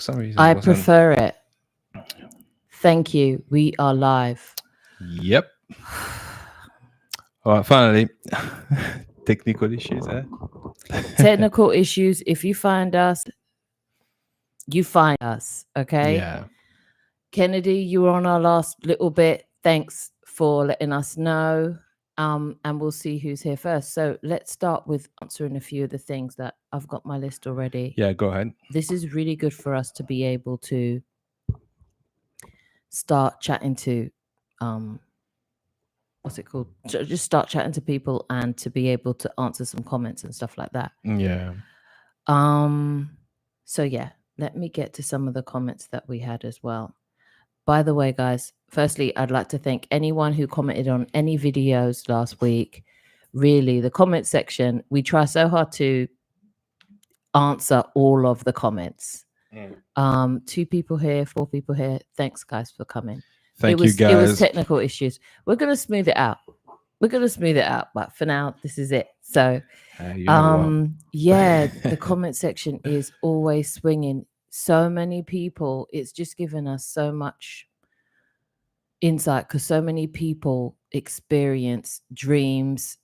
some reason I wasn't. prefer it. Thank you. We are live. Yep. All right, finally. Technical issues, eh? Technical issues. If you find us, you find us. Okay. Yeah. Kennedy, you were on our last little bit. Thanks for letting us know. And we'll see who's here first. So let's start with answering a few of the things that I've got my list already. Yeah, go ahead. This is really good for us to be able to start chatting to what's it called? Just start chatting to people and to be able to answer some comments and stuff like that. Yeah. So yeah, let me get to some of the comments that we had as well. By the way, guys, firstly, I'd like to thank anyone who commented on any videos last week. Really, the comment section, we try so hard to answer all of the comments. 2 people here, 4 people here. Thanks, guys, for coming. Thank you, guys. It was technical issues. We're going to smooth it out. But for now, this is it. So, you know yeah, the comment section is always swinging. So many people, it's just given us so much insight because so many people experience dreams,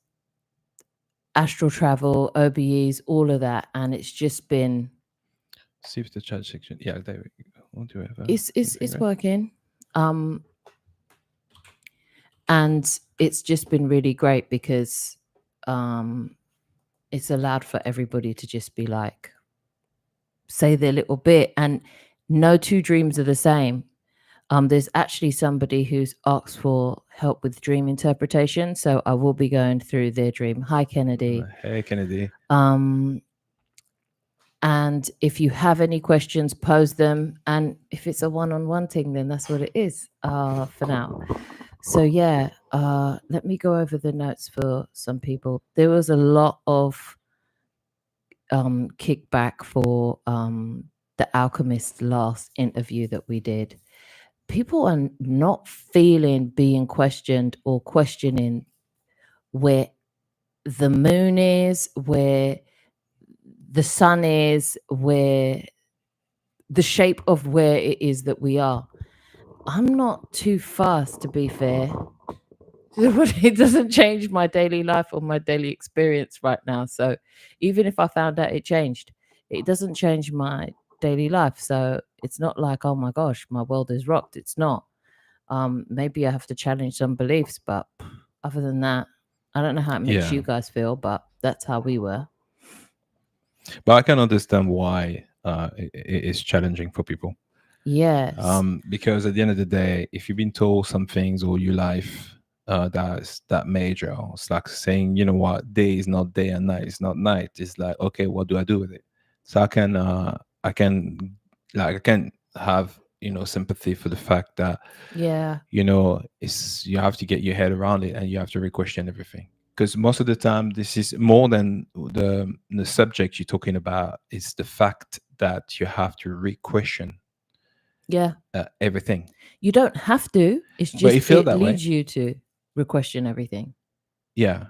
astral travel, OBEs, all of that. And it's just been... See if the chat section. Yeah, there we go. We'll do it. It's working. And it's just been really great because it's allowed for everybody to just be like, say their little bit, and no 2 dreams are the same. There's actually somebody who's asked for help with dream interpretation, so I will be going through their dream. Hi, Kennedy. Hey, Kennedy. And if you have any questions, pose them. And if it's a one-on-one thing, then that's what it is for now. So yeah, let me go over the notes for some people. There was a lot of kickback for the alchemist last interview that we did. People are not feeling being questioned or questioning where the moon is, where the sun is, where the shape of where it is that we are. I'm not too fast, to be fair. It doesn't change my daily life or my daily experience right now. So even if I found out it changed, it doesn't change my daily life. So it's not like, oh my gosh, my world is rocked. It's not. Maybe I have to challenge some beliefs, but other than that, I don't know how it makes you guys feel, but that's how we were. But I can understand why it is challenging for people. Yes. Because at the end of the day, if you've been told some things all your life that's that major, it's like saying, you know what, day is not day and night is not night. It's like, okay, what do I do with it? So I can have, you know, sympathy for the fact that, you know, you have to get your head around it and you have to re-question everything. Because most of the time, this is more than the subject you're talking about. It's the fact that you have to re-question everything. You don't have to. It's just it leads you to re-question everything. Yeah,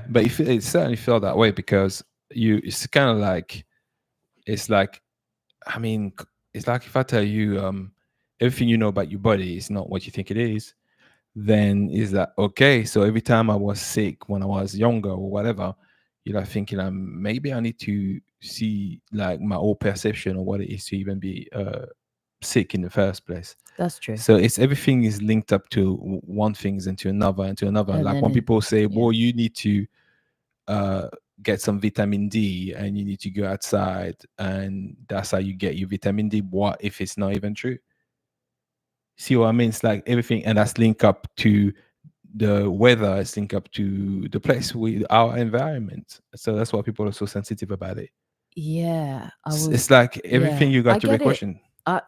but it certainly felt that way because it's kind of like, it's like, I mean, it's like if I tell you everything you know about your body is not what you think it is, then is that okay? So every time I was sick when I was younger or whatever, you're like thinking, maybe I need to see like my old perception of what it is to even be sick in the first place. That's true. So it's everything is linked up to one thing into another and to another. And like when people say, well, you need to get some vitamin D and you need to go outside and that's how you get your vitamin D. What if it's not even true? See what I mean? It's like everything, and that's linked up to the weather, it's linked up to the place with our environment. So that's why people are so sensitive about it. Yeah. It's like everything you got to re-question.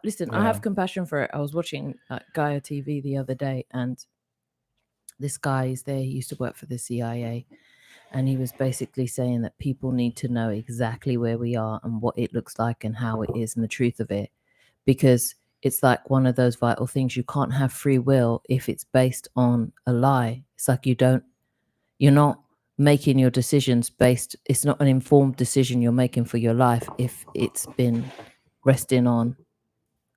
Listen, I have compassion for it. I was watching Gaia TV the other day, and this guy is there. He used to work for the CIA, and he was basically saying that people need to know exactly where we are and what it looks like and how it is and the truth of it, because it's like one of those vital things. You can't have free will if it's based on a lie. It's like you're not making your decisions based, it's not an informed decision you're making for your life if it's been resting on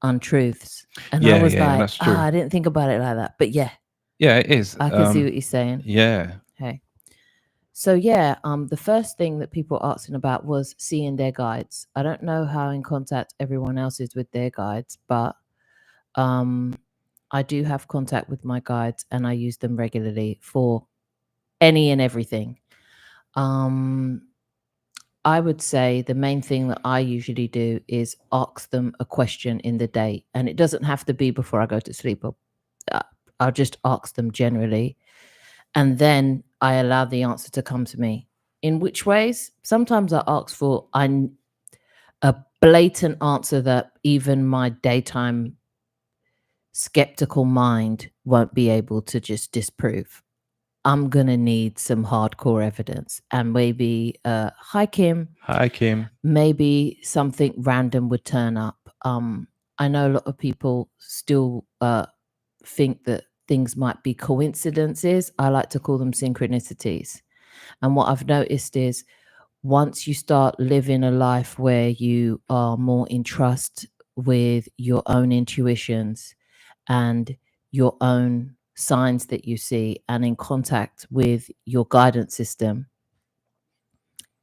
untruths. And I Yeah, was yeah, like, that's true. I didn't think about it like that. But yeah, Yeah, it is. I can see what you're saying. Yeah. Hey. So yeah, the first thing that people were asking about was seeing their guides. I don't know how in contact everyone else is with their guides, but I do have contact with my guides and I use them regularly for any and everything. I would say the main thing that I usually do is ask them a question in the day, and it doesn't have to be before I go to sleep. I'll just ask them generally, and then I allow the answer to come to me. In which ways? Sometimes I ask for a blatant answer that even my daytime skeptical mind won't be able to just disprove. I'm going to need some hardcore evidence. And maybe, hi, Kim. Hi, Kim. Maybe something random would turn up. I know a lot of people still think that things might be coincidences. I like to call them synchronicities. And what I've noticed is once you start living a life where you are more in trust with your own intuitions and your own signs that you see and in contact with your guidance system,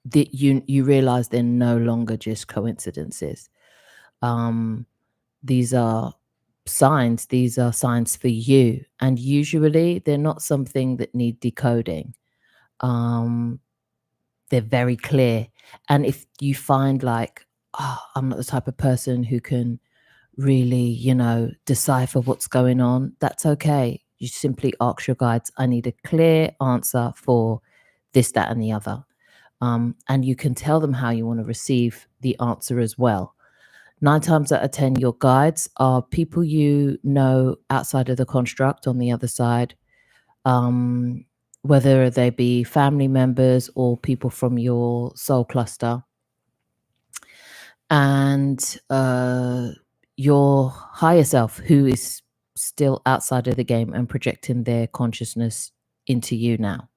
that you realize they're no longer just coincidences. These are signs. These are signs for you, and usually they're not something that need decoding. They're very clear. And if you find like, I'm not the type of person who can really, decipher what's going on, that's okay. You simply ask your guides, I need a clear answer for this, that, and the other. And you can tell them how you want to receive the answer as well. 9 times out of 10, your guides are people you know outside of the construct on the other side, whether they be family members or people from your soul cluster. And your higher self, who is still outside of the game and projecting their consciousness into you now.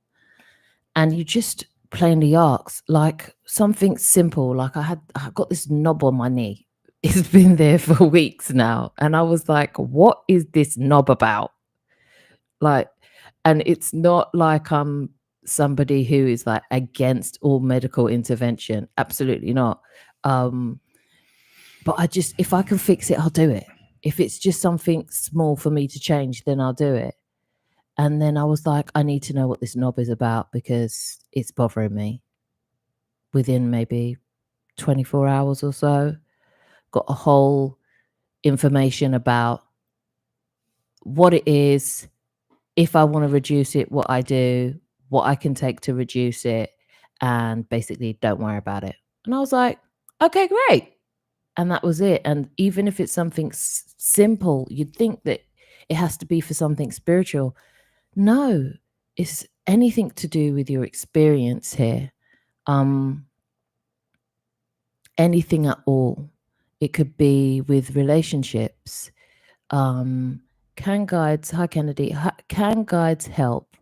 And you just plainly ask, like something simple, like I got this knob on my knee. It's been there for weeks now. And I was like, what is this knob about? Like, and it's not like I'm somebody who is like against all medical intervention. Absolutely not. But if I can fix it, I'll do it. If it's just something small for me to change, then I'll do it. And then I was like, I need to know what this knob is about because it's bothering me. Within maybe 24 hours or so, got a whole information about what it is, if I want to reduce it, what I do, what I can take to reduce it, and basically don't worry about it. And I was like, okay, great. And that was it. And even if it's something simple, you'd think that it has to be for something spiritual. No, it's anything to do with your experience here. Anything at all. It could be with relationships. Can guides, hi Kennedy, can guides help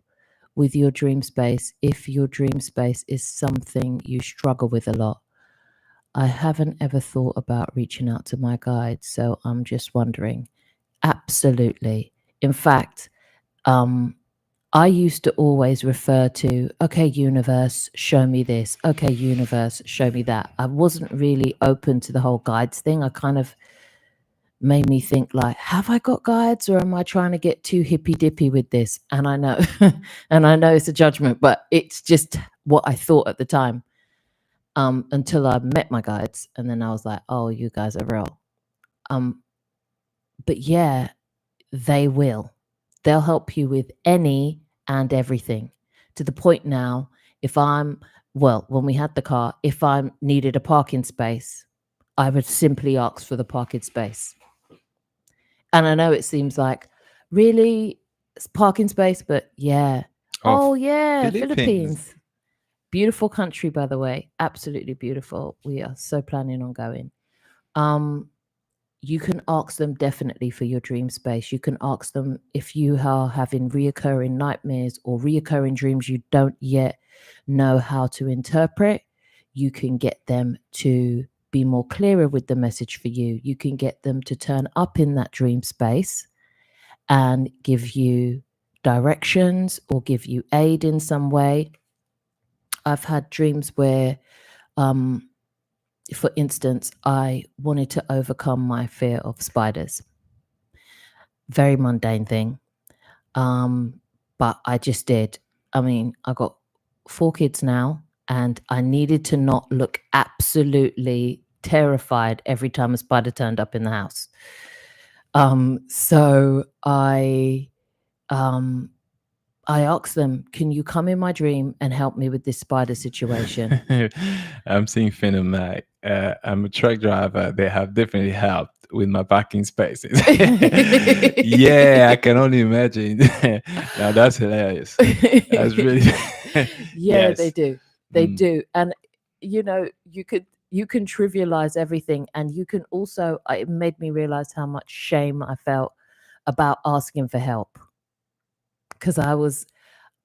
with your dream space if your dream space is something you struggle with a lot? I haven't ever thought about reaching out to my guides, so I'm just wondering. Absolutely. In fact, I used to always refer to, okay, universe, show me this. Okay, universe, show me that. I wasn't really open to the whole guides thing. I kind of made me think like, have I got guides or am I trying to get too hippy dippy with this? And I know, and I know it's a judgment, but it's just what I thought at the time. Until I met my guides, and then I was like, oh, you guys are real. But yeah, they will. They'll help you with any and everything, to the point now, when we had the car, if I needed a parking space, I would simply ask for the parking space. And I know it seems like, really, it's parking space, but yeah. Oh, yeah, Philippines. Beautiful country, by the way. Absolutely beautiful. We are so planning on going. You can ask them definitely for your dream space. You can ask them if you are having reoccurring nightmares or reoccurring dreams you don't yet know how to interpret. You can get them to be more clearer with the message for you, you can get them to turn up in that dream space and give you directions or give you aid in some way. I've had dreams where, for instance, I wanted to overcome my fear of spiders. Very mundane thing. But I just did. I mean, I got 4 kids now, and I needed to not look absolutely terrified every time a spider turned up in the house. So I asked them, can you come in my dream and help me with this spider situation? I'm seeing Phenom. I'm a truck driver. They have definitely helped with my parking spaces. Yeah, I can only imagine. Now that's hilarious. That's really Yeah, yes. they do. They do. And you know, you can trivialize everything, and you can also, it made me realize how much shame I felt about asking for help, because I was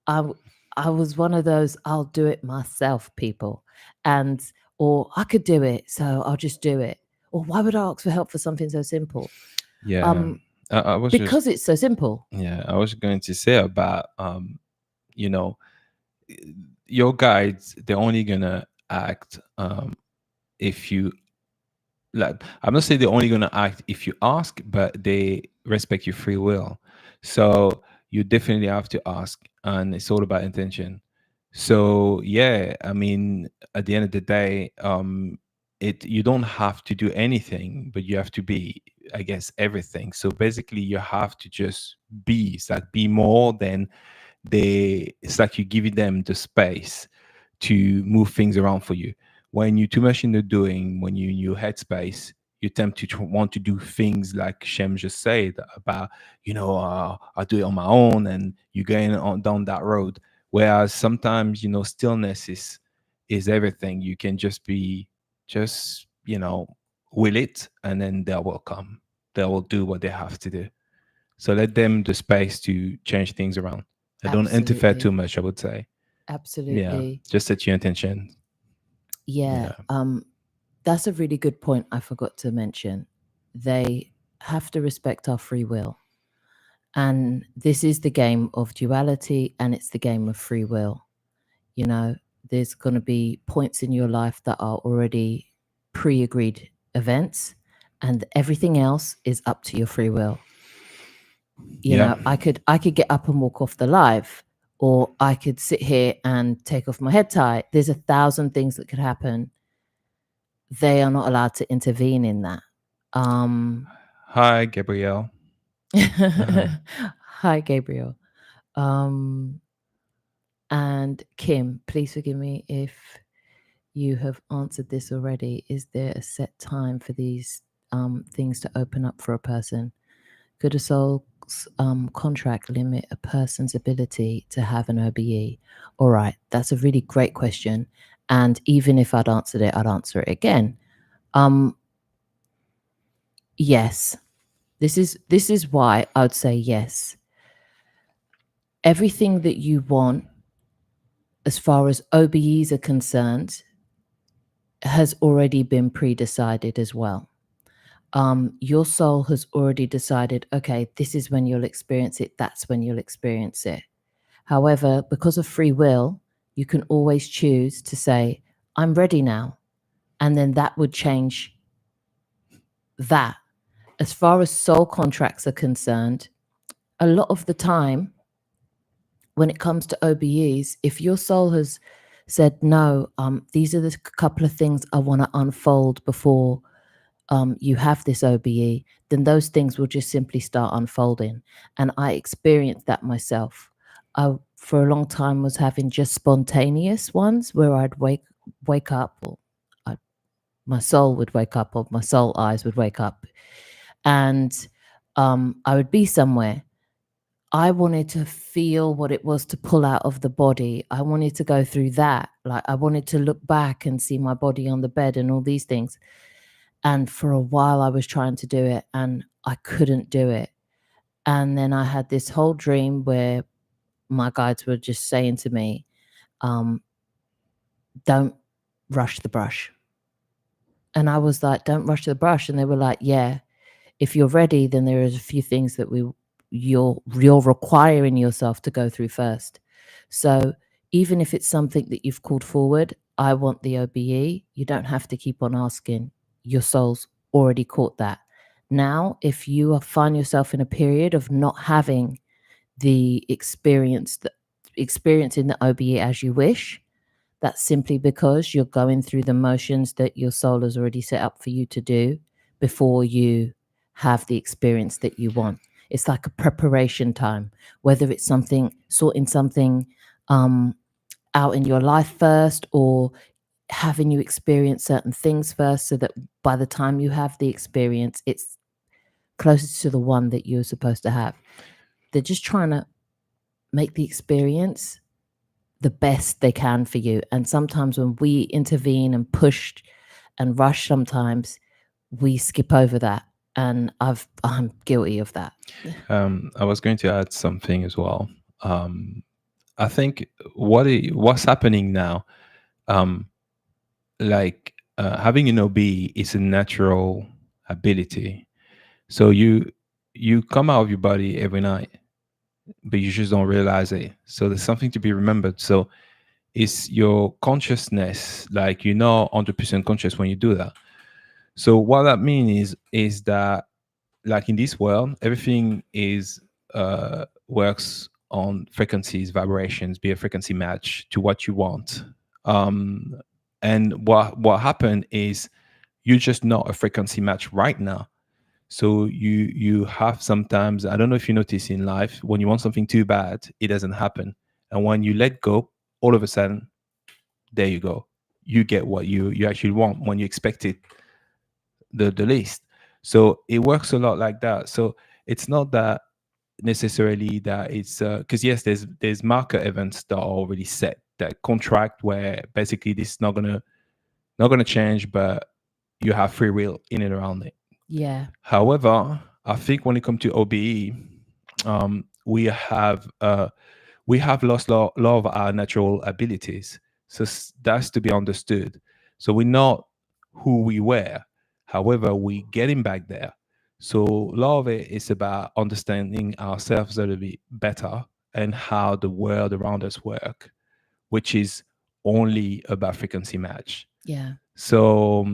one of those I'll do it myself people, and or I could do it, so I'll just do it. Or why would I ask for help for something so simple? Yeah. I was Because just, it's so simple. yeah, I was going to say about you know, your guides, they're only gonna act if you like. I'm not saying they're only gonna act if you ask, but they respect your free will. So you definitely have to ask, and it's all about intention. So yeah, I mean, at the end of the day, it you don't have to do anything, but you have to be, I guess, everything. So basically, you have to just be. It's like be more than it's like you're giving them the space to move things around for you. When you're too much in the doing, when you're in your headspace, you tend to want to do things like Shem just said about, I'll do it on my own, and you're going on down that road. Whereas sometimes, stillness is everything. You can just be, will it, and then they will come. They will do what they have to do. So let them the space to change things around. I don't interfere too much, I would say. Absolutely. Yeah, just set your intention. Yeah. That's a really good point I forgot to mention. They have to respect our free will. And this is the game of duality, and it's the game of free will. You know, there's going to be points in your life that are already pre-agreed events, and everything else is up to your free will. You know, I could get up and walk off the live, or I could sit here and take off my head tie. There's 1,000 things that could happen. They are not allowed to intervene in that. Hi, Gabrielle. Hi, Gabriel. And Kim, please forgive me if you have answered this already. Is there a set time for these things to open up for a person? Could a soul's contract limit a person's ability to have an OBE? All right, that's a really great question. And even if I'd answered it, I'd answer it again. Yes. This is why I would say yes. Everything that you want, as far as OBEs are concerned, has already been pre-decided as well. Your soul has already decided, okay, this is when you'll experience it, that's when you'll experience it. However, because of free will, you can always choose to say, I'm ready now. And then that would change that. As far as soul contracts are concerned, a lot of the time, when it comes to OBEs, if your soul has said, no, these are the couple of things I want to unfold before you have this OBE, then those things will just simply start unfolding. And I experienced that myself. I, for a long time, was having just spontaneous ones where I'd wake up, or my soul would wake up, or my soul eyes would wake up, and I would be somewhere. I wanted to feel what it was to pull out of the body. I wanted to go through that. Like, I wanted to look back and see my body on the bed and all these things. And for a while I was trying to do it and I couldn't do it. And then I had this whole dream where my guides were just saying to me, don't rush the brush. And I was like, don't rush the brush. And they were like, yeah, if you're ready, then there is a few things that you're requiring yourself to go through first. So even if it's something that you've called forward, I want the OBE, you don't have to keep on asking. Your soul's already caught that. Now, if you find yourself in a period of not having the experience in the OBE as you wish, that's simply because you're going through the motions that your soul has already set up for you to do before you have the experience that you want. It's like a preparation time, whether it's sorting something out in your life first, or having you experience certain things first, so that by the time you have the experience, it's closest to the one that you're supposed to have. They're just trying to make the experience the best they can for you. And sometimes when we intervene and push and rush, sometimes we skip over that. And I'm guilty of that. I was going to add something as well. I think what's happening now, having an OB is a natural ability. So you come out of your body every night, but you just don't realize it. So there's something to be remembered. So it's your consciousness, like you're not 100% conscious when you do that. So what that means is that, like in this world, everything is works on frequencies, vibrations, be a frequency match to what you want. And what happened is you're just not a frequency match right now. So you have sometimes, I don't know if you notice in life, when you want something too bad, it doesn't happen. And when you let go, all of a sudden, there you go. You get what you actually want when you expect it the least. So it works a lot like that. So it's not that necessarily that it's because yes, there's marker events that are already set, that contract where basically this is not gonna change, but you have free will in and around it. Yeah. However, I think when it comes to OBE, we have lost a lot of our natural abilities. So that's to be understood. So we're not who we were. However, we're getting back there. So a lot of it is about understanding ourselves a little bit better and how the world around us work, which is only about frequency match. Yeah. So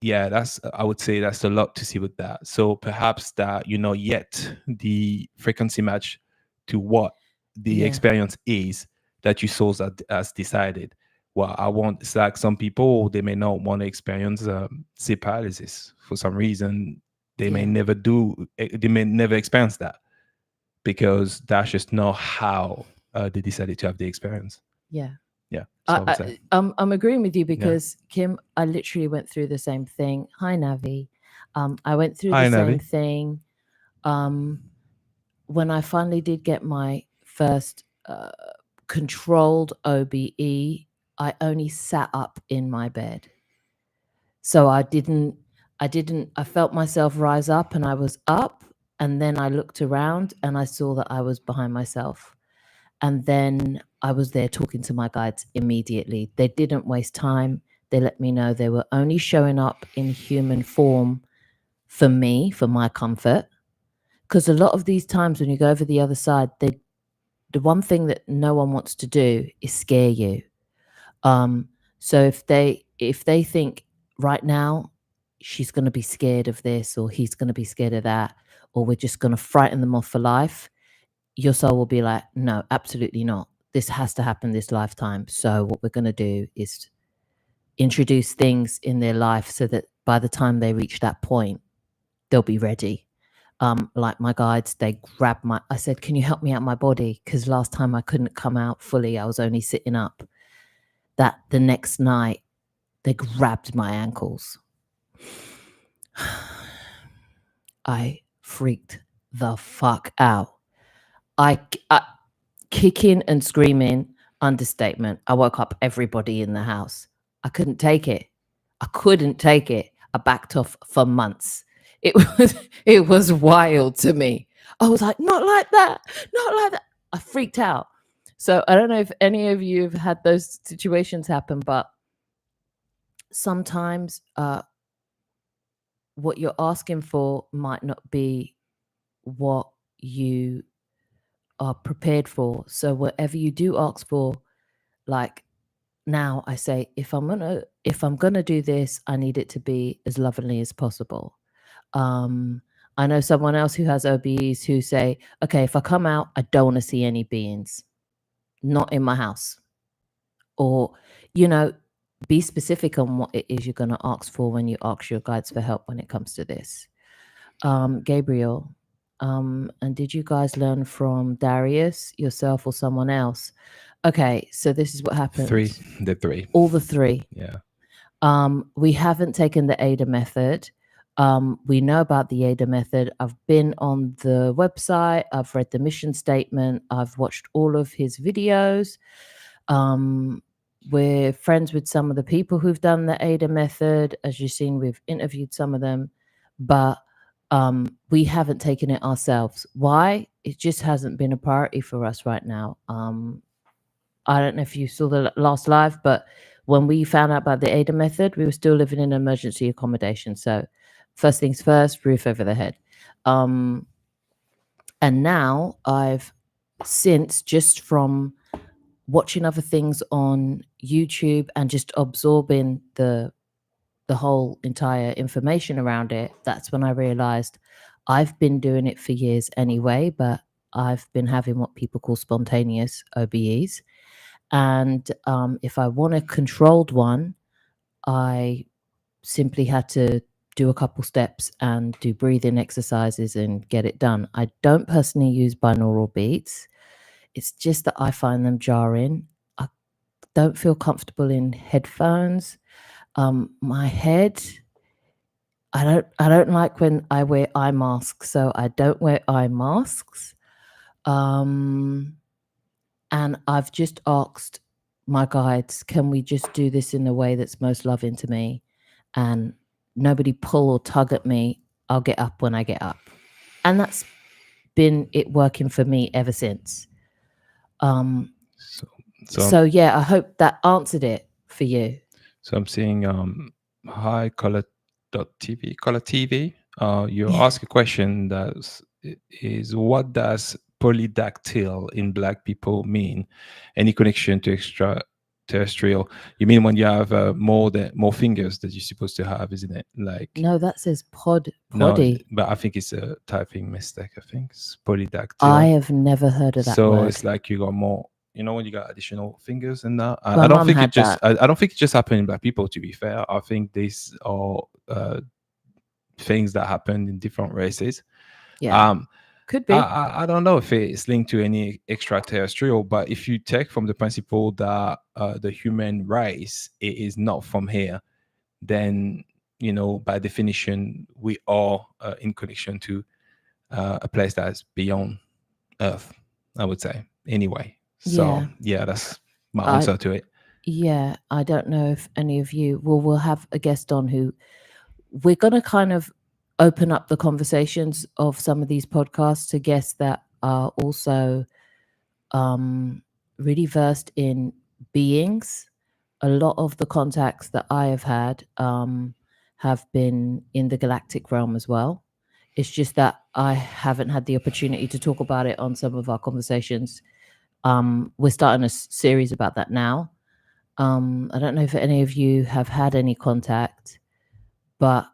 yeah, I would say that's a lot to see with that. So perhaps that you're not yet the frequency match to what the experience is that your soul has decided. Well, I want, it's like some people, they may not want to experience sleep paralysis for some reason. They may never experience that because that's just not how they decided to have the experience. Yeah. Yeah. So I'm agreeing with you because Kim, I literally went through the same thing. Hi, Navi. I went through the same thing. When I finally did get my first controlled OBE, I only sat up in my bed. So I felt myself rise up and I was up, and then I looked around and I saw that I was behind myself. And then I was there talking to my guides immediately. They didn't waste time. They let me know they were only showing up in human form for me, for my comfort. Because a lot of these times when you go over the other side, the one thing that no one wants to do is scare you. So if they think right now she's going to be scared of this, or he's going to be scared of that, or we're just going to frighten them off for life, your soul will be like, no, absolutely not. This has to happen this lifetime. So what we're going to do is introduce things in their life so that by the time they reach that point, they'll be ready. Like my guides, they grabbed I said, can you help me out my body? Because last time I couldn't come out fully. I was only sitting up. That the next night, they grabbed my ankles. I freaked the fuck out. I kicking and screaming, understatement. I woke up everybody in the house. I couldn't take it. I backed off for months. It was wild to me. I was like, not like that. I freaked out. So I don't know if any of you have had those situations happen, but sometimes what you're asking for might not be what you are prepared for. So whatever you do ask for, like now I say, if I'm gonna do this, I need it to be as lovingly as possible. I know someone else who has OBEs who say, okay, if I come out, I don't want to see any beings, not in my house. Or, you know, be specific on what it is you're going to ask for when you ask your guides for help when it comes to this. Gabriel, and did you guys learn from Darius, yourself, or someone else? Okay, so this is what happened. The three. All the three. Yeah. We haven't taken the ADA method. We know about the ADA method. I've been on the website. I've read the mission statement. I've watched all of his videos. We're friends with some of the people who've done the ADA method. As you've seen, we've interviewed some of them, but we haven't taken it ourselves. Why? It just hasn't been a priority for us right now. I don't know if you saw the last live, but when we found out about the ADA method, we were still living in emergency accommodation. So first things first, roof over the head. And now I've since, just from watching other things on YouTube and just absorbing the whole entire information around it, that's when I realized I've been doing it for years anyway, but I've been having what people call spontaneous OBEs. And if I want a controlled one, I simply had to do a couple steps and do breathing exercises and get it done. I don't personally use binaural beats. It's just that I find them jarring. I don't feel comfortable in headphones. My head, I don't like when I wear eye masks, so I don't wear eye masks. And I've just asked my guides, can we just do this in a way that's most loving to me? And nobody pull or tug at me. I'll get up when I get up. And that's been it working for me ever since. So yeah, I hope that answered it for you. So I'm seeing hi color.tv, color TV. You ask a question that is, what does polydactyl in Black people mean? Any connection to extraterrestrial? You mean when you have more fingers that you're supposed to have, isn't it? Like, no, that says poddy. No, but I think it's a typing mistake. I think it's polydactyl. I have never heard of that so word. It's like you got more, when you got additional fingers and that. I don't think it just I don't think it just happened in Black people, to be fair. I think these are things that happen in different races. Yeah. Could be. I don't know if it's linked to any extraterrestrial, but if you take from the principle that the human race is not from here, then by definition we are in connection to a place that's beyond Earth, I would say, anyway. So yeah, that's my answer to it. Yeah, I don't know if any of you we'll have a guest on who we're going to kind of open up the conversations of some of these podcasts to guests that are also really versed in beings. A lot of the contacts that I have had have been in the galactic realm as well. It's just that I haven't had the opportunity to talk about it on some of our conversations. We're starting a series about that now. I don't know if any of you have had any contact, but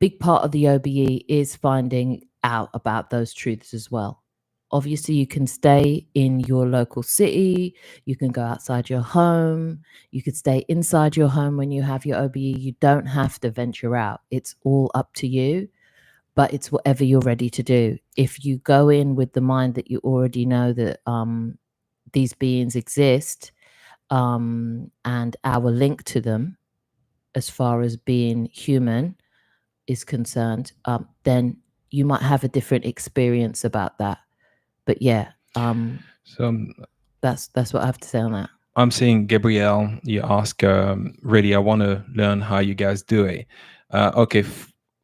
big part of the OBE is finding out about those truths as well. Obviously, you can stay in your local city. You can go outside your home. You could stay inside your home when you have your OBE. You don't have to venture out. It's all up to you, but it's whatever you're ready to do. If you go in with the mind that you already know that these beings exist and our link to them as far as being human is concerned, then you might have a different experience about that. But yeah, so that's what I have to say on that. I'm saying, Gabrielle, you ask, really, I want to learn how you guys do it. Okay,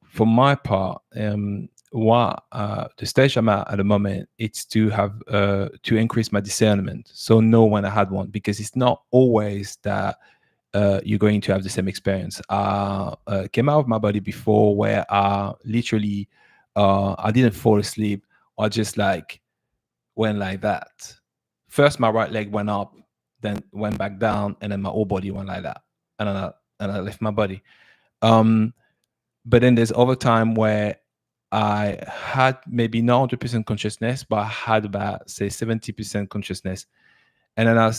for my part, what the stage I'm at the moment, it's to have to increase my discernment, so know when I had one, because it's not always that you're going to have the same experience. Came out of my body before where literally I didn't fall asleep. I just like went like that. First, my right leg went up, then went back down, and then my whole body went like that, and then I left my body. But then there's other time where I had maybe not 100% consciousness, but I had about say 70% consciousness, and then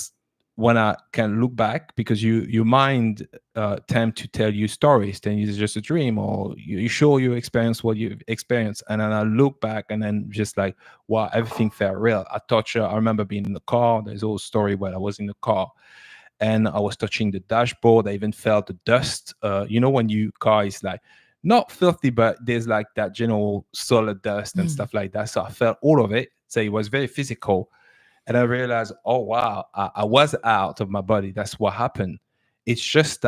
when I can look back, because your mind tend to tell you stories, then it's just a dream, or you show you experience what you experience, and then I look back and then just like, wow, everything felt real. I remember being in the car. There's a whole story where I was in the car and I was touching the dashboard. I even felt the dust. When your car is like not filthy, but there's like that general solid dust and stuff like that. So I felt all of it. So it was very physical. And I realized, oh, wow, I was out of my body. That's what happened. It's just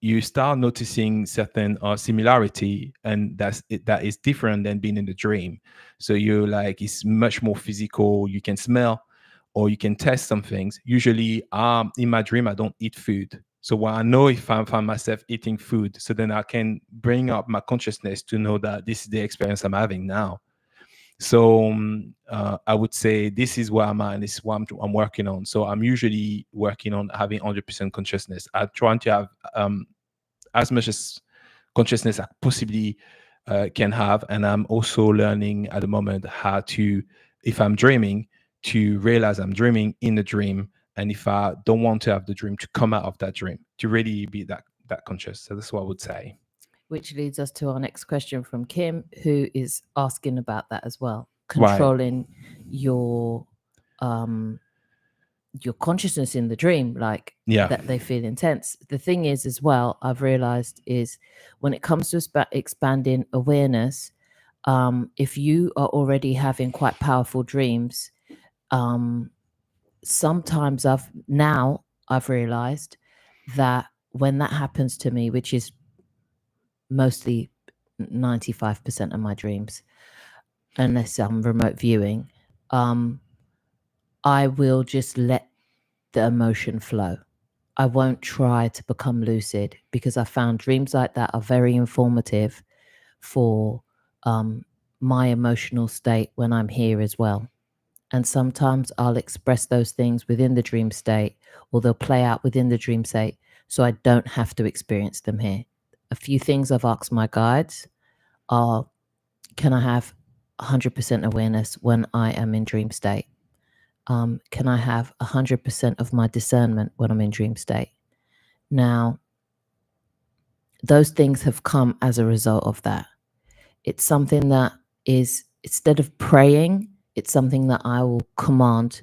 you start noticing certain similarity, and that is different than being in the dream. So you're like, it's much more physical. You can smell or you can test some things. Usually in my dream, I don't eat food. So when I know if I find myself eating food, so then I can bring up my consciousness to know that this is the experience I'm having now. So I would say this is where I'm at, and this is what I'm working on. So I'm usually working on having 100% consciousness. I'm trying to have as much as consciousness I possibly can have. And I'm also learning at the moment how to, if I'm dreaming, to realize I'm dreaming in the dream. And if I don't want to have the dream, to come out of that dream, to really be that conscious. So that's what I would say. Which leads us to our next question from Kim, who is asking about that as well. Right. Controlling your consciousness in the dream, like that they feel intense. The thing is, as well, I've realized is when it comes to expanding awareness, if you are already having quite powerful dreams, sometimes I've realized that when that happens to me, which is mostly 95% of my dreams, unless I'm remote viewing, I will just let the emotion flow. I won't try to become lucid, because I found dreams like that are very informative for my emotional state when I'm here as well. And sometimes I'll express those things within the dream state, or they'll play out within the dream state, so I don't have to experience them here. A few things I've asked my guides are, can I have 100% awareness when I am in dream state? Can I have 100% of my discernment when I'm in dream state? Now, those things have come as a result of that. It's something that is, instead of praying, it's something that I will command,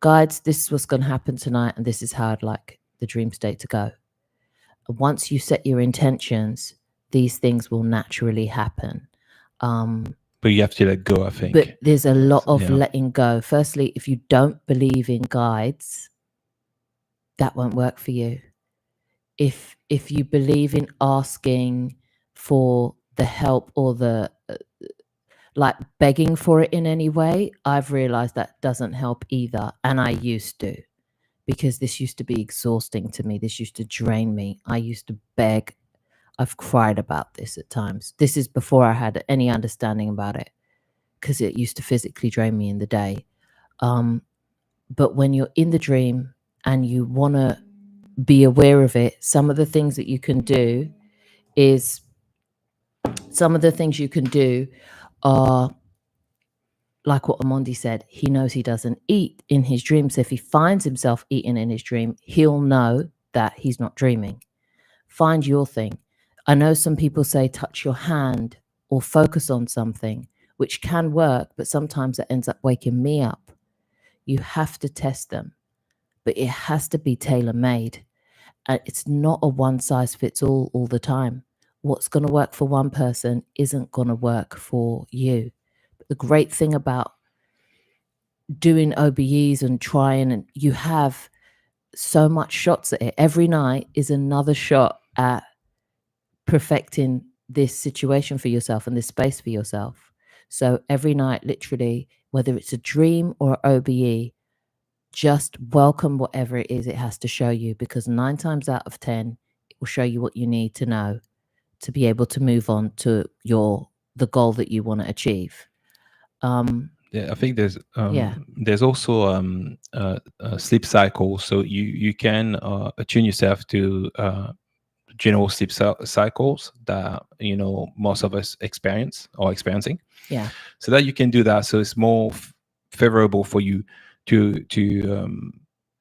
guides, this is what's going to happen tonight, and this is how I'd like the dream state to go. Once you set your intentions, these things will naturally happen. But you have to let go, I think. But there's a lot of letting go. Firstly, if you don't believe in guides, that won't work for you. If you believe in asking for the help or the like begging for it in any way, I've realized that doesn't help either. And I used to, because this used to be exhausting to me. This used to drain me. I used to beg. I've cried about this at times. This is before I had any understanding about it, because it used to physically drain me in the day. But when you're in the dream and you want to be aware of it, some of the things that you can do are like what Amondi said. He knows he doesn't eat in his dream. So if he finds himself eating in his dream, he'll know that he's not dreaming. Find your thing. I know some people say touch your hand or focus on something, which can work, but sometimes it ends up waking me up. You have to test them, but it has to be tailor-made. It's not a one-size-fits-all all the time. What's going to work for one person isn't going to work for you. But the great thing about doing OBEs and trying, and you have so much shots at it. Every night is another shot at perfecting this situation for yourself and this space for yourself. So every night, literally, whether it's a dream or OBE, just welcome whatever it is it has to show you, because 9 times out of 10, it will show you what you need to know to be able to move on to the goal that you want to achieve. Yeah, I think Yeah. there's also sleep cycles, so you can attune yourself to general sleep cycles that most of us experience or experiencing. Yeah. So that you can do that, so it's more favorable for you to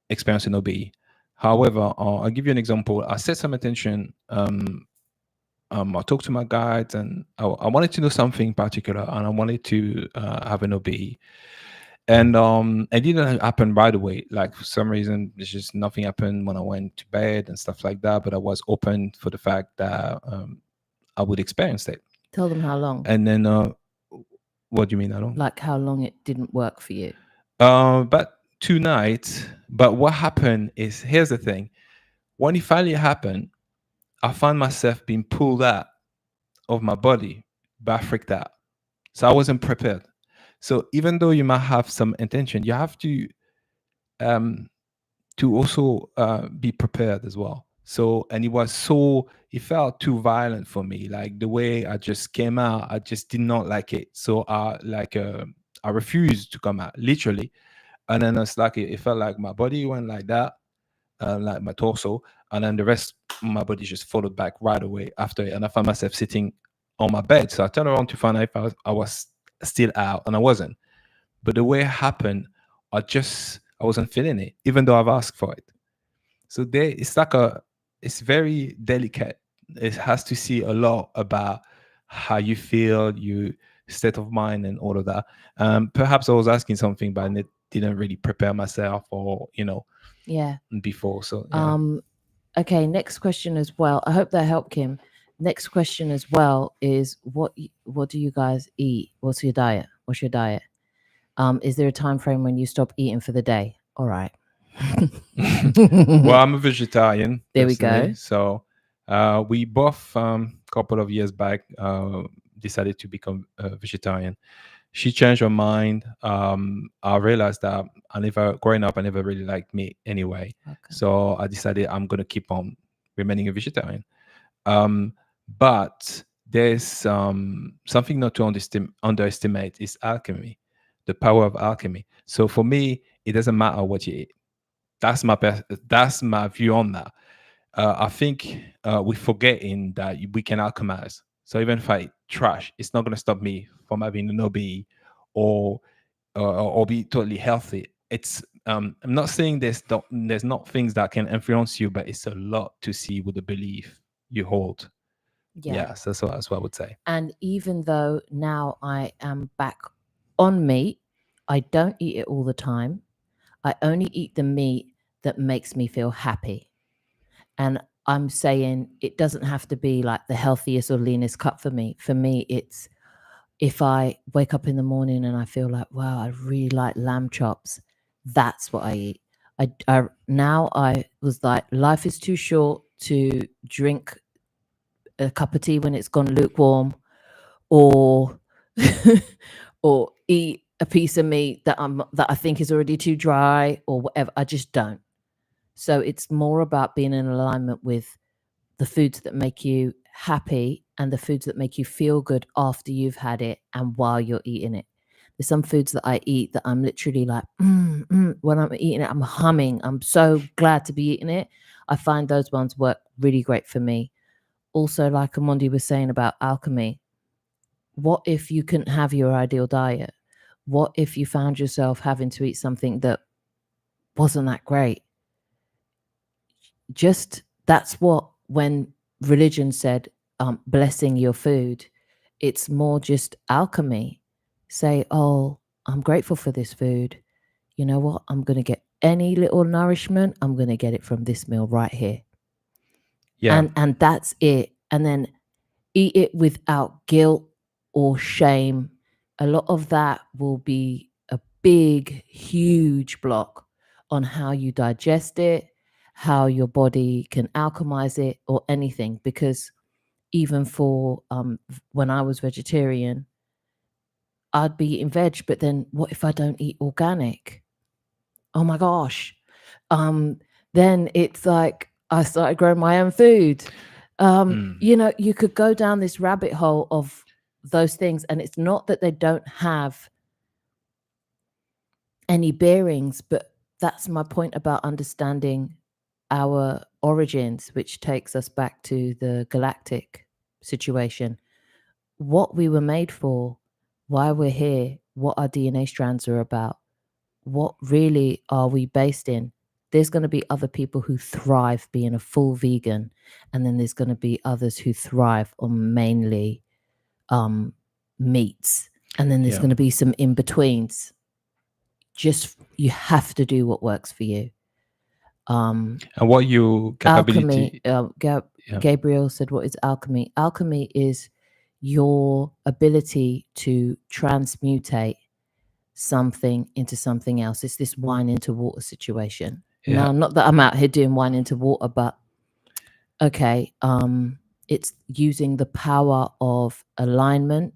experience an OBE. However, I'll give you an example. I set some attention. I talked to my guides, and I wanted to know something particular, and I wanted to have an OBE. And it didn't happen right away. Like, for some reason, there's just nothing happened when I went to bed and stuff like that. But I was open for the fact that I would experience it. Tell them how long. And then, what do you mean? I don't Like how long it didn't work for you. But 2 nights. But what happened is, here's the thing: when it finally happened, I found myself being pulled out of my body, but I freaked out. So I wasn't prepared. So even though you might have some intention, you have um, to also be prepared as well. So, and it felt too violent for me. Like, the way I just came out, I just did not like it. So I refused to come out, literally. And then it's like, it felt like my body went like that, like my torso, and then the rest of my body just followed back right away after it. And I found myself sitting on my bed. So I turned around to find out if I was still out, and I wasn't. But the way it happened, I wasn't feeling it, even though I've asked for it. So it's very delicate. It has to see a lot about how you feel, your state of mind, and all of that. Perhaps I was asking something, but I didn't really prepare myself, or Yeah. before. So yeah. Okay, next question as well. I hope that helped, Kim. Next question as well is what do you guys eat? What's your diet? What's your diet? Is there a time frame when you stop eating for the day? All right. Well, I'm a vegetarian. There we personally. go. So we both, a couple of years back, decided to become vegetarian. She changed her mind. I realized that growing up, I never really liked meat anyway. Okay. So I decided I'm going to keep on remaining a vegetarian. But there's something not to underestimate is alchemy, the power of alchemy. So for me, it doesn't matter what you eat. That's my view on that. I think we're forgetting that we can alchemize. So even if I eat trash, it's not going to stop me from having an OBE, or be totally healthy. I'm not saying there's not things that can influence you, but it's a lot to see with the belief you hold. Yeah, so that's what I would say. And even though now I am back on meat, I don't eat it all the time. I only eat the meat that makes me feel happy. And I'm saying it doesn't have to be like the healthiest or leanest cut for me. For me, it's if I wake up in the morning and I feel like, wow, I really like lamb chops, that's what I eat. I was like, life is too short to drink a cup of tea when it's gone lukewarm, or or eat a piece of meat that I think is already too dry or whatever. I just don't. So it's more about being in alignment with the foods that make you happy and the foods that make you feel good after you've had it and while you're eating it. There's some foods that I eat that I'm literally like, when I'm eating it, I'm humming. I'm so glad to be eating it. I find those ones work really great for me. Also, like Amondi was saying about alchemy, what if you couldn't have your ideal diet? What if you found yourself having to eat something that wasn't that great? Just that's what, when religion said blessing your food, it's more just alchemy. Say, oh, I'm grateful for this food. You know what? I'm going to get any little nourishment. I'm going to get it from this meal right here. Yeah. And that's it. And then eat it without guilt or shame. A lot of that will be a big, huge block on how you digest it, how your body can alchemize it, or anything. Because even for when I was vegetarian, I'd be eating veg, but then what if I don't eat organic? oh my gosh. Then it's like I started growing my own food. You could go down this rabbit hole of those things, and it's not that they don't have any bearings, but that's my point about understanding our origins, which takes us back to the galactic situation. What we were made for, why we're here, what our DNA strands are about, what really are we based in. There's going to be other people who thrive being a full vegan, and then there's going to be others who thrive on mainly meats, and then there's going to be some in betweens. Just you have to do what works for you. And what your capability? Alchemy. Gabriel said, "What is alchemy? Alchemy is your ability to transmutate something into something else. It's this wine into water situation. Now, not that I'm out here doing wine into water, but okay, it's using the power of alignment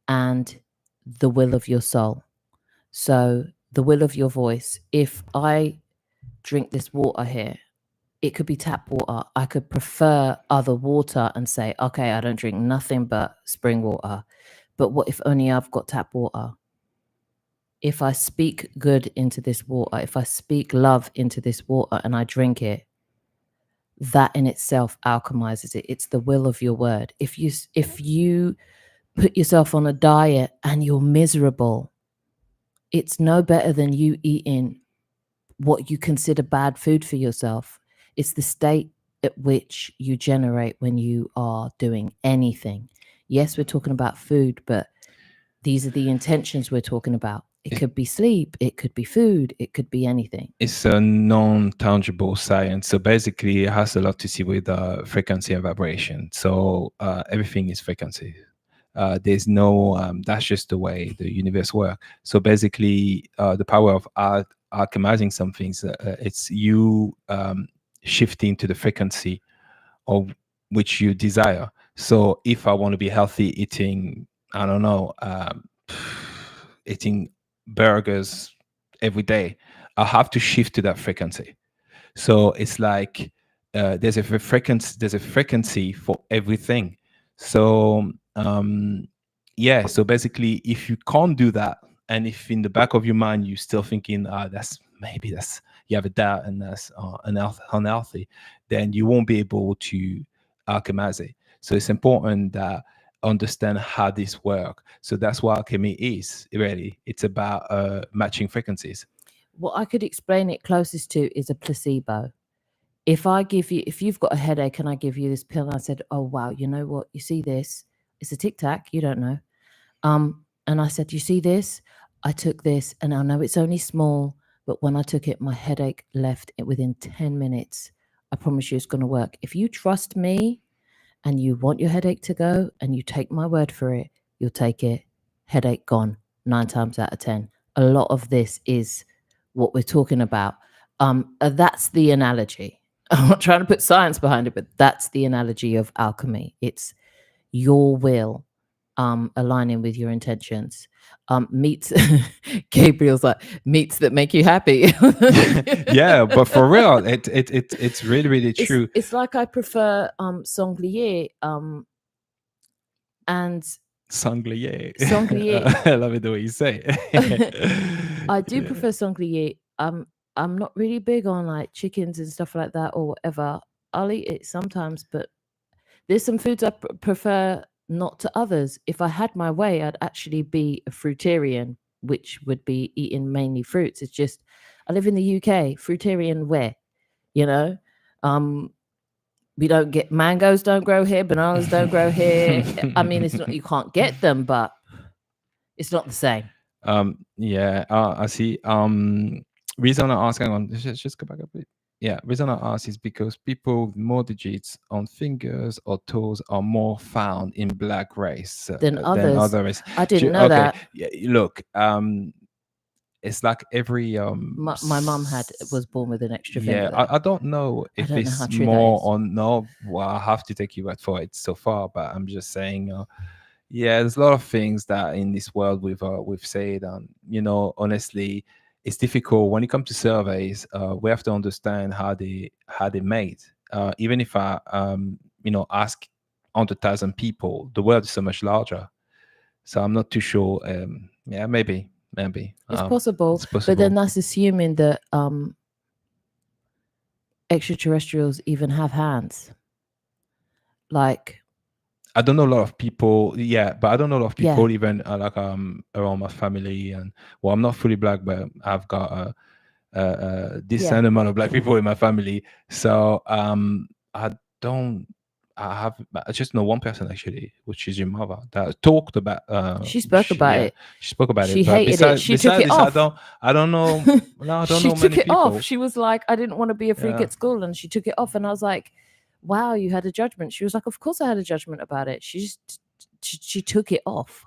and the will of your soul. So the will of your voice. If I drink this water here, it could be tap water. I could prefer other water and say, okay, I don't drink nothing but spring water. But what if only I've got tap water? If I speak good into this water, if I speak love into this water and I drink it, that in itself alchemizes it. It's the will of your word. If you put yourself on a diet and you're miserable, it's no better than you eating what you consider bad food for yourself. It's the state at which you generate when you are doing anything. Yes, we're talking about food, but these are the intentions we're talking about. It could be sleep, it could be food, it could be anything. It's a non-tangible science. So basically it has a lot to see with frequency and vibration. So everything is frequency. There's no, that's just the way the universe works. So basically the power of alchemizing some things, it's you shifting to the frequency of which you desire. So if I want to be healthy, eating, I don't know, eating burgers every day, I have to shift to that frequency. So it's like there's a frequency for everything. So yeah, so basically if you can't do that, and if in the back of your mind you're still thinking that's you have a doubt and that's unhealthy, then you won't be able to alchemize it. So it's important that understand how this works. So that's what alchemy is, really. It's about matching frequencies. What I could explain it closest to is a placebo. If you've got a headache and I give you this pill and I said, oh wow, you know what, you see this, it's a tic tac, you don't know, and I said, you see this, I took this and I know it's only small, but when I took it, my headache left it within 10 minutes. I promise you it's going to work. If you trust me and you want your headache to go and you take my word for it, you'll take it, headache gone 9 times out of 10. A lot of this is what we're talking about. That's the analogy. I'm not trying to put science behind it, but that's the analogy of alchemy. It's your will aligning with your intentions. Meats, Gabriel's like, meats that make you happy. Yeah, but for real, it's really, really true. It's like I prefer sanglier and sanglier. Sanglier. I love it the way you say it. I do prefer sanglier. I'm not really big on like chickens and stuff like that or whatever. I'll eat it sometimes, but there's some foods I prefer not to others. If I had my way, I'd actually be a fruitarian, which would be eating mainly fruits. It's just I live in the UK. Fruitarian where? You know? We don't get mangoes don't grow here, bananas don't grow here. I mean, it's not you can't get them, but it's not the same. Yeah, I see. Reason I ask, hang on, just go back a bit. Yeah, reason I ask is because people with more digits on fingers or toes are more found in black race than others. race. I didn't know that. Yeah, look, it's like every my mum was born with an extra finger. Yeah, I don't know if it's more on no. Well, I have to take you back for it so far, but I'm just saying. Yeah, there's a lot of things that in this world we've said, you know, honestly, it's difficult when it comes to surveys. We have to understand how they made. Even if I ask 100,000 people, the world is so much larger. So I'm not too sure. Yeah, maybe It's possible, it's possible. but then that's assuming that extraterrestrials even have hands. Like, I don't know a lot of people, but I don't know a lot of people Yeah. even around my family. And well, I'm not fully black, but I've got a decent amount of black people in my family. So I just know one person actually, which is your mother, that talked about. she spoke about it. She spoke about She it. But hated it. She took besides it this, off. I don't know. No, I don't She know took many it people. off. She was like, I didn't want to be a freak Yeah. at school, and she took it off. And I was like, wow, you had a judgment. She was like, of course I had a judgment about it. She took it off.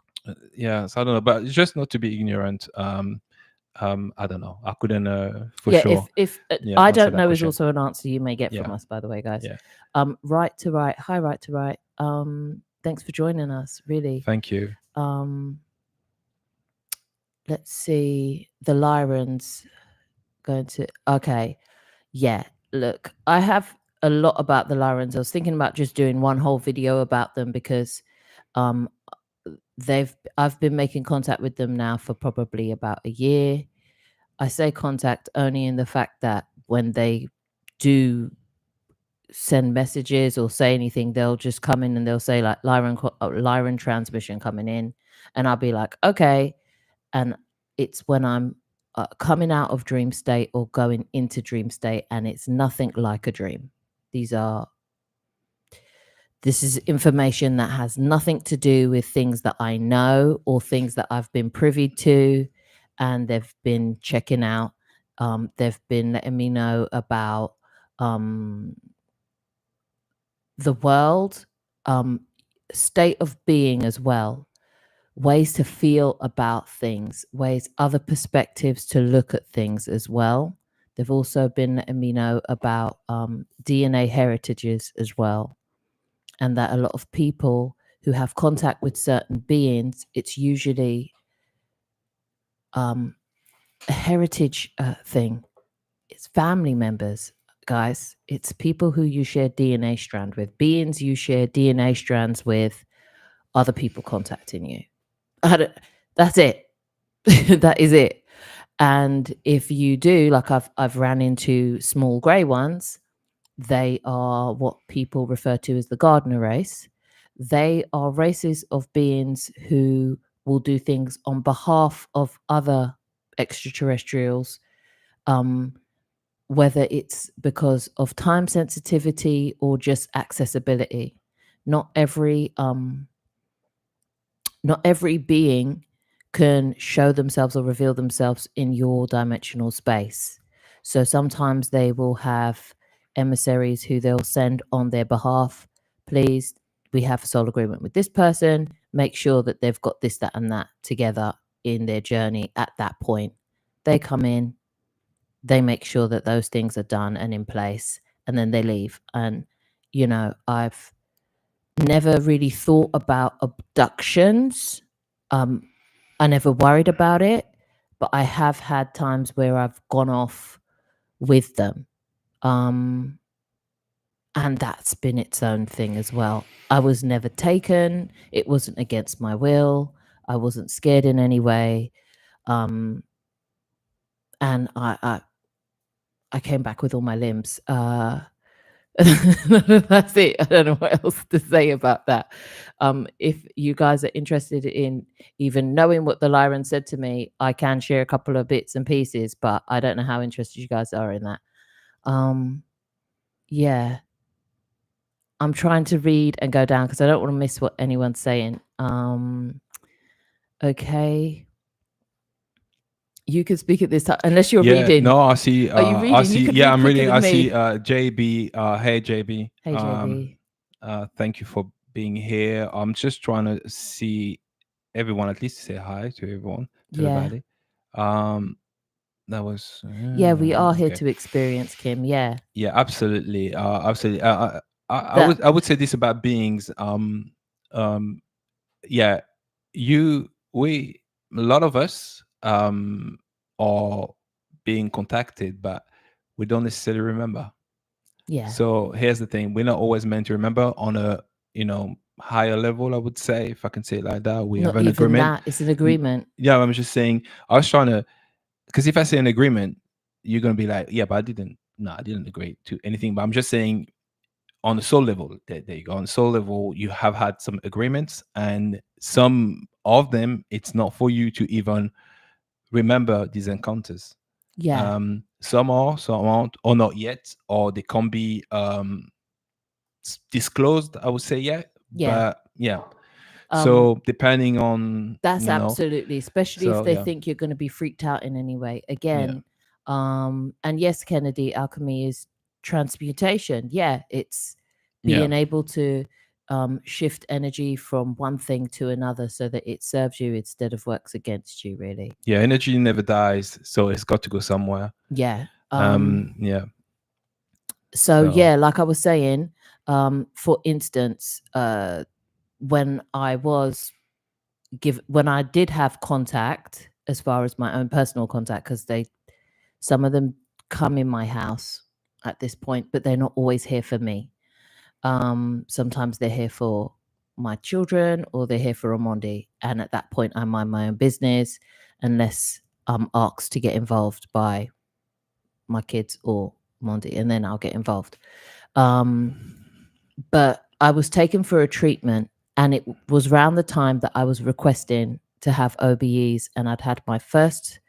Yeah, so I don't know, but just not to be ignorant. I don't know. I couldn't for Yeah, sure. if Yeah, I answer don't that know is question. also an answer you may get Yeah. from us, by the way, guys. Yeah. Right to right. Hi, right to right. Thanks for joining us. Really. Thank you. Let's see. The Lyrans going to. Okay. Yeah. Look, I have a lot about the Lyrans. I was thinking about just doing one whole video about them because I've been making contact with them now for probably about a year. I say contact only in the fact that when they do send messages or say anything, they'll just come in and they'll say like Lyran transmission coming in, and I'll be like, okay. And it's when I'm coming out of dream state or going into dream state, and it's nothing like a dream. This is information that has nothing to do with things that I know or things that I've been privy to, and they've been checking out. They've been letting me know about the world, state of being as well, ways to feel about things, other perspectives to look at things as well. They've also been letting me know about DNA heritages as well, and that a lot of people who have contact with certain beings, it's usually a heritage thing. It's family members, guys. It's people who you share DNA strand with, beings you share DNA strands with, other people contacting you. That's it. That is it. And if you do, like I've ran into small grey ones, they are what people refer to as the gardener race. They are races of beings who will do things on behalf of other extraterrestrials, whether it's because of time sensitivity or just accessibility. Not every being can show themselves or reveal themselves in your dimensional space. So sometimes they will have emissaries who they'll send on their behalf. Please, we have a soul agreement with this person. Make sure that they've got this, that, and that together in their journey at that point. They come in, they make sure that those things are done and in place, and then they leave. And, I've never really thought about abductions. I never worried about it, but I have had times where I've gone off with them. And that's been its own thing as well. I was never taken. It wasn't against my will. I wasn't scared in any way. And I came back with all my limbs. That's it. I don't know what else to say about that. If you guys are interested in even knowing what the Lyran said to me, I can share a couple of bits and pieces, but I don't know how interested you guys are in that. Yeah. I'm trying to read and go down because I don't want to miss what anyone's saying. Okay. You can speak at this time unless you're reading. No, I see. Are you reading? I see. You could Yeah, read I'm quicker reading. than I me. see. JB. Hey, JB. Hey, JB. Thank you for being here. I'm just trying to see everyone. At least say hi to everyone. To everybody. That was. Yeah, we are here to experience, Kim. Yeah. Yeah, absolutely. Absolutely. I would say this about beings. Yeah, a lot of us are being contacted, but we don't necessarily remember. Yeah. So here's the thing: we're not always meant to remember on a, you know, higher level, I would say, if I can say it like that. We have Not an even agreement. that. It's an agreement. Yeah, I'm just saying. I was trying to, because if I say an agreement, you're gonna be like, yeah, but I didn't. No, I didn't agree to anything. But I'm just saying, on the soul level, there you go. On the soul level, you have had some agreements, and some of them, it's not for you to even remember these encounters. Yeah. Some are, some aren't, or not yet, or they can be disclosed, I would say. Yeah, Yeah. but yeah. So depending on, That's you know, absolutely, especially if so they yeah, think you're going to be freaked out in any way. yeah, Again, and yes, Kennedy, alchemy is transmutation. Yeah, it's yeah, being able to shift energy from one thing to another so that it serves you instead of works against you, really. yeah. Energy never dies, so it's got to go somewhere. Yeah. Yeah. So yeah, like I was saying, for instance, when I did have contact, as far as my own personal contact, because some of them come in my house at this point, but they're not always here for me. Sometimes they're here for my children, or they're here for Ramondi, and at that point I mind my own business unless I'm asked to get involved by my kids or Mondi, and then I'll get involved. But I was taken for a treatment, and it was around the time that I was requesting to have OBEs, and I'd had my first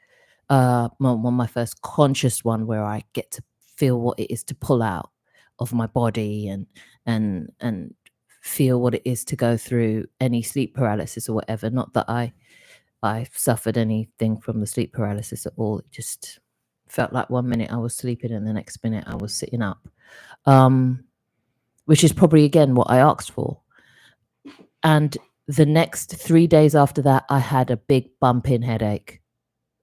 my first conscious one, where I get to feel what it is to pull out of my body and feel what it is to go through any sleep paralysis or whatever. Not that I suffered anything from the sleep paralysis at all. It just felt like 1 minute I was sleeping and the next minute I was sitting up, which is probably, again, what I asked for. And the next 3 days after that, I had a big bumping headache.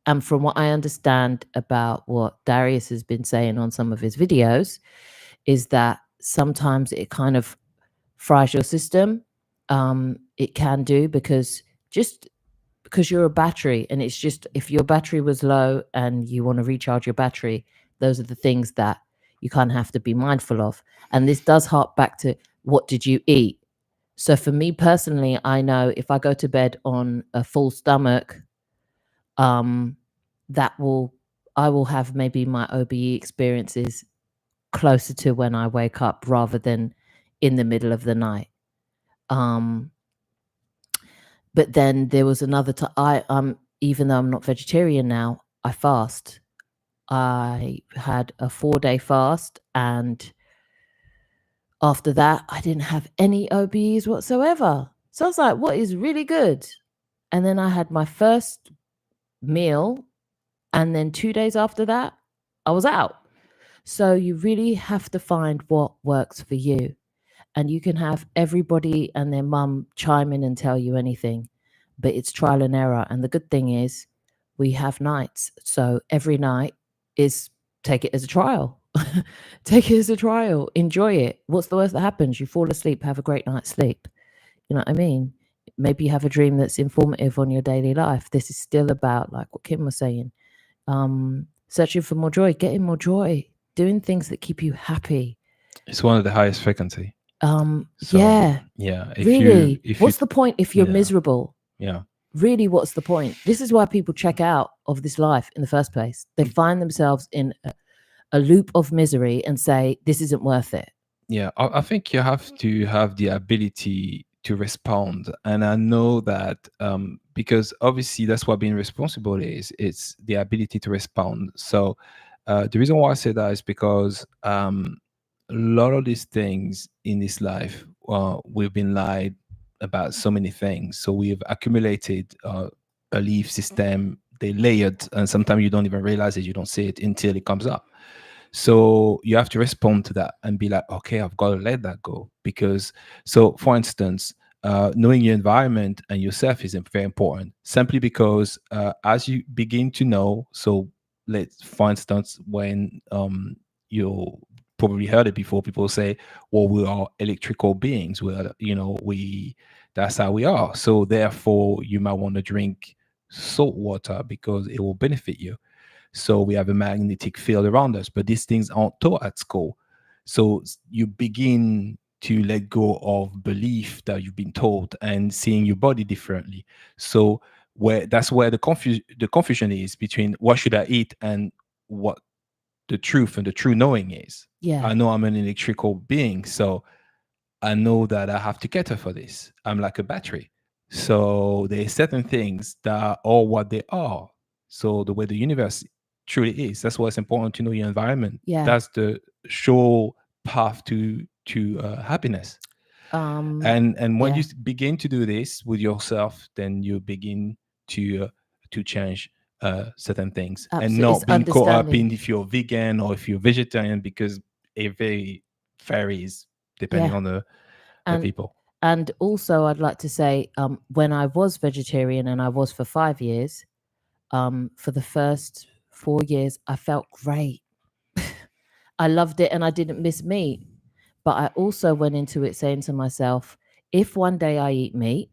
And from what I understand about what Darius has been saying on some of his videos, is that sometimes it kind of fries your system. It can do, because you're a battery, and it's just, if your battery was low and you want to recharge your battery, those are the things that you kind of have to be mindful of. And this does hark back to, what did you eat? So for me personally, I know if I go to bed on a full stomach, I will have maybe my OBE experiences closer to when I wake up, rather than in the middle of the night. But then there was another time, even though I'm not vegetarian now, I fast. I had a 4-day fast, and after that, I didn't have any OBEs whatsoever. So I was like, what is really good? And then I had my first meal, and then 2 days after that, I was out. So you really have to find what works for you. And you can have everybody and their mum chime in and tell you anything, but it's trial and error. And the good thing is, we have nights. So every night is, take it as a trial. Take it as a trial. Enjoy it. What's the worst that happens? You fall asleep, have a great night's sleep. You know what I mean? Maybe you have a dream that's informative on your daily life. This is still about, like what Kim was saying, searching for more joy, getting more joy, doing things that keep you happy. It's one of the highest frequency. Yeah. Really. What's the point if you're miserable? Yeah. Really, what's the point? This is why people check out of this life in the first place. They find themselves in a loop of misery and say, this isn't worth it. Yeah, I think you have to have the ability to respond. And I know that because obviously that's what being responsible is. It's the ability to respond. So the reason why I say that is because a lot of these things in this life, we've been lied about so many things. So we've accumulated belief system, they layered, and sometimes you don't even realize it, you don't see it until it comes up. So you have to respond to that and be like, okay, I've got to let that go. Because, so for instance, knowing your environment and yourself is very important, simply because as you begin to know, so for instance, when you probably heard it before, people say, well, we are electrical beings, that's how we are. So therefore you might want to drink salt water because it will benefit you. So we have a magnetic field around us, but these things aren't taught at school. So you begin to let go of belief that you've been taught and seeing your body differently. So that's where the confusion is between what should I eat and what the truth and the true knowing is. Yeah. I know I'm an electrical being, so I know that I have to cater for this. I'm like a battery. So there's certain things that are what they are. So the way the universe truly is, that's why it's important to know your environment. Yeah. That's the sure path to happiness. And when you begin to do this with yourself, then you begin to change certain things. Absolutely. And not being caught up in if you're vegan or if you're vegetarian, because it very varies depending on the people. And also, I'd like to say, when I was vegetarian, and I was for 5 years, for the first 4 years, I felt great. I loved it, and I didn't miss meat. But I also went into it saying to myself, if one day I eat meat,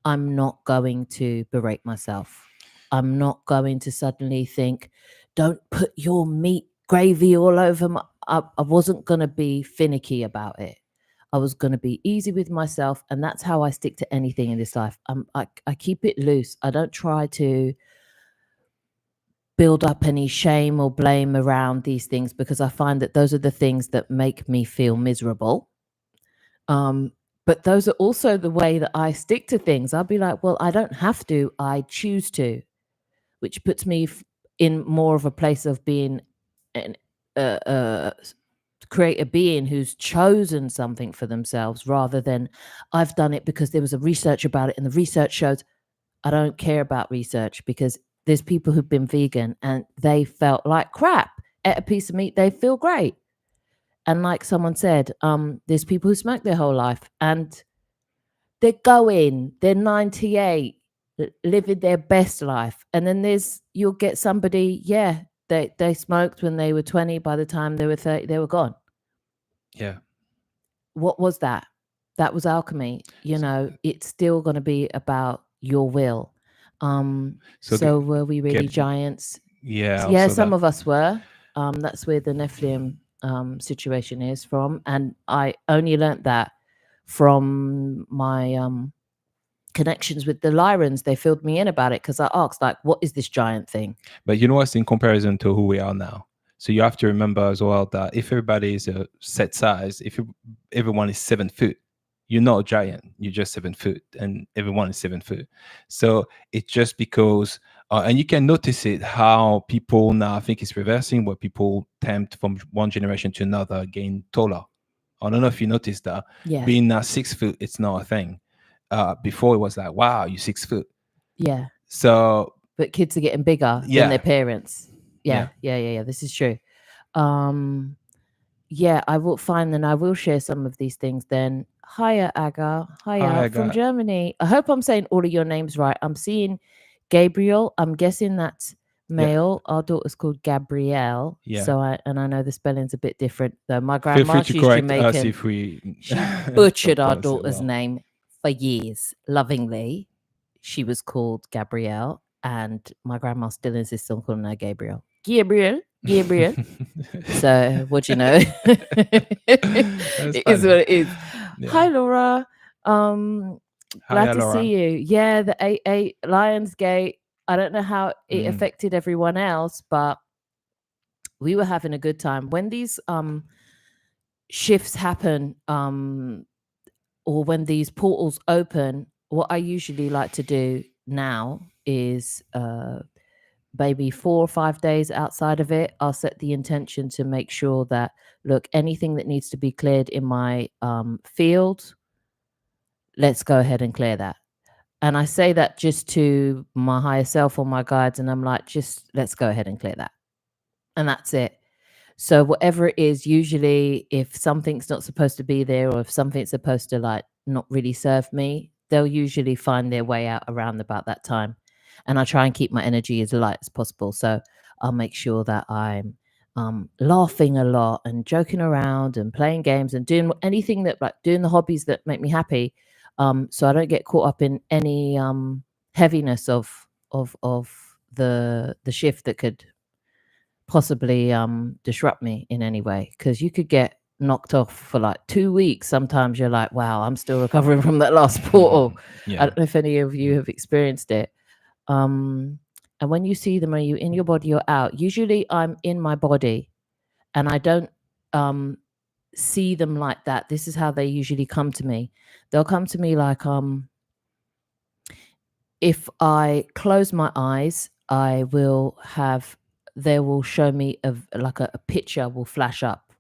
I'm not going to berate myself. I'm not going to suddenly think, don't put your meat gravy all over my... I wasn't going to be finicky about it. I was going to be easy with myself, and that's how I stick to anything in this life. I keep it loose. I don't try to build up any shame or blame around these things, because I find that those are the things that make me feel miserable. But those are also the way that I stick to things. I'll be like, well, I don't have to, I choose to, which puts me in more of a place of being create a being who's chosen something for themselves, rather than I've done it because there was a research about it and the research shows. I don't care about research, because there's people who've been vegan and they felt like crap. Ate a piece of meat, they feel great. And like someone said, there's people who smoke their whole life and they're 98, living their best life. And then you'll get somebody, they smoked when they were 20, by the time they were 30, they were gone. Yeah. What was that? That was alchemy. It's still going to be about your will. So were we really giants? Yeah. Some of us were. That's where the Nephilim situation is from. And I only learnt that from my connections with the Lyrans. They filled me in about it, because I asked, like, what is this giant thing? But you know what's in comparison to who we are now? So you have to remember as well that if everybody is a set size, if everyone is 7 foot, you're not a giant. You're just 7 foot, and everyone is 7 foot. So it's just because, and you can notice it, how people now, I think it's reversing, where people tempt from one generation to another, getting taller. I don't know if you noticed that. Yeah. Being now 6 foot, it's not a thing. Before it was like, wow, you're 6 foot. Yeah. So, but kids are getting bigger than their parents. Yeah. This is true. I will find, and I will share some of these things then. Hiya, Aga. Hiya, from Germany. I hope I'm saying all of your names right. I'm seeing Gabriel. I'm guessing that's male. Our daughter's called Gabrielle. Yeah. So I know the spelling's a bit different, though. My grandma, she's correct Jamaican. us if we she butchered our daughter's name for years, lovingly. She was called Gabrielle, and my grandma still insists on calling her Gabriel. Gabriel. So what you know? It is what it is. Yeah. Hi, Laura. Glad to see you. Yeah, the 8-8 Lionsgate. I don't know how it affected everyone else, but we were having a good time. When these shifts happen, or when these portals open, what I usually like to do now is maybe 4 or 5 days outside of it, I'll set the intention to make sure that, look, anything that needs to be cleared in my field, let's go ahead and clear that. And I say that just to my higher self or my guides, and I'm like, just let's go ahead and clear that. And that's it. So whatever it is, usually if something's not supposed to be there, or if something's supposed to like not really serve me, they'll usually find their way out around about that time. And I try and keep my energy as light as possible. So I'll make sure that I'm laughing a lot and joking around and playing games and doing anything that, like, doing the hobbies that make me happy. So I don't get caught up in any heaviness of the shift that could possibly disrupt me in any way, because you could get knocked off for like 2 weeks. Sometimes you're like, wow, I'm still recovering from that last portal. I don't know if any of you have experienced it. And when you see them, are you in your body or out? Usually I'm in my body, and I don't see them like that. This is how they usually come to me. They'll come to me like if I close my eyes, I will have, they will show me like a picture will flash up,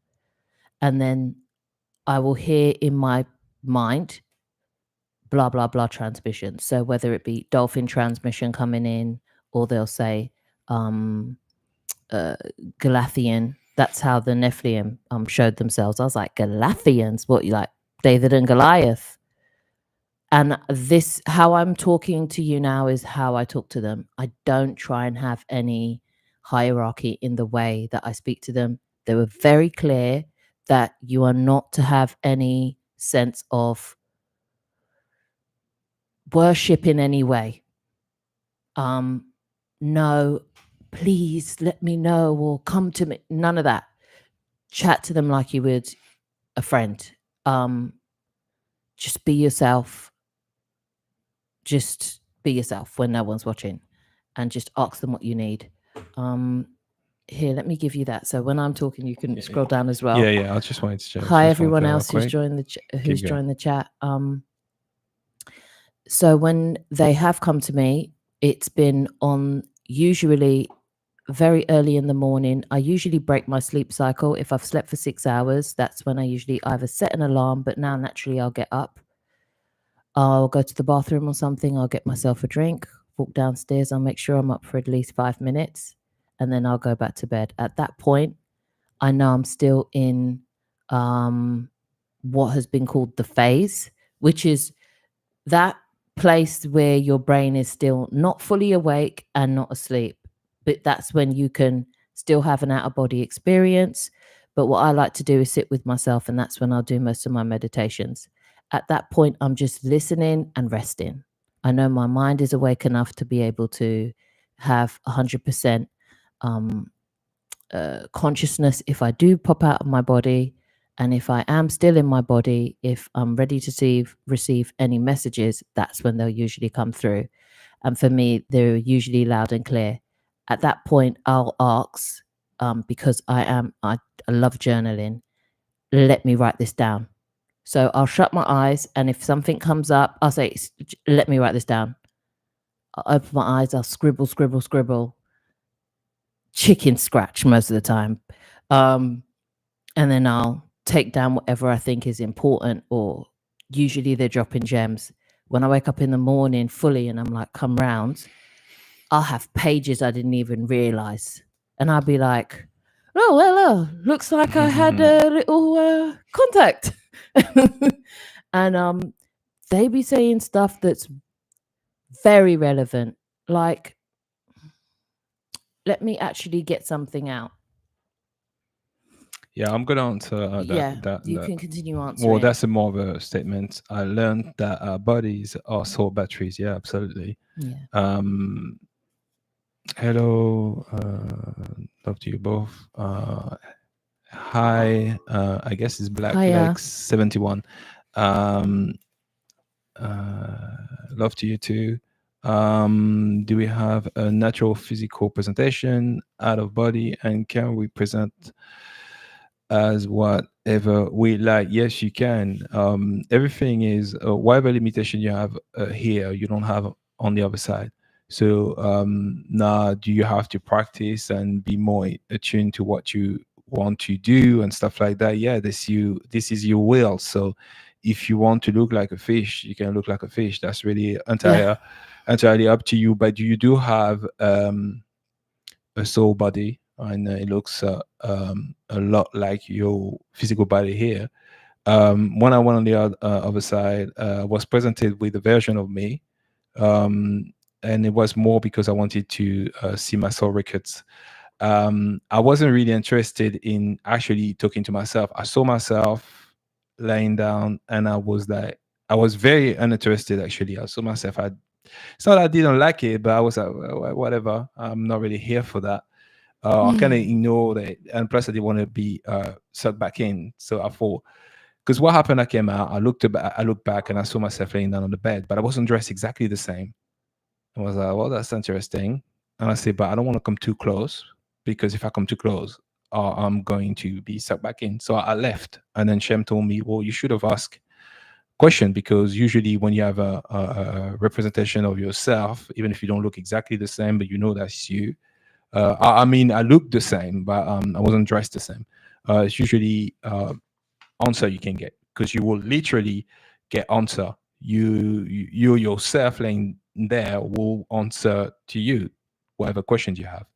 and then I will hear in my mind blah blah blah transmission. So whether it be dolphin transmission coming in, or they'll say Galathian. That's how the Nephilim showed themselves. I was like, Galathians? What, you like David and Goliath? And this, how I'm talking to you now, is how I talk to them. I don't try and have any hierarchy in the way that I speak to them. They were very clear that you are not to have any sense of worship in any way. No, please let me know, or come to me. None of that. Chat to them like you would a friend. Just be yourself. Just be yourself when no one's watching, and just ask them what you need. Here, let me give you that. So when I'm talking, you can scroll down as well. Yeah. I just wanted to check. Hi, everyone else who's joined the chat. So when they have come to me, it's been on usually very early in the morning. I usually break my sleep cycle. If I've slept for 6 hours, that's when I usually either set an alarm, but now naturally I'll get up. I'll go to the bathroom or something. I'll get myself a drink, walk downstairs. I'll make sure I'm up for at least 5 minutes, and then I'll go back to bed. At that point, I know I'm still in what has been called the phase, which is that place where your brain is still not fully awake and not asleep. But that's when you can still have an out-of-body experience. But what I like to do is sit with myself, and that's when I'll do most of my meditations. At that point, I'm just listening and resting. I know my mind is awake enough to be able to have 100% consciousness if I do pop out of my body. And if I am still in my body, if I'm ready to receive any messages, that's when they'll usually come through. And for me, they're usually loud and clear. At that point, I'll ask, because I love journaling, let me write this down. So I'll shut my eyes, and if something comes up, I'll say, let me write this down. I'll open my eyes, I'll scribble, chicken scratch most of the time. And then I'll take down whatever I think is important, or usually they're dropping gems. When I wake up in the morning fully and I'm like, come round, I'll have pages I didn't even realize. And I'll be like, oh, well, looks like I had a little contact. And they be saying stuff that's very relevant. Like, let me actually get something out. Yeah, I'm going to answer that. You can continue answering. Well, that's a more of a statement. I learned that our bodies are soul batteries. Yeah, absolutely. Yeah. Hello, love to you both. Hi, I guess it's Black Flex 71. Love to you too. Do we have a natural physical presentation out of body, and can we present as whatever we like? Yes, you can. Everything is whatever limitation you have here, you don't have on the other side. So now, do you have to practice and be more attuned to what you want to do and stuff like that? Yeah, this is your will. So if you want to look like a fish, you can look like a fish. That's really entirely up to you. But you do have a soul body, and it looks a lot like your physical body here. When I went on the other side, was presented with a version of me, and it was more because I wanted to see my soul records. I wasn't really interested in actually talking to myself. I saw myself laying down, and I was very uninterested. Actually, I saw myself. It's not that I didn't like it, but I was like, whatever. I'm not really here for that. I kind of ignored it, and plus I didn't want to be sucked back in. So I thought, because what happened, I came out, I looked back, and I saw myself laying down on the bed, but I wasn't dressed exactly the same. I was like, well, that's interesting. And I said, but I don't want to come too close, because if I come too close, I'm going to be sucked back in. So I left, and then Shem told me, well, you should have asked question, because usually when you have a representation of yourself, even if you don't look exactly the same, but you know that's you. I mean, I look the same, but I wasn't dressed the same. It's usually answer you can get, because you will literally get answer. You yourself laying there will answer to you whatever questions you have.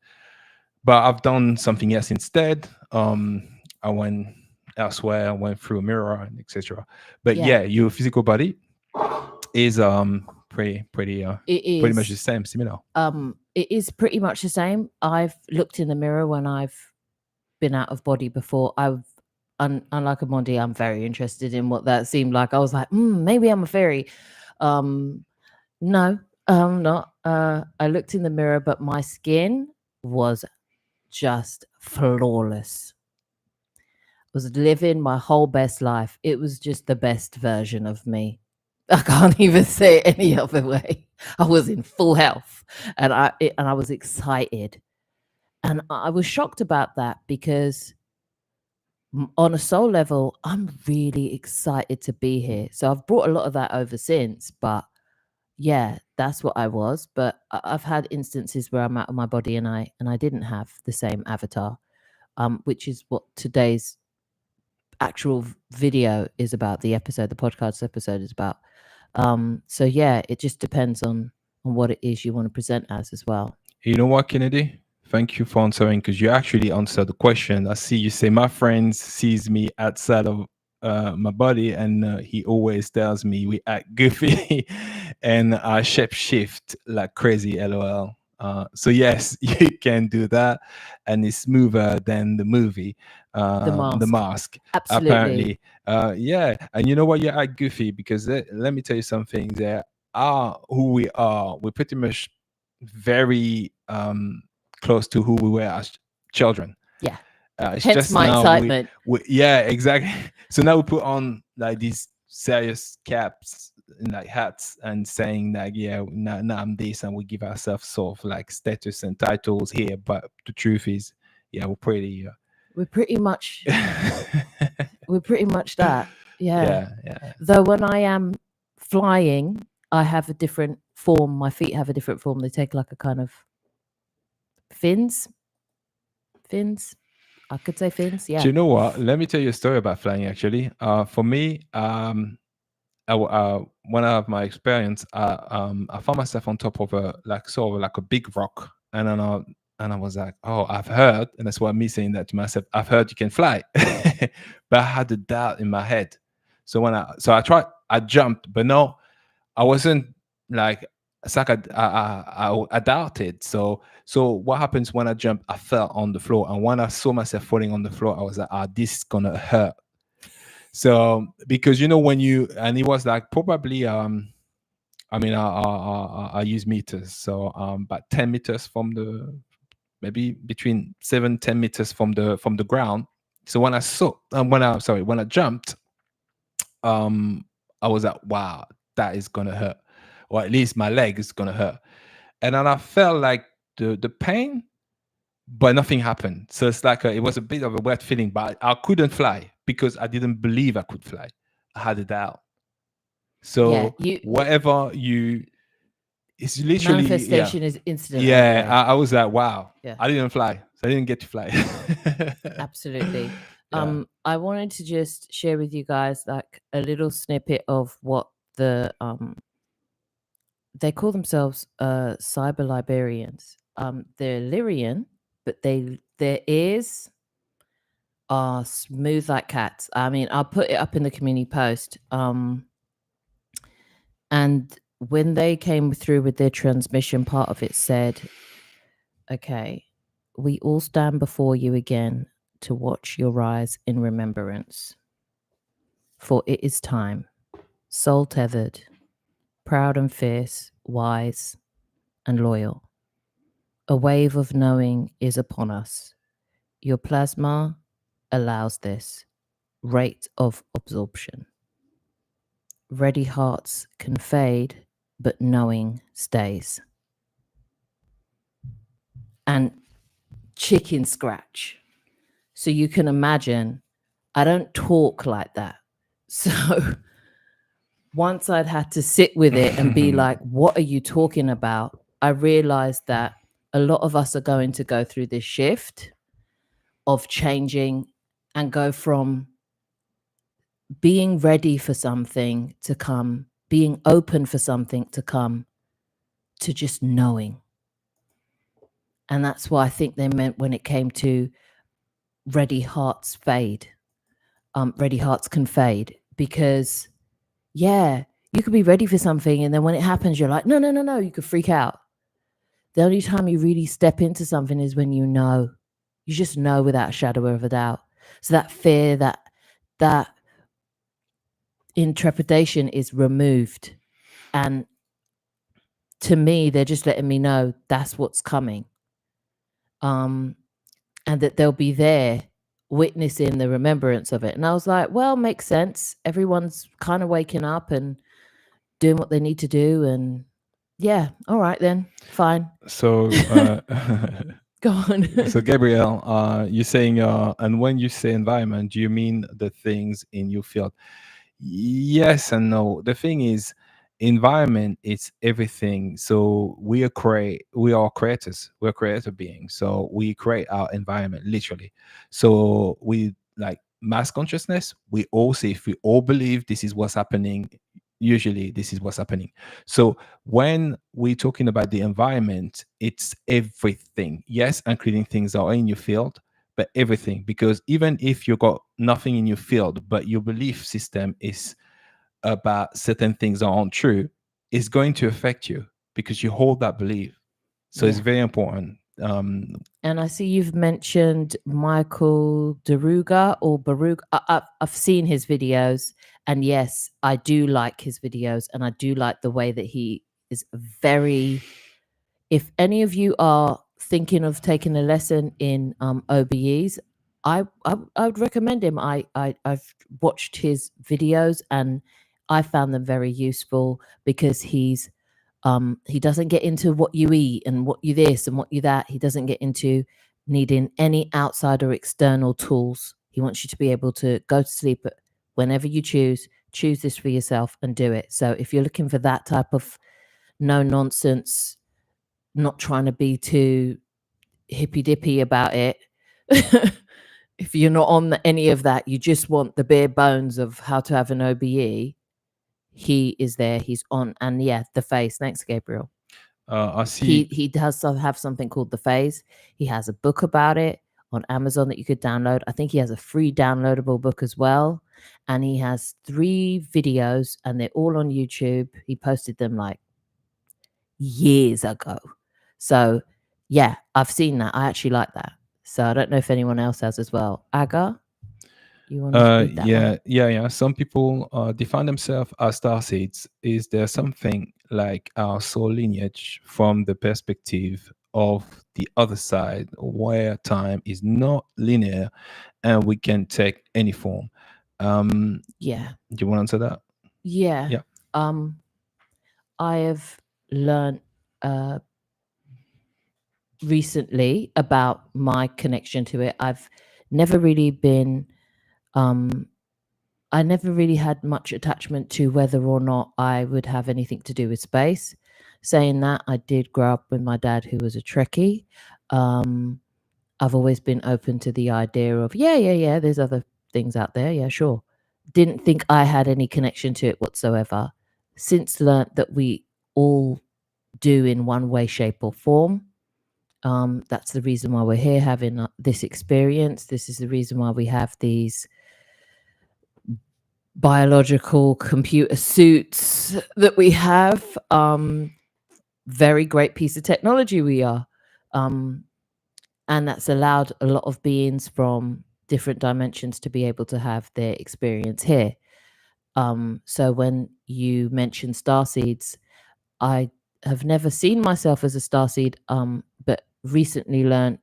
But I've done something else instead. I went elsewhere, I went through a mirror and etc. But yeah, your physical body is pretty much the same, similar. It is pretty much the same. I've looked in the mirror when I've been out of body before. Unlike Amondi, I'm very interested in what that seemed like. I was like, maybe I'm a fairy. No, I'm not. I looked in the mirror, but my skin was just flawless. I was living my whole best life. It was just the best version of me. I can't even say it any other way. I was in full health, and I was excited, and I was shocked about that, because on a soul level, I'm really excited to be here. So I've brought a lot of that over since, but yeah, that's what I was. But I've had instances where I'm out of my body, and I didn't have the same avatar, which is what today's actual video is about. The podcast episode is about. So yeah, it just depends on what it is you want to present as well. You know what, Kennedy? Thank you for answering, because you actually answered the question. I see you say my friend sees me outside of my body, and he always tells me we act goofy and I shape shift like crazy. LOL. So yes, you can do that, and it's smoother than the movie, The Mask. Absolutely. Apparently, yeah. And you know what? You act goofy because let me tell you something. There are who we are. We're pretty much very close to who we were as children. Yeah. It's Hence just my now excitement. Yeah, exactly. So now we put on like these serious caps and like hats and saying like, yeah, now I'm this, and we give ourselves sort of like status and titles here. But the truth is, yeah, we're pretty much we're pretty much that. Yeah. Though when I am flying, I have a different form. My feet have a different form. They take like a kind of fins. I could say fins. Yeah. Do you know what? Let me tell you a story about flying. Actually, for me, when I have my experience, I found myself on top of a big rock, and then I was like, oh, I've heard, and that's why me saying that to myself, I've heard you can fly, but I had a doubt in my head. So I jumped, but no, I wasn't like. It's like I doubted. So what happens when I jumped? I fell on the floor, and when I saw myself falling on the floor, I was like, this is gonna hurt. So because when and it was like probably I mean I use meters, so about 10 meters from maybe between 7-10 meters from the ground. So when I jumped, I was like, wow, that is gonna hurt, or at least my leg is gonna hurt. And then I felt like the pain, but nothing happened. So it's like it was a bit of a weird feeling, but I couldn't fly because I didn't believe I could fly. I had a doubt. So whatever it's literally manifestation is instant. Yeah, anyway. I was like, wow, I didn't fly, so I didn't get to fly. Absolutely. I wanted to just share with you guys like a little snippet of what they call themselves cyber librarians. They're Lyrian, but their ears are smooth like cats. I mean, I'll put it up in the community post. And when they came through with their transmission, part of it said, okay, we all stand before you again to watch your rise in remembrance. For it is time, soul tethered, proud and fierce, wise and loyal. A wave of knowing is upon us. Your plasma allows this rate of absorption. Ready hearts can fade, but knowing stays. And chicken scratch. So you can imagine, I don't talk like that. So once I'd had to sit with it and be like, what are you talking about? I realized that a lot of us are going to go through this shift of changing and go from being ready for something to come, being open for something to come, to just knowing. And that's what I think they meant when it came to ready hearts fade. Ready hearts can fade, because yeah, you could be ready for something, and then when it happens, you're like, no, you could freak out. The only time you really step into something is when you know. You just know without a shadow of a doubt. So that fear, that intrepidation is removed. And to me, they're just letting me know that's what's coming. And that they'll be there witnessing the remembrance of it. And I was like, well, makes sense. Everyone's kind of waking up and doing what they need to do. And yeah, all right then, fine. So, Go on. so Gabrielle, you're saying, and when you say environment, do you mean the things in your field? Yes and no. The thing is, environment is everything. So we are creators. We're creator beings. So we create our environment literally. So we like mass consciousness. We all say, if we all believe this is what's happening, usually this is what's happening. So when we're talking about the environment, it's everything. Yes, including things that are in your field, but everything. Because even if you got nothing in your field, but your belief system is about certain things that aren't true, it's going to affect you because you hold that belief. So it's very important. And I see you've mentioned Michael Daruga or Baruch. I've seen his videos, and yes, I do like his videos, and I do like the way that he is very. If any of you are thinking of taking a lesson in OBEs, I would recommend him. I've watched his videos and I found them very useful, because he doesn't get into what you eat and what you this and what you that. He doesn't get into needing any outside or external tools. He wants you to be able to go to sleep whenever you choose this for yourself and do it. So if you're looking for that type of no nonsense, not trying to be too hippy dippy about it, if you're not on any of that, you just want the bare bones of how to have an OBE, he is there. He's on. And yeah, The Phase. Thanks, Gabriel. I see. He does have something called The Phase. He has a book about it on Amazon that you could download. I think he has a free downloadable book as well. And he has 3 videos, and they're all on YouTube. He posted them like years ago. So yeah, I've seen that. I actually like that. So I don't know if anyone else has as well. Aga, you want to read that one? Yeah. Some people define themselves as starseeds. Is there something like our soul lineage from the perspective of the other side, where time is not linear and we can take any form? Yeah. Do you want to answer that? Yeah. Yeah. I have learned recently about my connection to it. I've never really been I never really had much attachment to whether or not I would have anything to do with space. Saying that, I did grow up with my dad, who was a Trekkie. I've always been open to the idea of, yeah, there's other things out there. Yeah, sure. Didn't think I had any connection to it whatsoever. Since learnt that we all do in one way, shape, or form. That's the reason why we're here having this experience. This is the reason why we have these biological computer suits that we have. Very great piece of technology we are. And that's allowed a lot of beings from different dimensions to be able to have their experience here. So when you mention starseeds, I have never seen myself as a starseed, but recently learned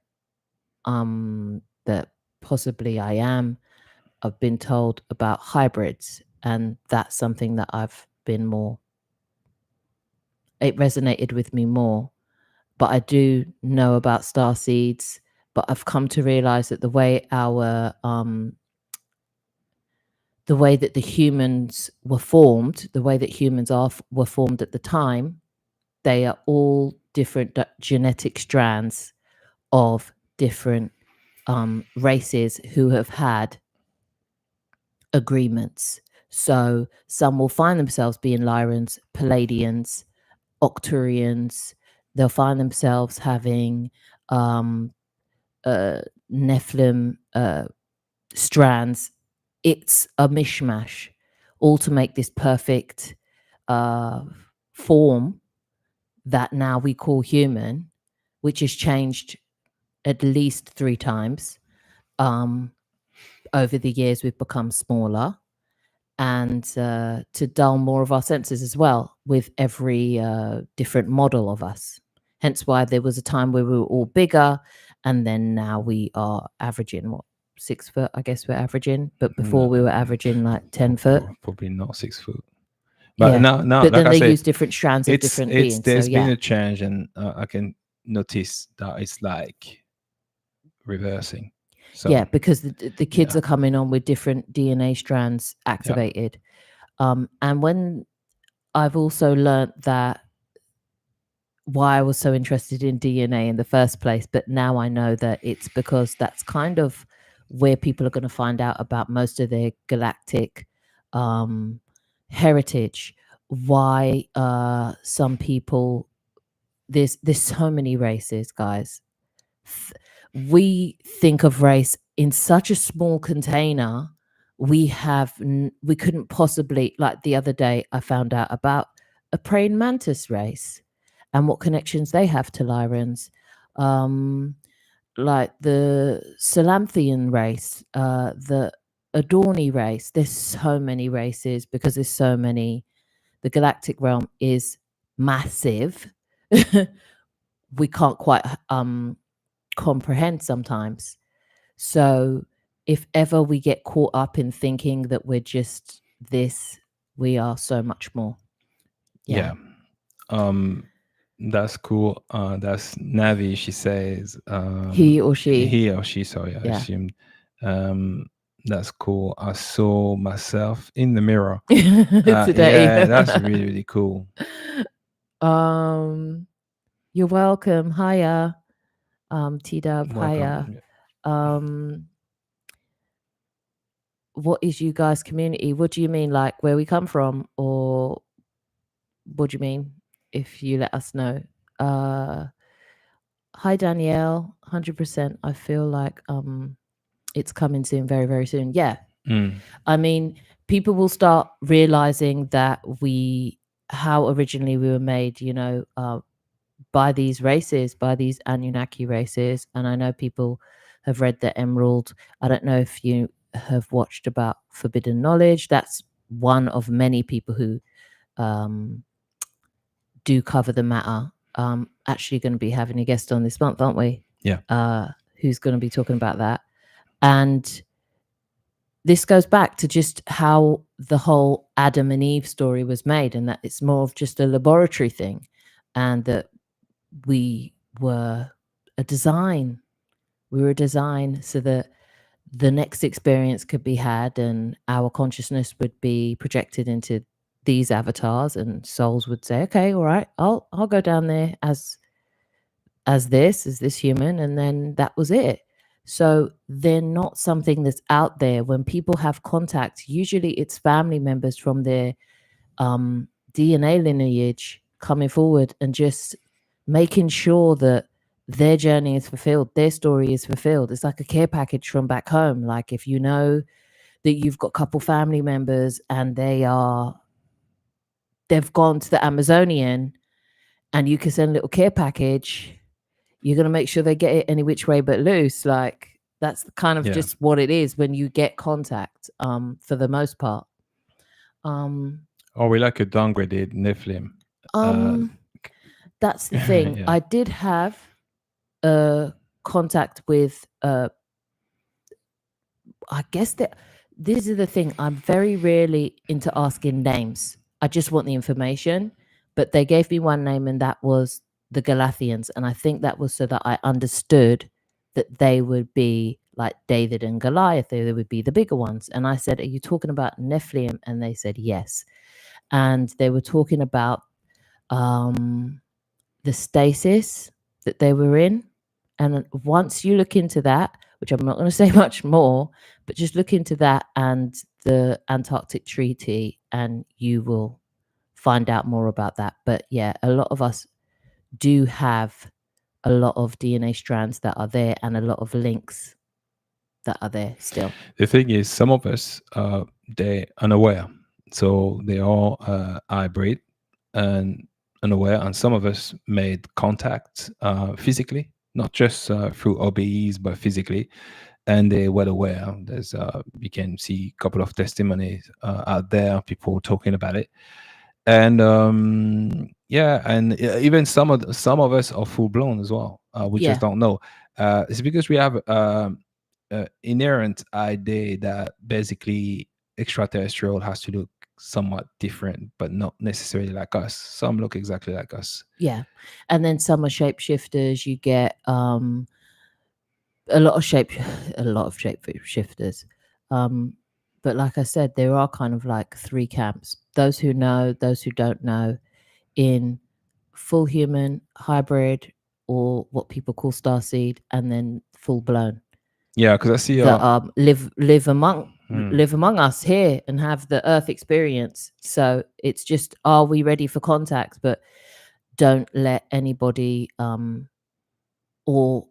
that possibly I am. I've been told about hybrids, and that's something that I've been more, it resonated with me more. But I do know about star seeds, but I've come to realize that the way that the humans were formed, the way that humans were formed at the time, they are all different genetic strands of different races who have had agreements. So some will find themselves being Lyrans, Palladians, Octurians. They'll find themselves having Nephilim strands. It's a mishmash, all to make this perfect form that now we call human, which has changed at least 3 times. Over the years, we've become smaller, and to dull more of our senses as well with every different model of us. Hence why there was a time where we were all bigger, and then now we are averaging, what, 6 foot, I guess we're averaging. But before we were averaging like 10 foot. Probably not 6 foot. But Yeah. now, But like then I they said, use different strands of different beings. there's So been yeah. a change, and I can notice that it's like reversing. So Yeah, because the kids yeah. are coming on with different DNA strands activated. And when I've also learned that why I was so interested in DNA in the first place, but now I know that it's because that's kind of where people are going to find out about most of their galactic heritage. Why some people, there's so many races, guys. We think of race in such a small container. We couldn't possibly, like the other day I found out about a praying mantis race and what connections they have to Lyrans, like the Salanthian race, the Adorni race. There's so many races because there's so many. The galactic realm is massive. We can't quite comprehend sometimes. So if ever we get caught up in thinking that we're just this, we are so much more. Yeah. That's cool. That's Navi. She says He or she. Sorry, I Yeah. assumed. That's cool. I saw myself in the mirror Today. Yeah, that's really, really cool. You're welcome. Hiya. T-Dub, hiya. Welcome. What is you guys' community? What do you mean, like where we come from, or what do you mean? If you let us know. Hi Danielle, 100%. I feel like it's coming soon, very, very soon. Yeah. I mean, people will start realizing that how originally we were made, by these races, by these Anunnaki races. And I know people have read the Emerald. I don't know if you have watched about Forbidden Knowledge. That's one of many people who do cover the matter. Actually going to be having a guest on this month, aren't we? Yeah. Who's going to be talking about that. And this goes back to just how the whole Adam and Eve story was made, and that it's more of just a laboratory thing, and that we were a design. We were a design so that the next experience could be had, and our consciousness would be projected into these avatars, and souls would say, okay, all right, I'll go down there as this human, and then that was it. So they're not something that's out there. When people have contact, usually it's family members from their DNA lineage coming forward and just making sure that their journey is fulfilled, their story is fulfilled. It's like a care package from back home. Like if you know that you've got a couple family members and they've gone to the Amazonian, and you can send a little care package, you're going to make sure they get it any which way but loose. Like that's kind of just what it is when you get contact, for the most part. Or we like a downgraded Nephilim. That's the thing. Yeah. I did have contact with I guess that this is the thing. I'm very rarely into asking names. I just want the information. But they gave me one name, and that was the Galathians. And I think that was so that I understood that they would be like David and Goliath. They would be the bigger ones. And I said, are you talking about Nephilim? And they said, yes. And they were talking about the stasis that they were in. And once you look into that, which I'm not going to say much more, but just look into that and the Antarctic Treaty, and you will find out more about that. But yeah, a lot of us do have a lot of DNA strands that are there and a lot of links that are there still. The thing is, some of us, they're unaware. So they are hybrid and unaware. And some of us made contact physically, not just through OBEs, but physically. And they were aware. There's you can see a couple of testimonies out there, people talking about it. And yeah, and even some of us are full blown as well. We just don't know. It's because we have inherent idea that basically extraterrestrial has to look somewhat different, but not necessarily like us. Some look exactly like us. Yeah, and then some are shapeshifters. You get a lot of shapeshifters. But like I said, there are kind of like three camps: those who know, those who don't know, in full human, hybrid, or what people call starseed, and then full blown. Yeah, because I see that live among us here and have the Earth experience. So it's just, are we ready for contact? But don't let anybody or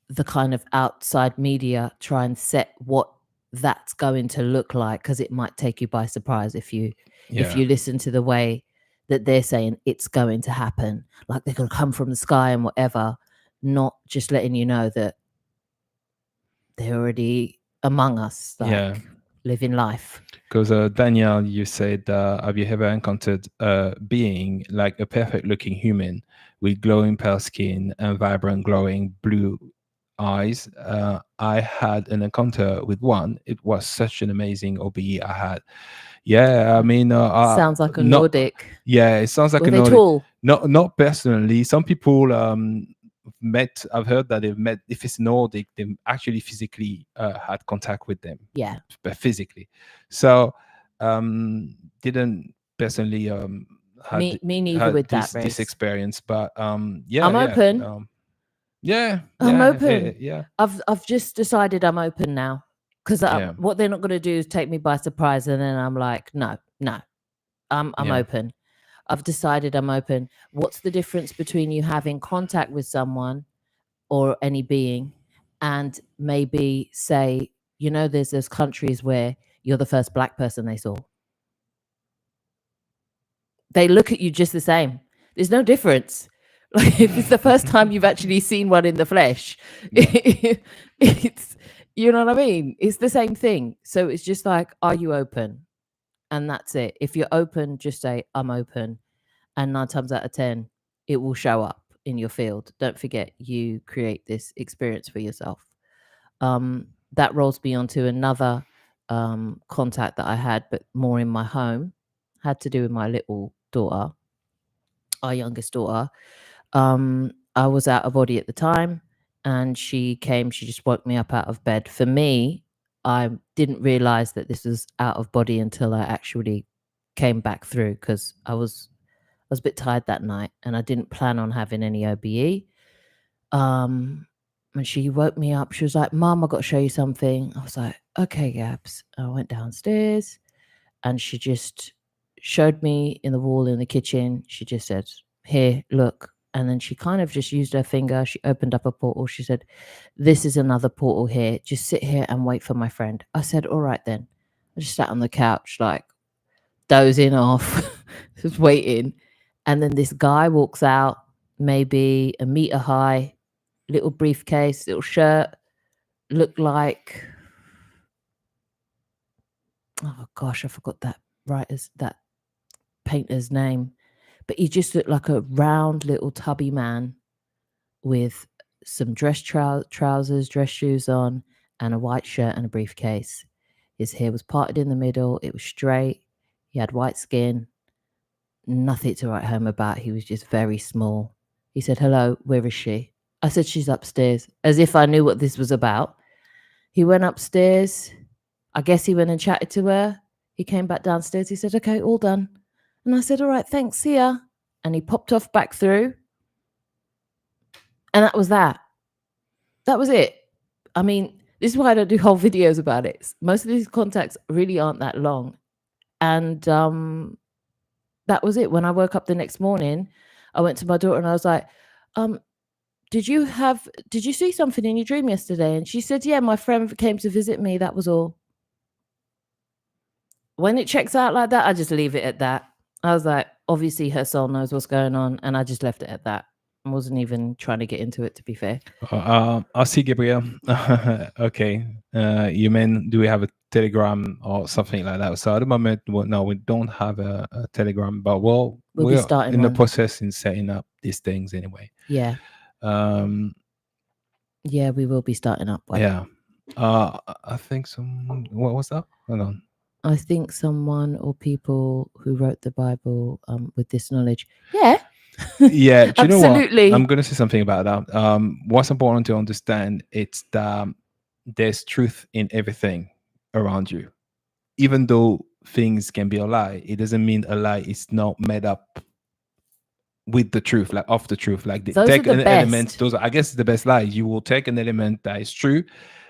the kind of outside media try and set what that's going to look like, because it might take you by surprise if you listen to the way that they're saying it's going to happen, like they're going to come from the sky and whatever, not just letting you know that they're already among us, like living life. Because Danielle, you said, have you ever encountered a being like a perfect looking human with glowing pale skin and vibrant glowing blue eyes? I had an encounter with one. It was such an amazing OBE I had. Yeah, I mean, sounds like a Nordic. Yeah, it sounds like Were a they Nordic. Tall? Not personally. Some people I've heard that they've met, if it's Nordic, they actually physically had contact with them. Yeah, but physically. So didn't personally me neither with this experience, but yeah, I'm open. I'm open. Yeah, I've just decided I'm open now, because what they're not going to do is take me by surprise, and then I'm like, no, I'm open. I've decided I'm open. What's the difference between you having contact with someone or any being and maybe say, there's those countries where you're the first black person they saw? They look at you just the same. There's no difference. Like, if it's the first time you've actually seen one in the flesh, it's, you know what I mean? It's the same thing. So it's just like, are you open? And that's it. If you're open, just say, I'm open. And 9 times out of 10, it will show up in your field. Don't forget, you create this experience for yourself. That rolls me onto another contact that I had, but more in my home. Had to do with my little daughter, our youngest daughter. I was out of body at the time, and she just woke me up out of bed. For me, I didn't realize that this was out of body until I actually came back through, because I was a bit tired that night and I didn't plan on having any OBE. And she woke me up. She was like, Mom, I've got to show you something. I was like, okay, Gabs. I went downstairs and she just showed me in the wall in the kitchen. She just said, here, look. And then she kind of just used her finger. She opened up a portal. She said, this is another portal here. Just sit here and wait for my friend. I said, all right then. I just sat on the couch, like dozing off, just waiting. And then this guy walks out, maybe a meter high, little briefcase, little shirt, looked like, oh gosh, I forgot that painter's name. But he just looked like a round little tubby man with some trousers, dress shoes on, and a white shirt and a briefcase. His hair was parted in the middle. It was straight. He had white skin. Nothing to write home about. He was just very small. He said, "Hello, where is she?" I said, "She's upstairs," as if I knew what this was about. He went upstairs. I guess he went and chatted to her. He came back downstairs. He said, "Okay, all done." And I said, "All right, thanks, see ya." And he popped off back through. And that was that. That was it. I mean, this is why I don't do whole videos about it. Most of these contacts really aren't that long. And that was it. When I woke up the next morning, I went to my daughter and I was like, did you see something in your dream yesterday? And she said, "Yeah, my friend came to visit me. That was all." When it checks out like that, I just leave it at that. I was like, obviously her soul knows what's going on, and I just left it at that. I wasn't even trying to get into it, to be fair. I see, Gabriel. Okay. You mean, do we have a Telegram or something like that? So at the moment, no, we don't have a Telegram, but we'll be starting in the one. process in setting up these things anyway. Yeah. Yeah, we will be starting up one. Yeah. I think what was that? Hold on. I think someone or people who wrote the Bible with this knowledge. Yeah. Yeah, do you know what? Absolutely. I'm going to say something about that. What's important to understand, it's that there's truth in everything around you. Even though things can be a lie, it doesn't mean a lie is not made up with the truth, like off the truth. Like Those take are the an element. best. Those are, I guess, the best lies. You will take an element that is true,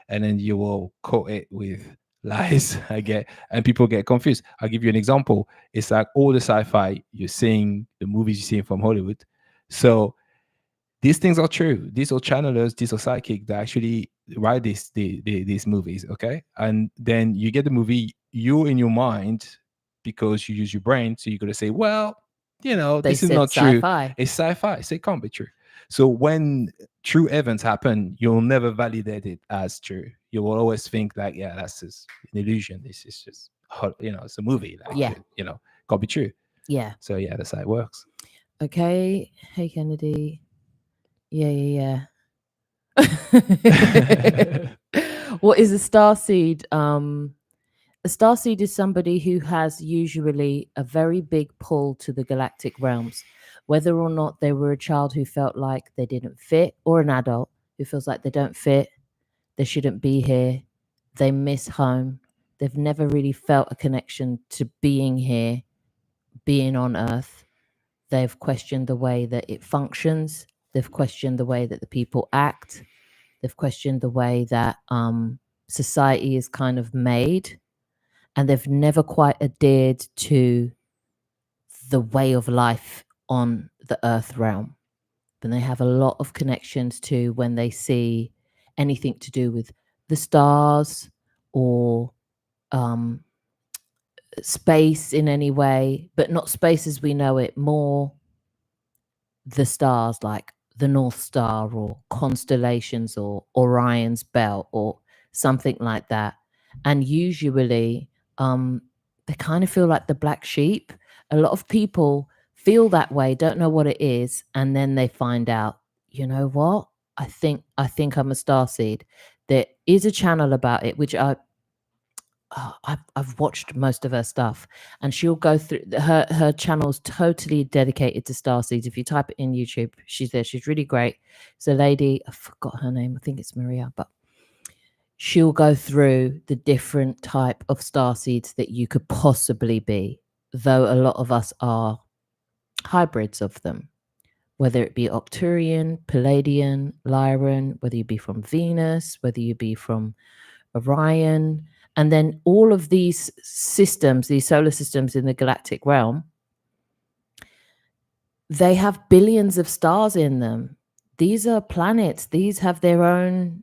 and then you will coat it with lies. And people get confused. I'll give you an example. It's like all the sci-fi you're seeing, the movies you're seeing from Hollywood. So these things are true. These are channelers, these are psychic that actually write these movies, okay? And then you get the movie, you in your mind, because you use your brain, so you're gonna say, well, this is not true. It's sci-fi, so it can't be true. So when true events happen, you'll never validate it as true. You will always think like, yeah, that's just an illusion. This is just, it's a movie. Like, Yeah. Can't be true. Yeah. So yeah, that's how it works. Okay. Hey, Kennedy. Yeah. What is a starseed? A starseed is somebody who has usually a very big pull to the galactic realms, whether or not they were a child who felt like they didn't fit, or an adult who feels like they don't fit, they shouldn't be here, they miss home, they've never really felt a connection to being here, being on Earth. They've questioned the way that it functions. They've questioned the way that the people act. They've questioned the way that society is kind of made. And they've never quite adhered to the way of life on the Earth realm. And they have a lot of connections to when they see anything to do with the stars or space in any way, but not space as we know it, more the stars like the North Star or constellations or Orion's belt or something like that. And usually they kind of feel like the black sheep. A lot of people feel that way, don't know what it is, and then they find out, you know what? I think I'm a starseed. There is a channel about it, which I've watched most of her stuff, and she'll go through her channel's totally dedicated to starseeds. If you type it in YouTube, she's there. She's really great. It's a lady, I forgot her name. I think it's Maria, but she'll go through the different type of starseeds that you could possibly be, though a lot of us are hybrids of them, whether it be Octurian, Palladian, Lyran, whether you be from Venus, whether you be from Orion. And then all of these systems, these solar systems in the galactic realm, they have billions of stars in them. These are planets. These have their own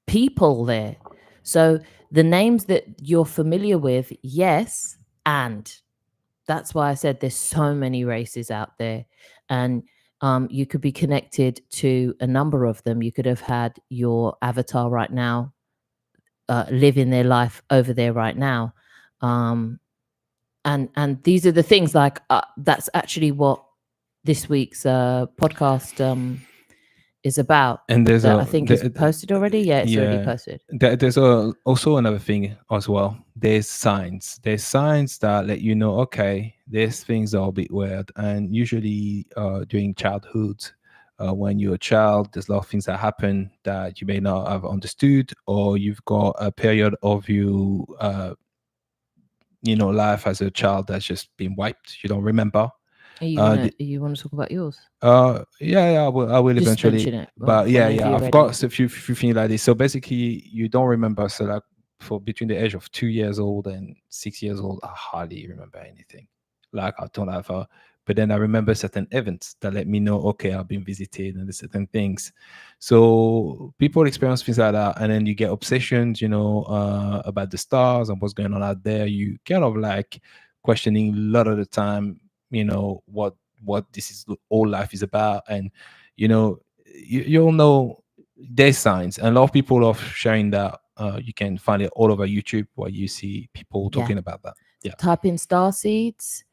people there. So the names that you're familiar with, yes, and that's why I said there's so many races out there. And you could be connected to a number of them. You could have had your avatar right now living their life over there right now, and these are the things like that's actually what this week's podcast is about. And there's That a I think is posted already. Yeah, it's already yeah, posted. there's also another thing as well. There's signs. There's signs that let you know, okay, these things are a bit weird. And usually during childhood, when you're a child, there's a lot of things that happen that you may not have understood, or you've got a period of life as a child that's just been wiped. You don't remember. You want to talk about yours? Yeah, I will Just eventually. mention it. But yeah, whenever you're I've ready. got a few things like this. So basically, you don't remember. So like for between the age of 2 years old and 6 years old, I hardly remember anything. Like I don't have but then I remember certain events that let me know, okay, I've been visited and certain things. So people experience things like that, and then you get obsessions, about the stars and what's going on out there. You kind of like questioning a lot of the time, what this is all life is about. And you'll know there's signs, and a lot of people are sharing that. You can find it all over YouTube where you see people talking about that. Yeah. Type in star seeds,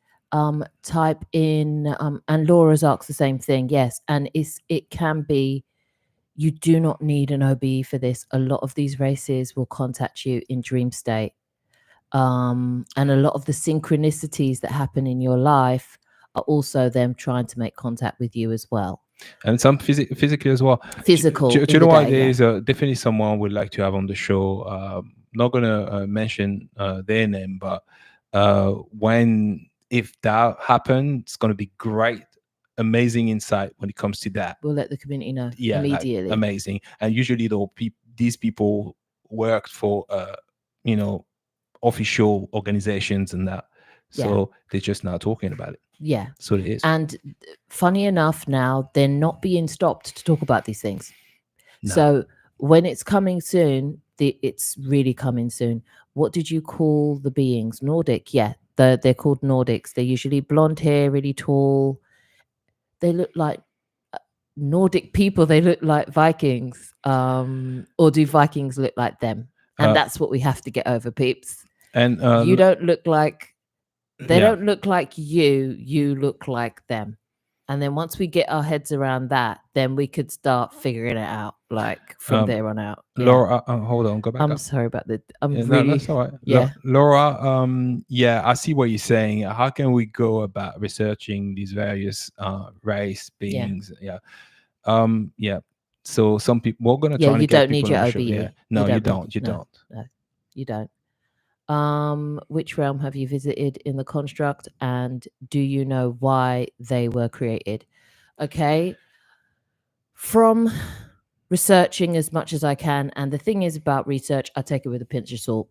type in and Laura's asked the same thing. Yes. And it can be, you do not need an OBE for this. A lot of these races will contact you in dream state. And a lot of the synchronicities that happen in your life are also them trying to make contact with you as well. And some physically as well. Physical. Do you know what? There is definitely someone would like to have on the show. Not gonna mention their name, but if that happens, it's gonna be great, amazing insight when it comes to that. We'll let the community know. Yeah, immediately. like, amazing. And usually these people worked for official organizations and that, so they're just not talking about it. Yeah. So it is. And funny enough, now they're not being stopped to talk about these things. No. So when it's coming soon, it's really coming soon. What did you call the beings? Nordic? Yeah, they're called Nordics. They're usually blonde hair, really tall. They look like Nordic people. They look like Vikings. Or do Vikings look like them? And that's what we have to get over, peeps. And you don't look like they don't look like you look like them. And then once we get our heads around that, then we could start figuring it out, like from there on out. Laura, hold on, go back. I'm sorry about that. No, really. that's all right. Yeah, Laura. I see what you're saying. How can we go about researching these various race beings? Yeah. So some people we're gonna try to get people on the show. Yeah. No, you don't. You don't. No, you don't. Which realm have you visited in the construct, and do you know why they were created? Okay. From researching as much as I can, and the thing is about research, I take it with a pinch of salt.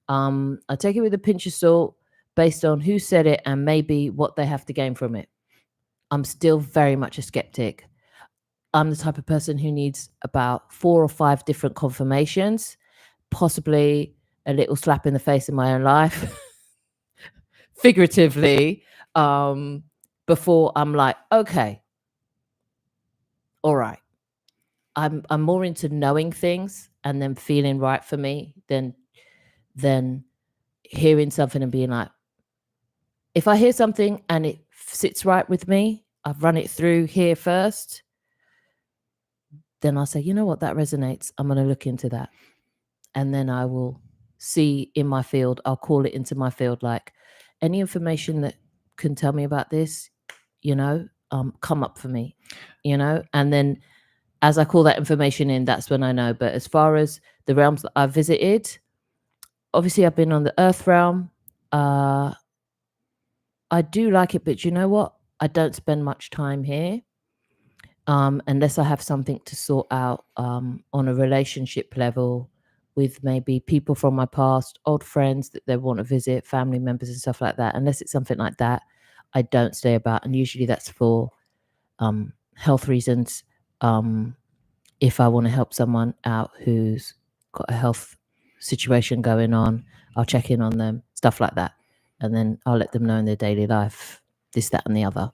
I take it with a pinch of salt based on who said it and maybe what they have to gain from it. I'm still very much a skeptic. I'm the type of person who needs about 4 or 5 different confirmations, possibly a little slap in the face in my own life, figuratively, before I'm like, okay, all right. I'm more into knowing things and then feeling right for me than hearing something and being like, if I hear something and it sits right with me, I've run it through here first, then I'll say, you know what, that resonates. I'm going to look into that. And then I will see in my field, I'll call it into my field, like any information that can tell me about this, come up for me, and then as I call that information in, that's when I know. But as far as the realms that I've visited, obviously I've been on the Earth realm. I do like it, but you know what? I don't spend much time here unless I have something to sort out on a relationship level with maybe people from my past, old friends that they want to visit, family members and stuff like that. Unless it's something like that, I don't stay about. And usually that's for health reasons. If I want to help someone out who's got a health situation going on, I'll check in on them, stuff like that. And then I'll let them know in their daily life, this, that, and the other.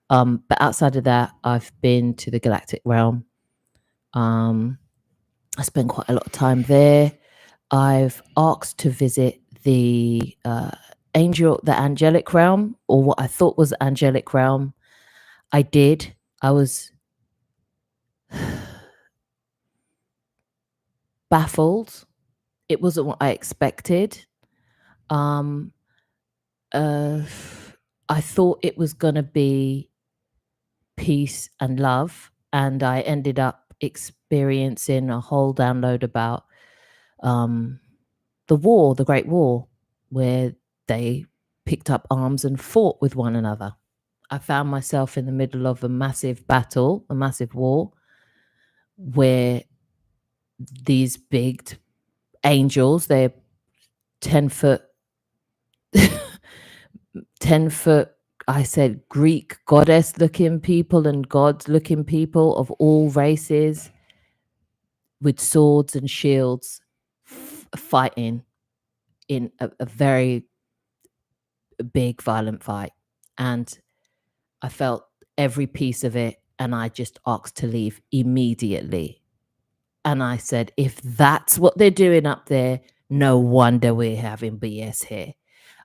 But outside of that, I've been to the galactic realm. I spent quite a lot of time there. I've asked to visit the angelic realm, or what I thought was the angelic realm. I did. I was baffled. It wasn't what I expected. I thought it was going to be peace and love, and I ended up experiencing a whole download about the war, the Great War, where they picked up arms and fought with one another. I found myself in the middle of a massive battle, a massive war, where these big angels, they're 10 foot, 10 foot, I said Greek goddess looking people and gods looking people of all races with swords and shields fighting in a very big violent fight. And I felt every piece of it, and I just asked to leave immediately. And I said, if that's what they're doing up there, no wonder we're having BS here.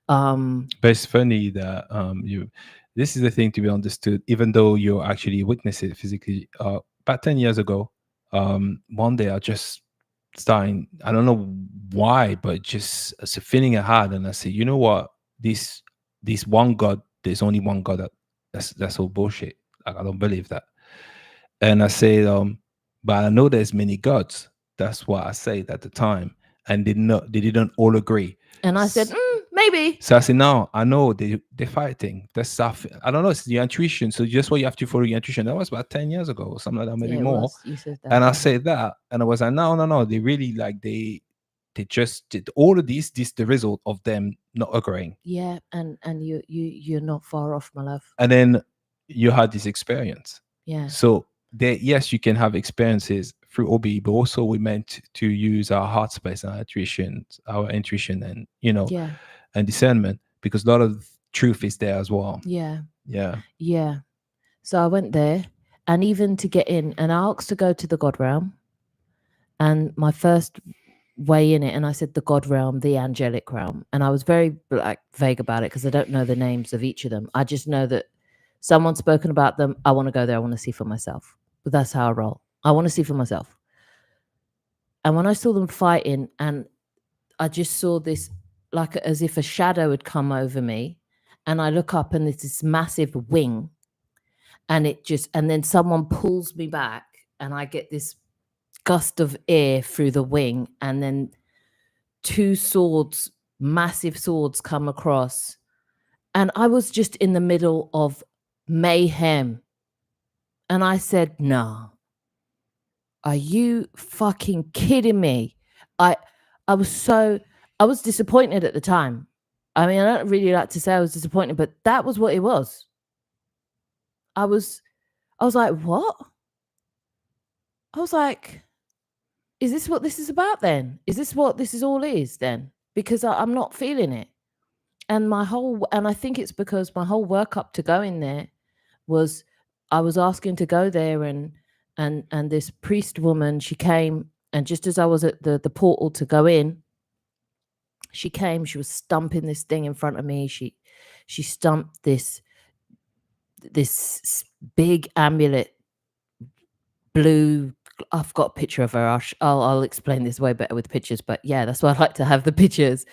But it's funny that this is the thing to be understood, even though you actually witness it physically. About 10 years ago, one day I just starting, I don't know why, but just it's a feeling I had, and I said, you know what, this one God, there's only one God. That's all bullshit. Like, I don't believe that. And I said, but I know there's many gods. That's what I said at the time, and they didn't all agree. And I said, maybe. So I said, no, I know they're fighting. That's stuff. I don't know. It's your intuition. So just what you have to follow your intuition. That was about 10 years ago or something like that, maybe more. You said that. And I said that, and I was like, no. They really like they just did all of this the result of them not agreeing. Yeah, and you're not far off, my love. And then you had this experience. Yeah. So yes, you can have experiences through OBE, but also we meant to use our heart space and our intuition, and and discernment, because a lot of truth is there as well. Yeah. So I went there, and even to get in, and I asked to go to the God realm, and my first way in it, and I said the God realm, the angelic realm, and I was very vague about it because I don't know the names of each of them. I just know that someone's spoken about them. I want to go there. I want to see for myself. But that's how I roll. I want to see for myself. And when I saw them fighting, and I just saw this, like as if a shadow had come over me, and I look up, and there's this massive wing, and then someone pulls me back, and I get this gust of air through the wing, and then two swords, massive swords, come across, and I was just in the middle of mayhem. And I said, no, are you fucking kidding me? I was disappointed at the time. I mean, I don't really like to say I was disappointed, but that was what it was. I was like, what? I was like, is this what this is about then? Is this what this is all is then? Because I'm not feeling it. And I think it's because my whole work up to going there was, I was asking to go there, and this priest woman, she came, and just as I was at the portal to go in, she came, she was stumping this thing in front of me. She stumped this big amulet, blue. I've got a picture of her. I'll explain this way better with pictures, but yeah, that's why I like to have the pictures.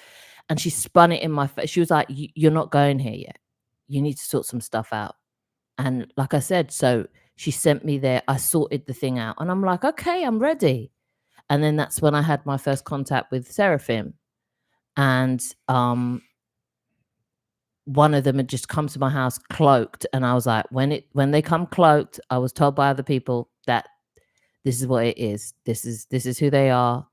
And she spun it in my face. She was like, you're not going here yet. You need to sort some stuff out. And like I said, so she sent me there. I sorted the thing out, and I'm like, okay, I'm ready. And then that's when I had my first contact with Seraphim. And one of them had just come to my house cloaked. And I was like, when they come cloaked, I was told by other people that this is what it is. This is who they are.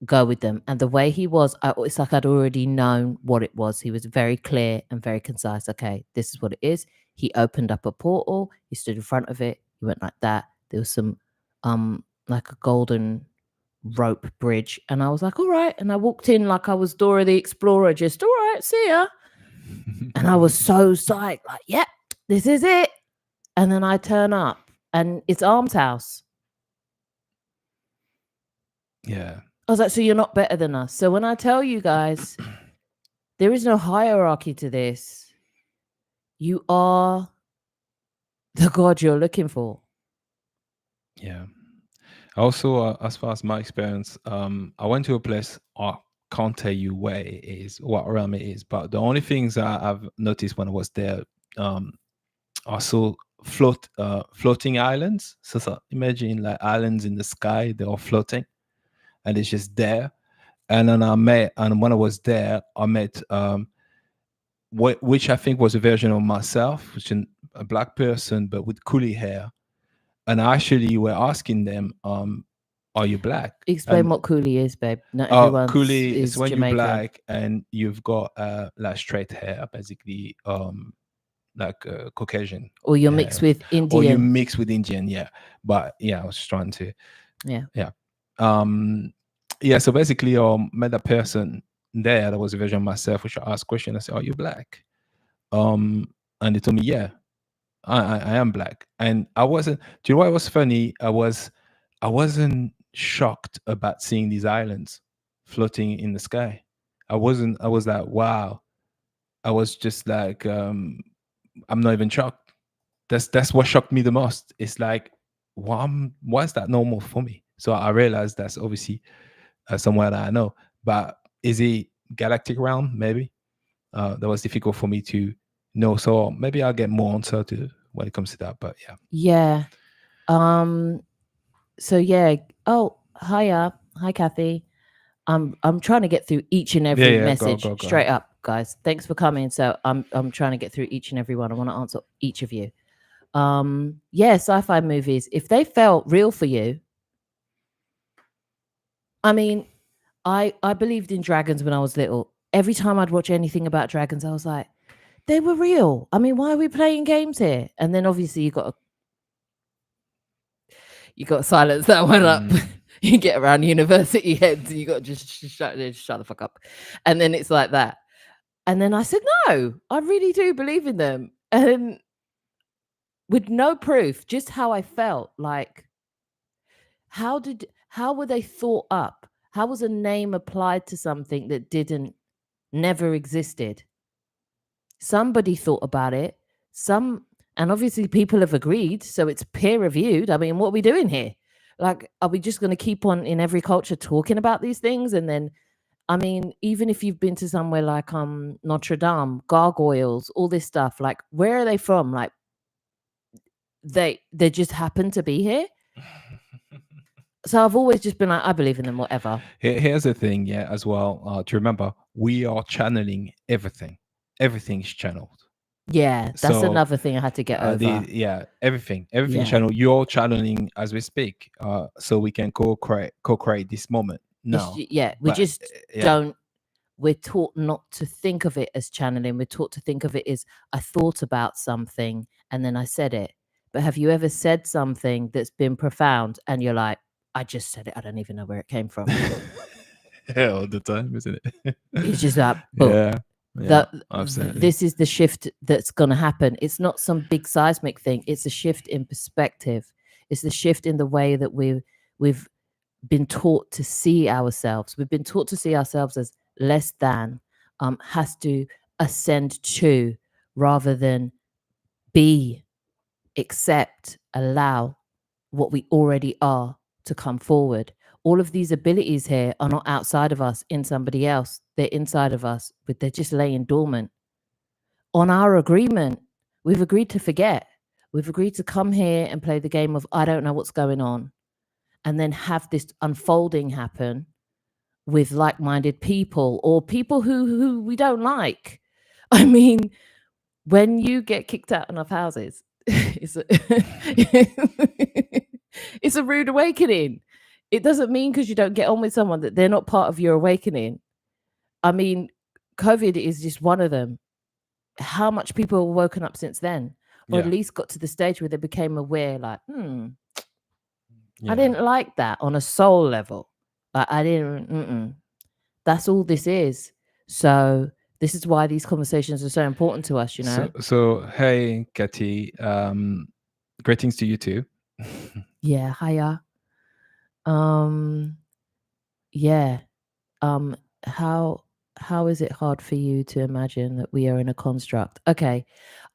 Go with them. And the way he was, it's like I'd already known what it was. He was very clear and very concise. Okay, this is what it is. He opened up a portal. He stood in front of it. He went like that. There was some like a golden rope bridge, and I was like, all right. And I walked in like I was Dora the Explorer, just all right, see ya. And I was so psyched, like, yep, this is it. And then I turn up, and it's Arm's house. Yeah. I was like, so you're not better than us. So when I tell you guys, there is no hierarchy to this. You are the God you're looking for. Yeah. Also, as far as my experience, I went to a place. I can't tell you where it is, what realm it is, but the only things I've noticed when I was there, um, I saw floating islands. So imagine like islands in the sky, they're all floating, and it's just there. And then and when I was there, I met which I think was a version of myself, which is a black person but with coolie hair. And I actually were asking them, "Are you black?" Explain And what coolie is, babe. Not everyone coolie is is when you're Jamaican. black and you've got like straight hair, basically, like Caucasian, Or you're mixed with or you Indian. mix with Indian, yeah. But yeah, I was trying to, Yeah. yeah. So basically, met a person there that was a version of myself, which I asked question. I said, "Are you black?" And they told me, "Yeah, I am black." And I wasn't. Do you know what was funny? I wasn't shocked about seeing these islands floating in the sky. I wasn't. I was like, wow. I was just like, I'm not even shocked. That's what shocked me the most. It's like, why is that normal for me? So I realized that's obviously somewhere that I know. But is it galactic realm? Maybe that was difficult for me to know. So maybe I'll get more answer to when it comes to that. But yeah. Yeah. So yeah. Oh, hiya. Hi, Kathy. I'm trying to get through each and every message Go straight ahead. up, guys. Thanks for coming. So I'm trying to get through each and every one. I want to answer each of you. Yeah, sci-fi movies, if they felt real for you, I mean, I believed in dragons when I was little. Every time I'd watch anything about dragons, I was like, they were real. I mean, why are we playing games here? And then obviously you got silence that one up. You get around university heads and you got to just shut the fuck up. And then it's like that. And then I said, no, I really do believe in them. And with no proof, just how I felt, like, how were they thought up? How was a name applied to something that never existed? Somebody thought about it. And obviously people have agreed, so it's peer reviewed. I mean, what are we doing here? Like, are we just going to keep on in every culture talking about these things? And then, I mean, even if you've been to somewhere like Notre Dame, gargoyles, all this stuff, like, where are they from? Like, they just happen to be here. So I've always just been like, I believe in them, whatever. Here's the thing, yeah, as well. To remember, we are channeling everything. Everything is channeled. Yeah, that's another thing I had to get over. Everything is channeled. You're channeling as we speak, so we can co-create this moment. No, we just don't. We're taught not to think of it as channeling. We're taught to think of it as, I thought about something and then I said it. But have you ever said something that's been profound and you're like, I just said it, I don't even know where it came from? All the time, isn't it? It's just like, boom. Absolutely. This is the shift that's going to happen. It's not some big seismic thing. It's a shift in perspective. It's the shift in the way that we've been taught to see ourselves. We've been taught to see ourselves as less than, has to ascend to, rather than be, accept, allow what we already are to come forward. All of these abilities here are not outside of us in somebody else. They're inside of us, but they're just laying dormant. On our agreement, we've agreed to forget. We've agreed to come here and play the game of, I don't know what's going on, and then have this unfolding happen with like-minded people or people who we don't like. I mean, when you get kicked out enough houses, it's a rude awakening. It doesn't mean because you don't get on with someone that they're not part of your awakening. I mean, COVID is just one of them. How much people have woken up since then, or at least got to the stage where they became aware, like, I didn't like that on a soul level. Like, I didn't. That's all this is. So this is why these conversations are so important to us, you know? So hey, Katy, greetings to you too. Yeah, hiya. Yeah. How is it hard for you to imagine that we are in a construct? Okay.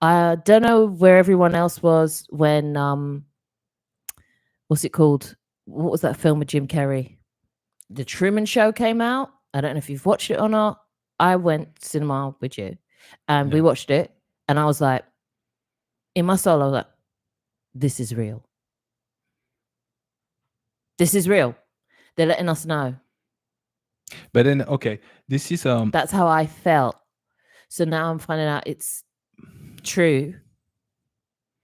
I don't know where everyone else was when what's it called? what was that film with Jim Carrey? The Truman Show came out. I don't know if you've watched it or not. I went cinema with you, and we watched it, and I was like, in my soul, I was like, this is real. This is real. They're letting us know. But then, okay, this is That's how I felt. So now I'm finding out it's true.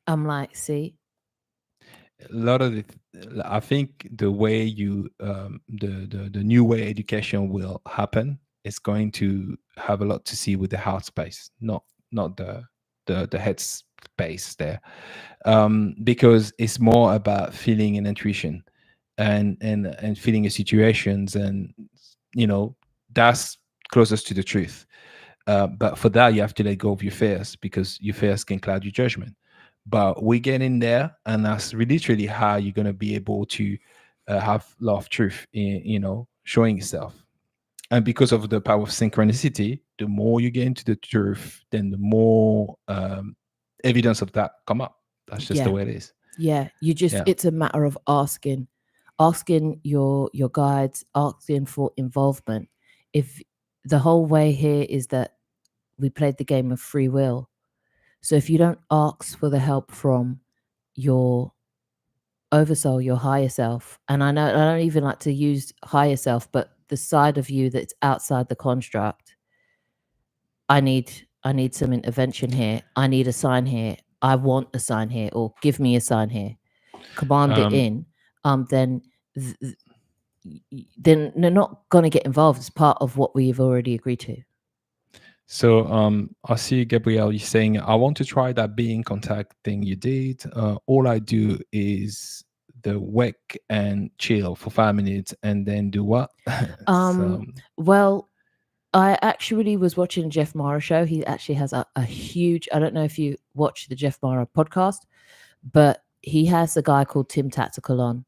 I'm like, see, a lot of it. I think the way you the new way education will happen is going to have a lot to see with the heart space, not the head space there, because it's more about feeling and intuition, and feeling your situations, and that's closest to the truth. But for that, you have to let go of your fears, because your fears can cloud your judgment. But we get in there, and that's literally how you're going to be able to have love of truth in, showing yourself. And because of the power of synchronicity, the more you get into the truth, then the more evidence of that come up. That's just the way it is. Yeah, it's a matter of asking your guides, asking for involvement. If the whole way here is that we played the game of free will, so if you don't ask for the help from your oversoul, your higher self, and I know I don't even like to use higher self, but the side of you that's outside the construct, I need some intervention here. I need a sign here. I want a sign here, or give me a sign here. Command it in. Then they're not going to get involved. It's part of what we've already agreed to. So I see Gabrielle, you're saying, I want to try that being contact thing you did. All I do is the wake and chill for 5 minutes and then do what? Well, I actually was watching Jeff Mara show. He actually has a huge, I don't know if you watch the Jeff Mara podcast, but he has a guy called Tim Tactical on.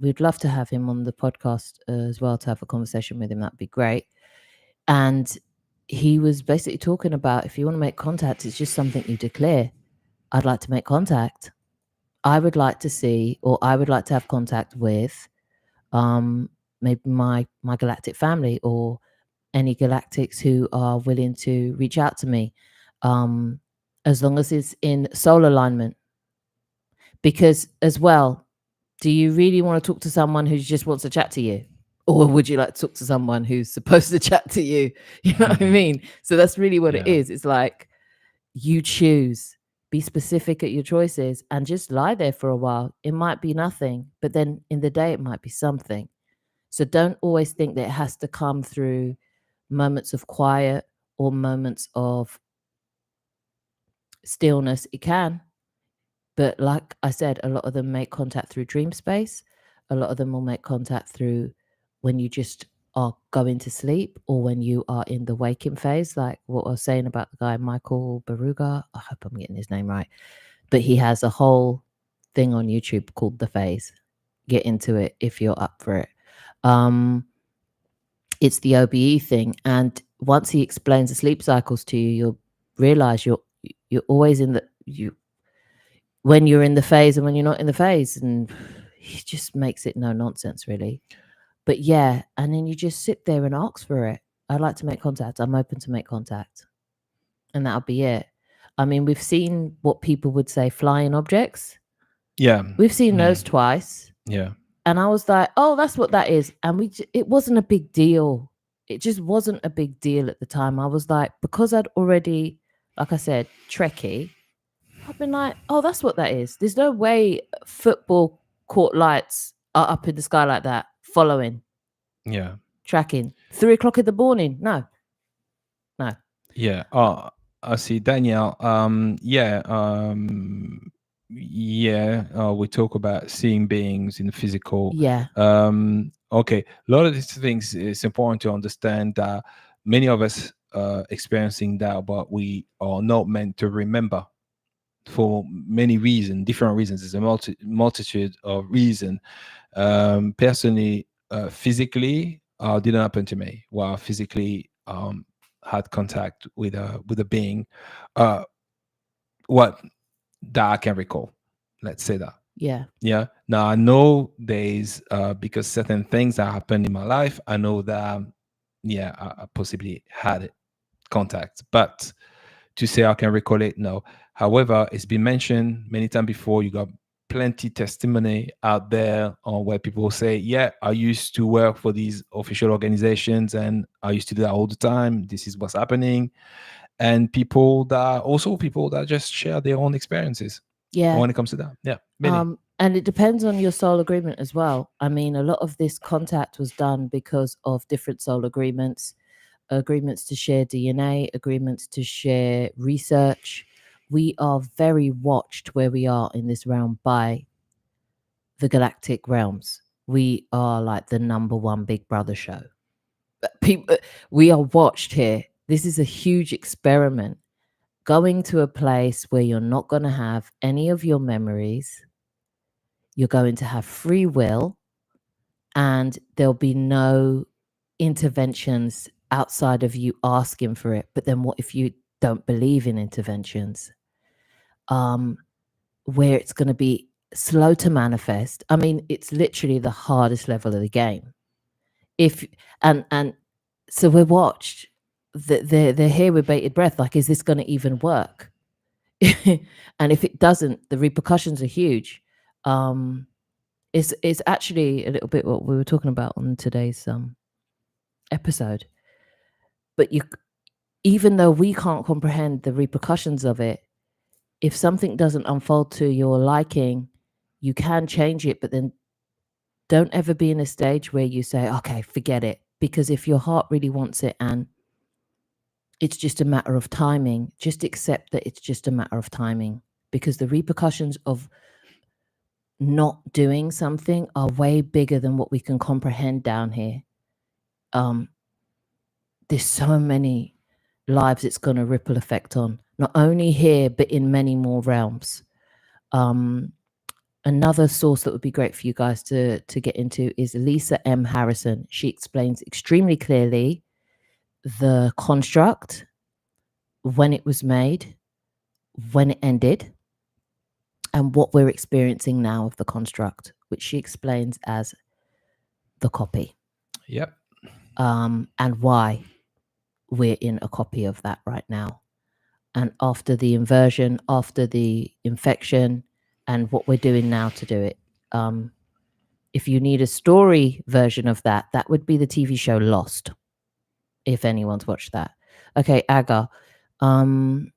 We'd love to have him on the podcast as well, to have a conversation with him. That'd be great. And he was basically talking about, if you want to make contact, it's just something you declare. I'd like to make contact. I would like to see, or I would like to have contact with maybe my galactic family, or any galactics who are willing to reach out to me, as long as it's in soul alignment. Because as well, do you really want to talk to someone who just wants to chat to you? Or would you like to talk to someone who's supposed to chat to you? You know what I mean? So that's really what it is. It's like, you choose, be specific at your choices, and just lie there for a while. It might be nothing, but then in the day, it might be something. So don't always think that it has to come through moments of quiet or moments of stillness. It can. But like I said, a lot of them make contact through dream space. A lot of them will make contact through when you just are going to sleep, or when you are in the waking phase, like what I was saying about the guy, Michael Baruga. I hope I'm getting his name right. But he has a whole thing on YouTube called The Phase. Get into it if you're up for it. It's the OBE thing. And once he explains the sleep cycles to you, you'll realize you're always in when you're in the phase and when you're not in the phase. And he just makes it no nonsense, really. But yeah, and then you just sit there and ask for it. I'd like to make contact. I'm open to make contact. And that'll be it. I mean, we've seen what people would say flying objects. Yeah. We've seen those twice. Yeah. And I was like, oh, that's what that is. And it wasn't a big deal. It just wasn't a big deal at the time. I was like, because I'd already, like I said, Trekkie, I've been like, oh, that's what that is. There's no way football court lights are up in the sky like that, following. Yeah. Tracking. 3 o'clock in the morning. No. Yeah. Oh, I see, Danielle. We talk about seeing beings in the physical. Yeah. Okay. A lot of these things, it's important to understand that many of us experiencing that, but we are not meant to remember for many reasons, different reasons. There's a multitude of reasons. Personally, physically, didn't happen to me. Well, physically, had contact with a being, what that I can recall. Let's say that. Yeah. Yeah. Now I know there's because certain things that happened in my life, I know that yeah, I possibly had contact, but to say I can recall it, no. However, it's been mentioned many times before. You got plenty testimony out there on where people say, yeah, I used to work for these official organizations and I used to do that all the time. This is what's happening. And people that just share their own experiences Yeah. when it comes to that. Yeah, many. And it depends on your soul agreement as well. I mean, a lot of this contact was done because of different soul agreements, agreements to share DNA, agreements to share research. We are very watched where we are in this realm by the galactic realms. We are like the number one Big Brother show. People, we are watched here. This is a huge experiment. Going to a place where you're not going to have any of your memories, you're going to have free will, and there'll be no interventions outside of you asking for it. But then what if you don't believe in interventions? Where it's going to be slow to manifest. I mean, it's literally the hardest level of the game. And so we're watched. They're here with bated breath. Like, is this going to even work? And if it doesn't, the repercussions are huge. It's actually a little bit what we were talking about on today's episode. But even though we can't comprehend the repercussions of it, if something doesn't unfold to your liking, you can change it, but then don't ever be in a stage where you say, okay, forget it. Because if your heart really wants it and it's just a matter of timing, just accept that it's just a matter of timing, because the repercussions of not doing something are way bigger than what we can comprehend down here. There's so many lives it's going to ripple effect on, not only here, but in many more realms. Another source that would be great for you guys to get into is Lisa M. Harrison. She explains extremely clearly the construct, when it was made, when it ended, and what we're experiencing now of the construct, which she explains as the copy. Yep. And why we're in a copy of that right now. And after the inversion, after the infection, and what we're doing now to do it. If you need a story version of that, that would be the TV show Lost, if anyone's watched that. Okay, Aga, in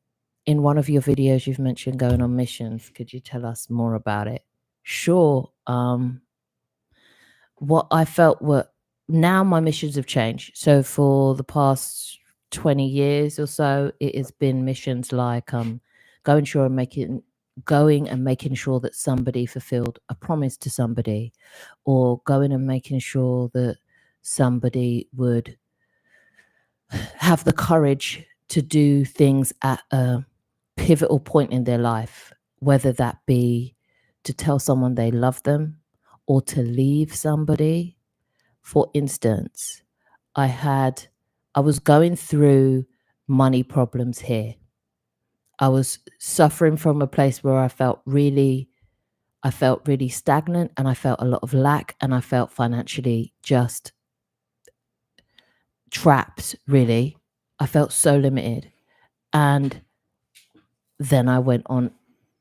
one of your videos, you've mentioned going on missions. Could you tell us more about it? Sure. What I felt were, now my missions have changed. So for the past 20 years or so, it has been missions like going and making sure that somebody fulfilled a promise to somebody, or going and making sure that somebody would have the courage to do things at a pivotal point in their life, whether that be to tell someone they love them or to leave somebody. For instance, I was going through money problems here. I was suffering from a place where I felt really stagnant, and I felt a lot of lack, and I felt financially just trapped, really. I felt so limited. And then I went on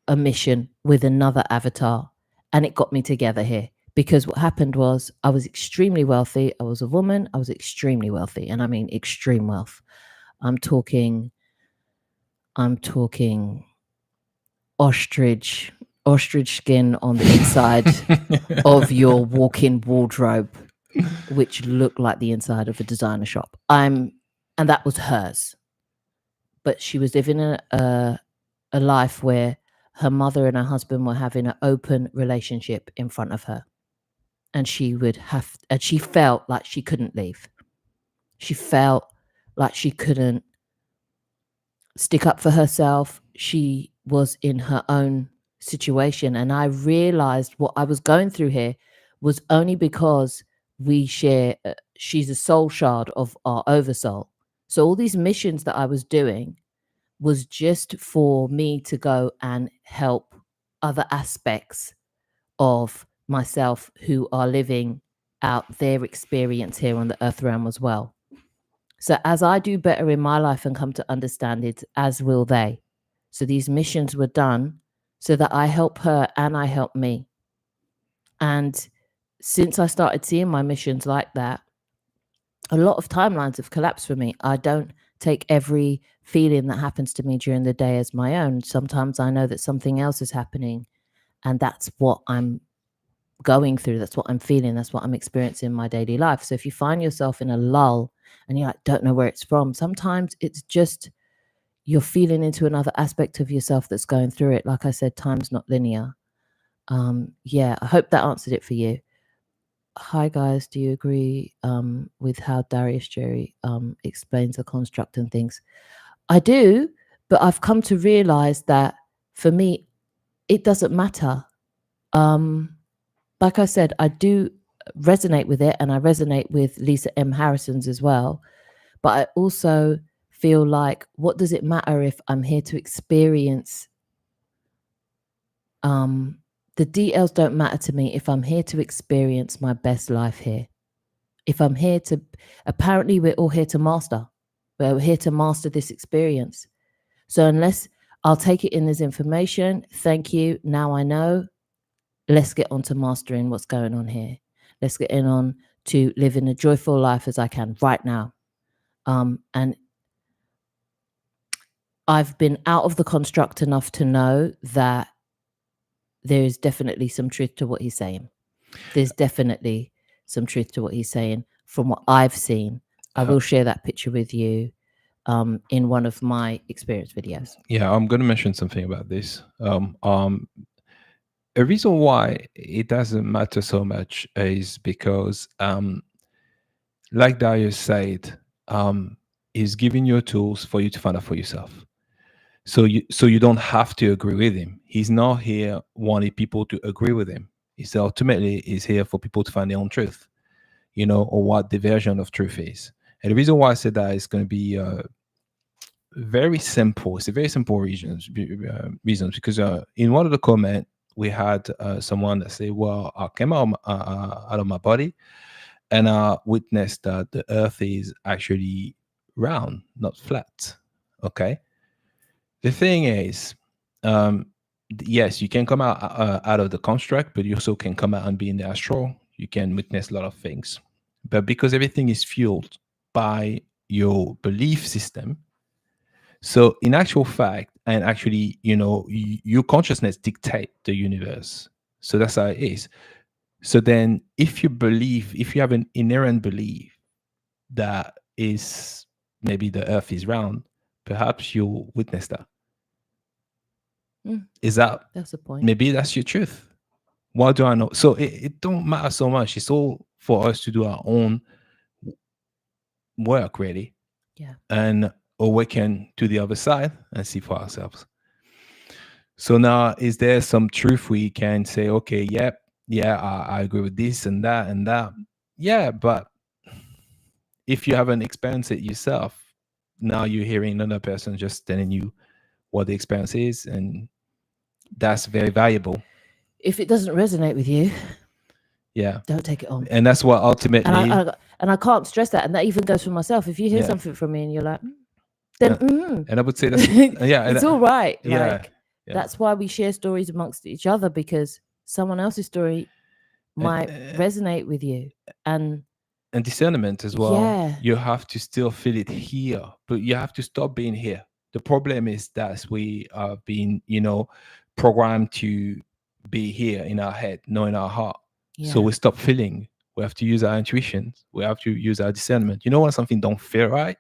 a mission with another avatar, and it got me together here. Because what happened was, I was extremely wealthy. I was a woman. I was extremely wealthy. And I mean extreme wealth. I'm talking ostrich skin on the inside of your walk-in wardrobe, which looked like the inside of a designer shop. And that was hers. But she was living a life where her mother and her husband were having an open relationship in front of her. And she felt like she couldn't leave. She felt like she couldn't stick up for herself. She was in her own situation. And I realized what I was going through here was only because we share, she's a soul shard of our oversoul. So all these missions that I was doing was just for me to go and help other aspects of myself who are living out their experience here on the earth realm as well. So as I do better in my life and come to understand it, as will they. So these missions were done so that I help her and I help me. And since I started seeing my missions like that, a lot of timelines have collapsed for me. I don't take every feeling that happens to me during the day as my own. Sometimes I know that something else is happening, and that's what I'm going through. That's what I'm feeling. That's what I'm experiencing in my daily life. So if you find yourself in a lull and you like, don't know where it's from, sometimes it's just you're feeling into another aspect of yourself that's going through it. Like I said, time's not linear. Yeah, I hope that answered it for you. Hi guys, do you agree with how Darius Jerry explains the construct and things? I do, but I've come to realize that for me, it doesn't matter. Like I said, I do resonate with it, and I resonate with Lisa M. Harrison's as well. But I also feel like, what does it matter if I'm here to experience? The DLs don't matter to me if I'm here to experience my best life here. If I'm here to, apparently we're all here to master. We're here to master this experience. So unless I'll take it in as information, thank you, now I know, let's get on to mastering what's going on here. Let's get on to living a joyful life as I can right now. And I've been out of the construct enough to know that there is definitely some truth to what he's saying. There's definitely some truth to what he's saying from what I've seen. I will share that picture with you in one of my experience videos. Yeah, I'm going to mention something about this. A reason why it doesn't matter so much is because, like Darius said, he's giving you tools for you to find out for yourself. So you don't have to agree with him. He's not here wanting people to agree with him. He's ultimately here for people to find their own truth, or what the version of truth is. And the reason why I said that is going to be very simple. It's a very simple reasons because in one of the comments we had someone that said, well, I came out of my body and I witnessed that the earth is actually round, not flat. Okay. The thing is, yes, you can come out of the construct, but you also can come out and be in the astral. You can witness a lot of things. But because everything is fueled by your belief system, so in actual fact, and actually, your consciousness dictate the universe. So that's how it is. So then if you have an inherent belief that is maybe the earth is round, perhaps you'll witness that. Is that that's the point? Maybe that's your truth. What do I know? So it don't matter so much. It's all for us to do our own work, really. Yeah. And awaken to the other side and see for ourselves. So now, is there some truth we can say, okay, I agree with this and that and that? Yeah, but if you haven't experienced it yourself, now you're hearing another person just telling you what the experience is, and that's very valuable. If it doesn't resonate with you, yeah, don't take it on. And that's what ultimately. And I can't stress that, and that even goes for myself. If you hear something from me and you're like, then and I would say that's it's all right. Yeah, that's why we share stories amongst each other, because someone else's story might resonate with you. And discernment as well. Yeah. You have to still feel it here, but you have to stop being here. The problem is that we are being, programmed to be here in our head, not in our heart. So we stop feeling. We have to use our intuition. We have to use our discernment. When something don't feel right,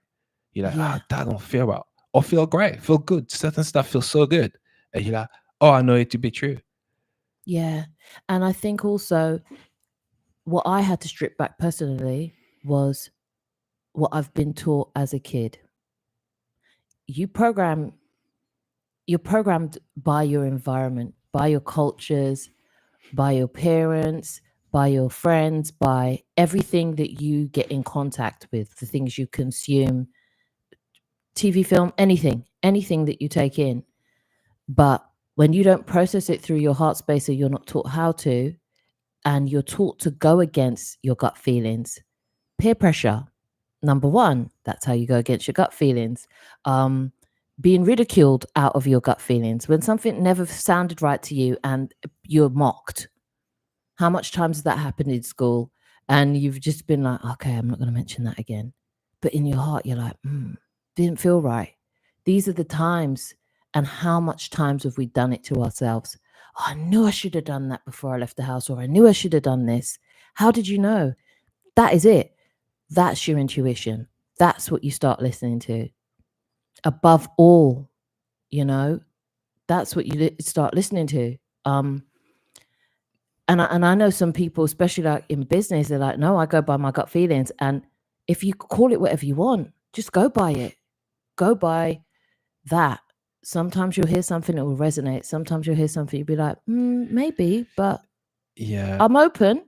you're like, that don't feel right. Or feel great, feel good. Certain stuff feels so good. And you're like, oh, I know it to be true. Yeah. And I think also what I had to strip back personally was what I've been taught as a kid. You're programmed by your environment, by your cultures, by your parents, by your friends, by everything that you get in contact with, the things you consume, TV, film, anything that you take in. But When you don't process it through your heart space, or you're not taught how to, and you're taught to go against your gut feelings, peer pressure, number one, that's how you go against your gut feelings. Being ridiculed out of your gut feelings when something never sounded right to you and you're mocked. How much times has that happened in school? And you've just been like, okay, I'm not going to mention that again. But in your heart, you're like, didn't feel right. These are the times. And how much times have we done it to ourselves? Oh, I knew I should have done that before I left the house, or I knew I should have done this. How did you know? That is it. That's your intuition. That's what you start listening to. Above all, that's what you start listening to. And I know some people, especially like in business, they're like, no, I go by my gut feelings. And if you call it whatever you want, just go by it. Go by that. Sometimes you'll hear something that will resonate. Sometimes you'll hear something, you'll be like, maybe, but I'm open,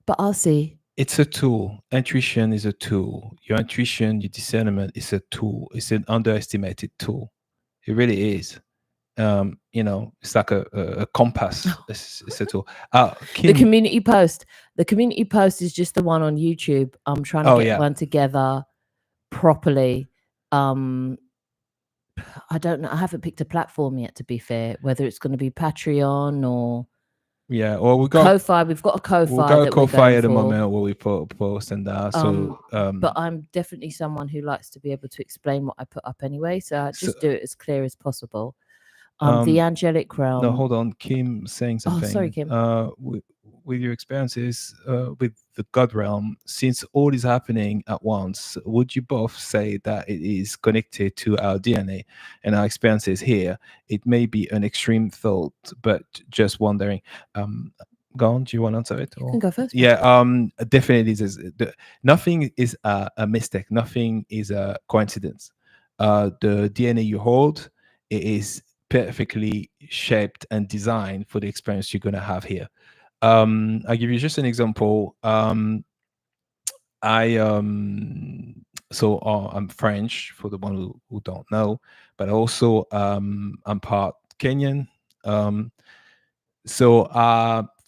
but I'll see. It's a tool. Intuition is a tool. Your intuition, your discernment is a tool. It's an underestimated tool. It really is. It's like a compass. It's a tool. The community post. The community post is just the one on YouTube. I'm trying to get one together properly. I don't know. I haven't picked a platform yet, to be fair, whether it's going to be Patreon or we've got Ko-Fi. We've got a Ko-Fi. We've got a Ko-Fi at the moment where we post and that. But I'm definitely someone who likes to be able to explain what I put up anyway. So I just do it as clear as possible. The angelic realm. No, hold on. Kim saying something. Oh, sorry, Kim. With your experiences with the God realm, since all is happening at once, would you both say that it is connected to our DNA and our experiences here? It may be an extreme thought, but just wondering. Go on. Do you want to answer it? You can go first. Yeah. Definitely. Nothing is a mistake. Nothing is a coincidence. The DNA you hold, it is perfectly shaped and designed for the experience you're going to have here. I'll give you just an example. I'm French, for the one who don't know, but also I'm part Kenyan.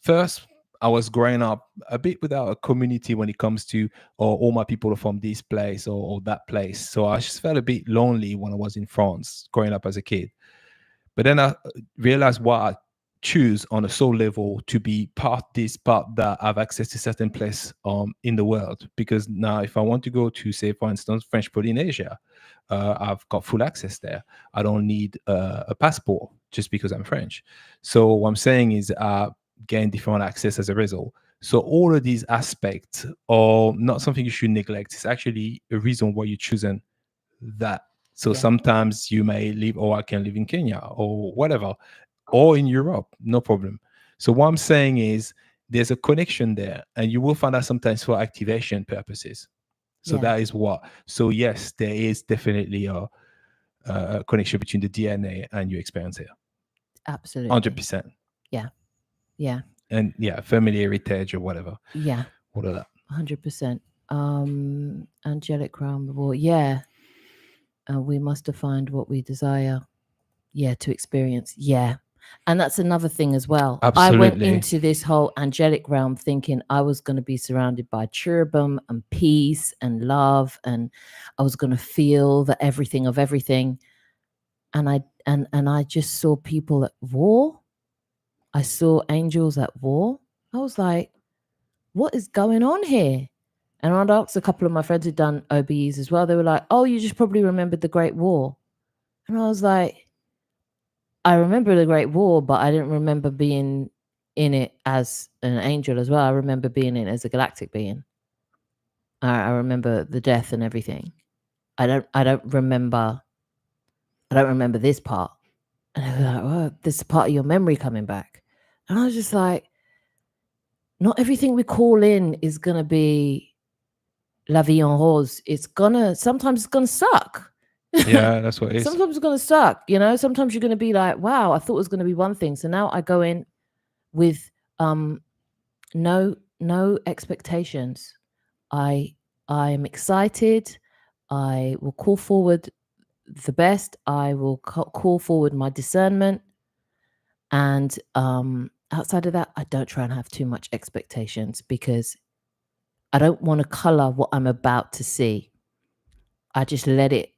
First, I was growing up a bit without a community when it comes to, all my people are from this place or that place. So I just felt a bit lonely when I was in France growing up as a kid. But then I realized what I choose on a soul level to be part this, part that, have access to certain place in the world. Because now if I want to go to, say, for instance, French Polynesia, I've got full access there. I don't need a passport just because I'm French. So what I'm saying is gain different access as a result. So all of these aspects are not something you should neglect. It's actually a reason why you're choosing that. So sometimes you may live, I can live in Kenya or whatever, or in Europe, no problem. So what I'm saying is there's a connection there, and you will find out sometimes for activation purposes. So that is what. So yes, there is definitely a connection between the DNA and your experience here. Absolutely. 100%. Yeah. And family heritage or whatever. Yeah. All of that. 100%. Angelic realm. Well, we must have found what we desire. To experience. And that's another thing as well. Absolutely. I went into this whole angelic realm thinking I was going to be surrounded by cherubim and peace and love, and I was going to feel the everything of everything. And I just saw people at war. I saw angels at war. I was like, what is going on here? And I'd asked a couple of my friends who'd done OBEs as well. They were like, oh, you just probably remembered the Great War. And I was like, I remember the Great War, but I didn't remember being in it as an angel as well. I remember being in it as a galactic being. I remember the death and everything. I don't remember this part. And they were like, oh, this is part of your memory coming back. And I was just like, not everything we call in is gonna be la vie en rose. Sometimes it's gonna suck. Yeah, that's what it is. Sometimes it's gonna suck, Sometimes you're gonna be like, wow, I thought it was gonna be one thing. So now I go in with no expectations. I am excited. I will call forward the best. I will call forward my discernment. And outside of that, I don't try and have too much expectations because I don't want to color what I'm about to see. I just let it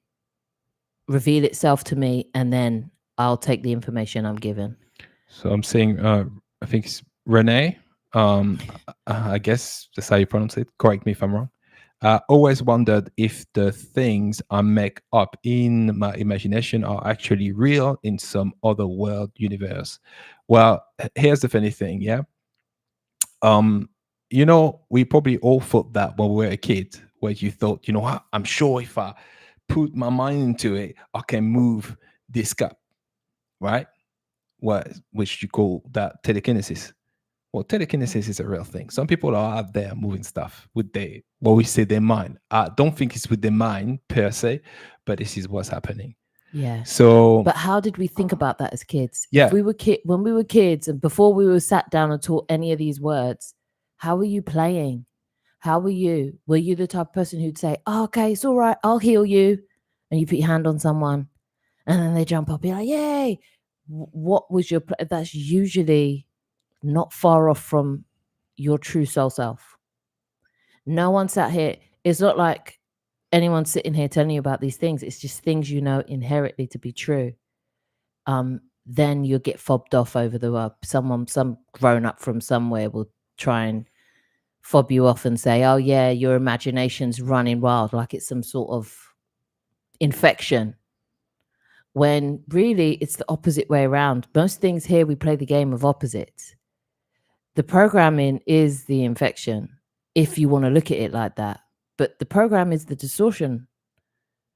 reveal itself to me, and then I'll take the information I'm given. So I'm saying, I think it's Renee. I guess that's how you pronounce it. Correct me if I'm wrong. Always wondered if the things I make up in my imagination are actually real in some other world universe. Well, here's the funny thing, yeah. You know, we probably all thought that when we were a kid, where you thought, you know what, I'm sure if I put my mind into it, I can move this cup, right? Which you call that telekinesis. Well, telekinesis is a real thing. Some people are out there moving stuff with what we say their mind. I don't think it's with their mind per se, but this is what's happening. Yeah. So, but how did we think about that as kids? Yeah. If we were when we were kids and before we were sat down and taught any of these words, how were you playing? How were you? Were you the type of person who'd say, oh, okay, it's all right, I'll heal you. And you put your hand on someone and then they jump up, you're like, yay. What was your play? That's usually not far off from your true soul self. No one sat here. It's not like anyone sitting here telling you about these things. It's just things you know inherently to be true. Then you'll get fobbed off over the some grown up from somewhere will try and fob you off and say, oh yeah, your imagination's running wild, like it's some sort of infection, when really it's the opposite way around. Most things here, we play the game of opposites. The programming is the infection, if you want to look at it like that. But the program is the distortion.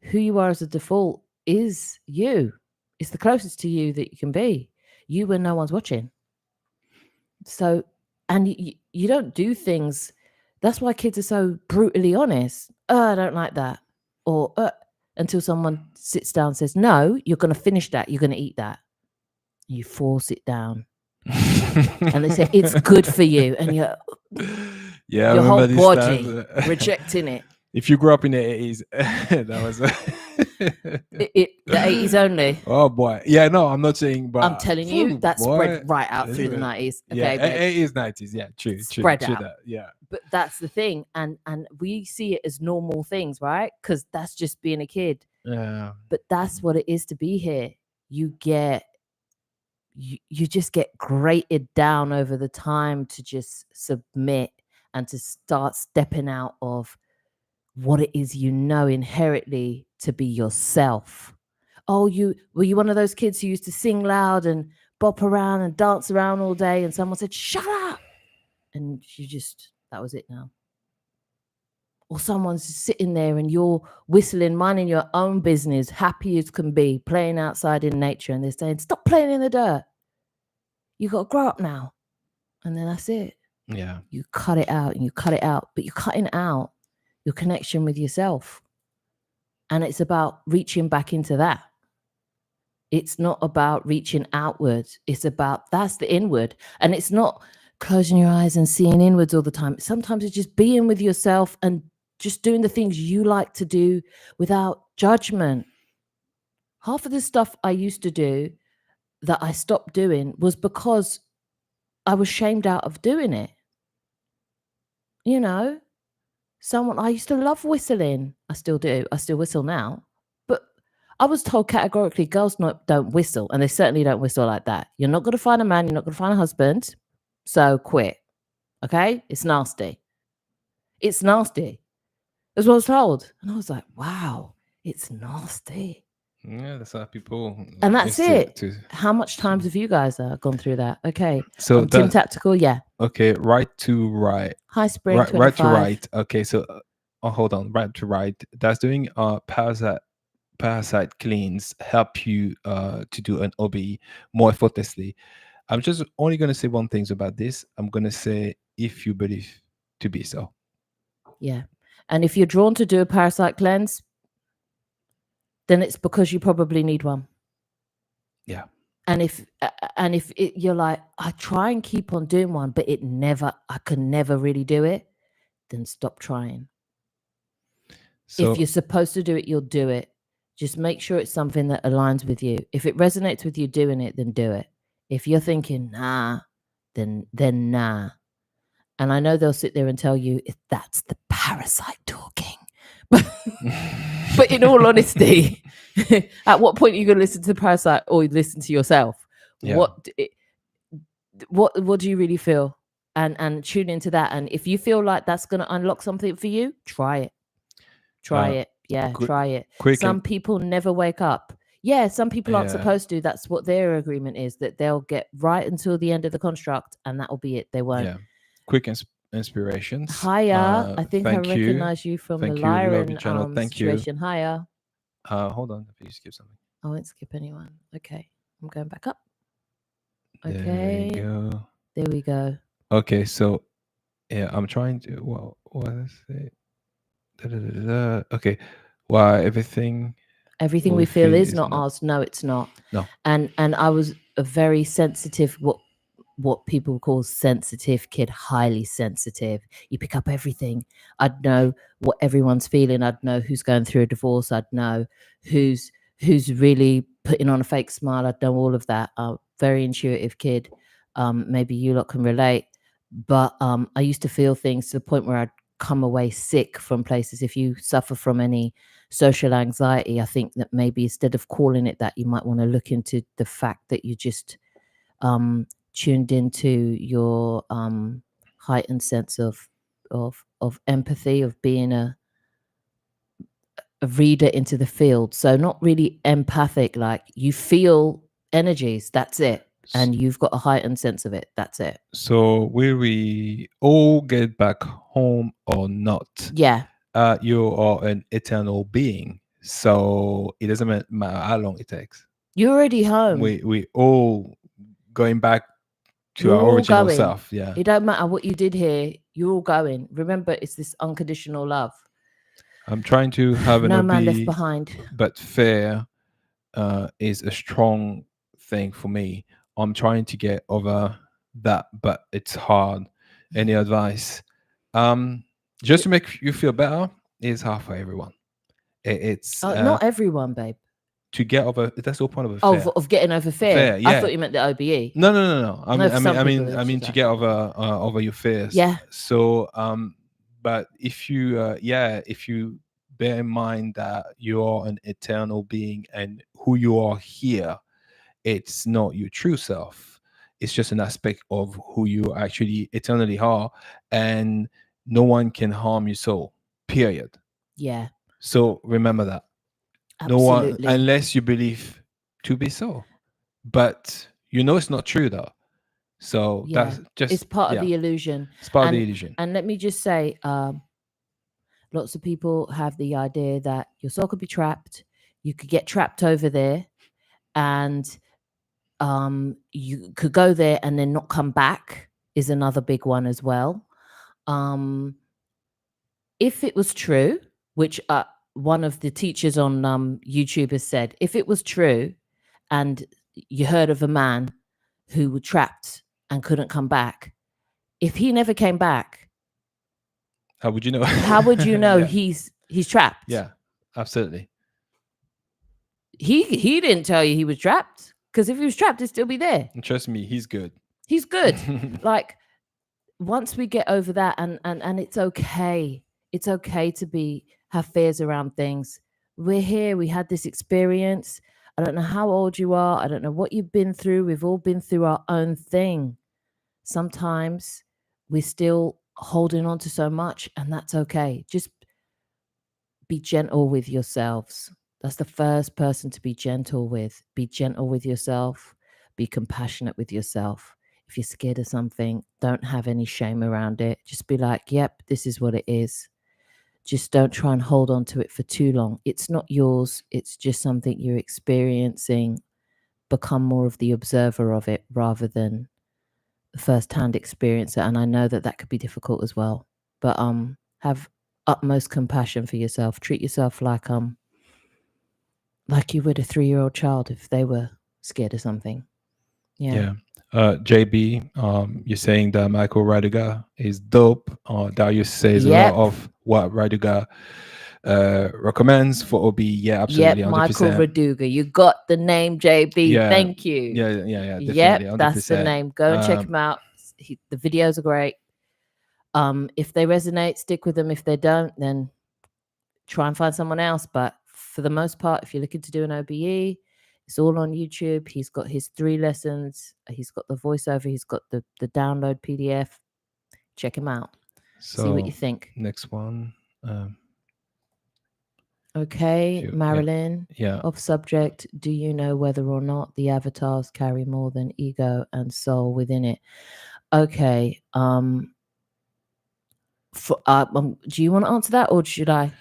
Who you are as a default is you. It's the closest to you that you can be. You when no one's watching. So, and you don't do things. That's why kids are so brutally honest. I don't like that. Or until someone sits down and says, no, you're going to finish that. You're going to eat that. You force it down. And they say, it's good for you. And you're, yeah, your whole body rejecting it. If you grew up in the 80s, that was the 80s only. Oh boy, yeah, no, I'm not saying, but I'm telling you, that spread right out through the 90s. Okay, yeah, 80s, 90s, yeah, true, spread out. That, yeah. But that's the thing, and we see it as normal things, right? Because that's just being a kid. Yeah. But that's what it is to be here. You just get grated down over the time to just submit and to start stepping out of what it is you know inherently to be yourself. Oh, were you one of those kids who used to sing loud and bop around and dance around all day, and someone said, shut up, and that was it now. Or someone's sitting there and you're whistling, minding your own business, happy as can be, playing outside in nature, and they're saying, stop playing in the dirt. You got to grow up now. And then that's it. Yeah. You cut it out and you cut it out, but you're cutting out your connection with yourself. And it's about reaching back into that. It's not about reaching outwards. It's about, that's the inward. And it's not closing your eyes and seeing inwards all the time. Sometimes it's just being with yourself and just doing the things you like to do without judgment. Half of the stuff I used to do that I stopped doing was because I was shamed out of doing it. You know, I used to love whistling. I still do. I still whistle now. But I was told categorically, girls don't whistle. And they certainly don't whistle like that. You're not going to find a man. You're not going to find a husband. So quit. Okay? It's nasty. It's nasty. That's what I was told. And I was like, wow, it's nasty. Yeah, that's how people. And that's it. How much times have you guys gone through that? Okay. So Tim Tactical, yeah. Okay, right to right. Hi, Spring. Right to right. Okay, so hold on. Right to right. That's doing parasite cleans help you to do an OBE more effortlessly. I'm just only going to say one thing about this. I'm going to say if you believe to be so. Yeah. And if you're drawn to do a parasite cleanse, then it's because you probably need one. Yeah. And if you're like, I try and keep on doing one, but I can never really do it, then stop trying. So, if you're supposed to do it, you'll do it. Just make sure it's something that aligns with you. If it resonates with you doing it, then do it. If you're thinking, nah, then nah. And I know they'll sit there and tell you if that's the parasite talking. But in all honesty, at what point are you going to listen to the parasite or listen to yourself? Yeah. What do you really feel? And tune into that. And if you feel like that's going to unlock something for you, try it. Try it. Yeah, try it. Some people never wake up. Yeah, some people aren't supposed to. That's what their agreement is, that they'll get right until the end of the construct and that will be it. They won't. Yeah. Quick inspirations. Hiya. I think I recognize you from the Lyran situation. You. Hiya. Hold on. If you skip something. I won't skip anyone. Okay. I'm going back up. Okay. There we go. Okay, so yeah, I'm trying to what is it? Okay. Why everything we feel is not ours. No, it's not. No. And I was a very sensitive, what people call sensitive kid, highly sensitive. You pick up everything. I'd know what everyone's feeling. I'd know who's going through a divorce. I'd know who's really putting on a fake smile. I'd know all of that. Very intuitive kid. Maybe you lot can relate. But I used to feel things to the point where I'd come away sick from places. If you suffer from any social anxiety, I think that maybe instead of calling it that, you might want to look into the fact that you just tuned into your heightened sense of empathy, of being a reader into the field. So not really empathic, like you feel energies, that's it. And you've got a heightened sense of it. That's it. So will we all get back home or not? Yeah. You are an eternal being. So it doesn't matter how long it takes. You're already home. We all going back to our original self. Yeah. It don't matter what you did here. You're all going. Remember, it's this unconditional love. I'm trying to have an no OBE, man left behind. But fair is a strong thing for me. I'm trying to get over that, but it's hard. Any advice? Just to make you feel better is hard for everyone. It's not everyone, babe. To get over, that's the point of a fair. Of getting over fear. Yeah. I thought you meant the OBE. No. I mean to get over your fears. Yeah. So, but if you if you bear in mind that you are an eternal being and who you are here, it's not your true self. It's just an aspect of who you actually eternally are, and no one can harm your soul, period. Yeah. So remember that. Absolutely. No one, unless you believe to be so. But you know it's not true though. So that's just... It's part of the illusion. It's part of the illusion. And let me just say, lots of people have the idea that your soul could be trapped. You could get trapped over there, and you could go there and then not come back is another big one as well. If it was true, which one of the teachers on YouTube has said, if it was true and you heard of a man who was trapped and couldn't come back, if he never came back, how would you know? How would you know he's trapped? Yeah, absolutely. He didn't tell you he was trapped, because if he was trapped, he'd still be there. And trust me, he's good. He's good. Like, once we get over that, and it's okay. It's okay to have fears around things. We're here. We had this experience. I don't know how old you are. I don't know what you've been through. We've all been through our own thing. Sometimes we're still holding on to so much, and that's okay. Just be gentle with yourselves. That's the first person to be gentle with. Be gentle with yourself. Be compassionate with yourself. If you're scared of something, don't have any shame around it. Just be like, yep, this is what it is. Just don't try and hold on to it for too long. It's not yours. It's just something you're experiencing. Become more of the observer of it rather than the first-hand experiencer. And I know that could be difficult as well. But have utmost compassion for yourself. Treat yourself like you would a 3-year-old child if they were scared of something. Yeah. JB, you're saying that Michael Radiga is dope. Darius says a lot of what Radiga recommends for OB. Yeah, absolutely, Yep, hundred Michael percent. Raduga. You got the name, JB. Yeah, Thank you. yeah, Yep, definitely, hundred that's the percent. name. Go and check him out. The videos are great. If they resonate, stick with them. If they don't, then try and find someone else. But for the most part, if you're looking to do an OBE, it's all on YouTube. He's got his 3 lessons. He's got the voiceover. He's got the download PDF. Check him out. So see what you think. Next one. Okay, Marilyn. Yeah. Off subject. Do you know whether or not the avatars carry more than ego and soul within it? Okay. Do you want to answer that, or should I?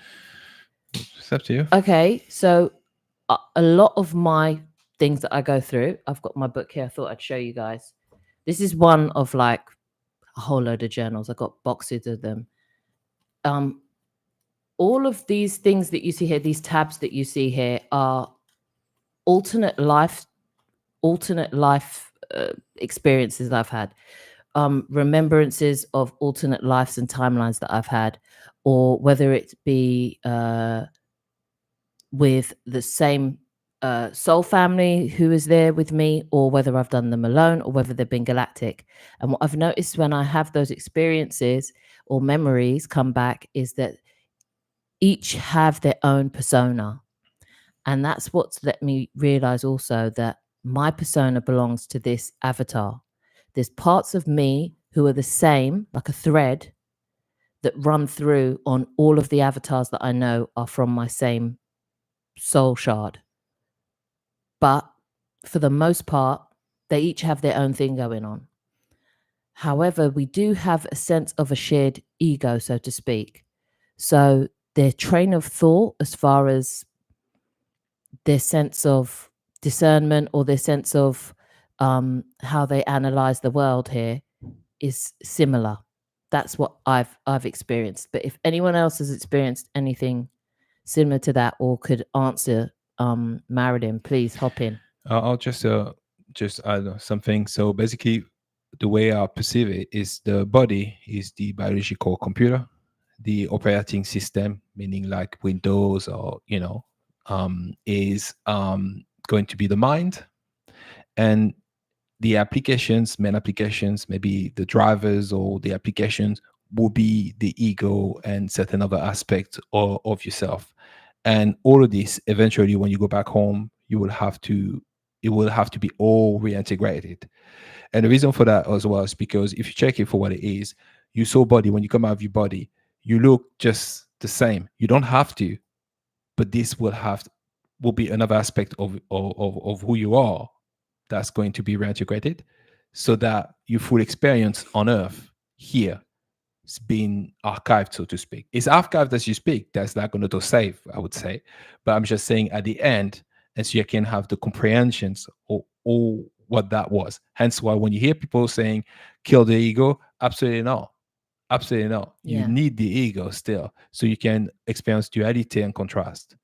It's up to you. Okay, so a lot of my things that I go through, I've got my book here. I thought I'd show you guys. This is one of like a whole load of journals. I got boxes of them. All of these things that you see here, these tabs that you see here, are alternate life experiences I've had, remembrances of alternate lives and timelines that I've had, or whether it be with the same soul family who is there with me, or whether I've done them alone, or whether they've been galactic. And what I've noticed when I have those experiences or memories come back is that each have their own persona. And that's what's let me realize also that my persona belongs to this avatar. There's parts of me who are the same, like a thread, that run through on all of the avatars that I know are from my same soul shard. But for the most part, they each have their own thing going on. However, we do have a sense of a shared ego, so to speak. So their train of thought, as far as their sense of discernment or their sense of how they analyze the world here, is similar. That's what I've experienced. But if anyone else has experienced anything similar to that or could answer, Marilyn, please hop in. I'll just add something. So basically, the way I perceive it is the body is the biological computer, the operating system, meaning like Windows or is going to be the mind, and the applications, main applications, maybe the drivers or the applications will be the ego and certain other aspects of yourself. And all of this, eventually, when you go back home, it will have to be all reintegrated. And the reason for that as well is because if you check it for what it is, your soul body, when you come out of your body, you look just the same. You don't have to, but this will be another aspect of who you are that's going to be reintegrated, so that your full experience on Earth here is being archived, so to speak. It's archived as you speak. That's not going to save, I would say. But I'm just saying at the end, and so you can have the comprehensions of all what that was. Hence why when you hear people saying kill the ego, absolutely not. Absolutely not. You Yeah. need the ego still, so you can experience duality and contrast.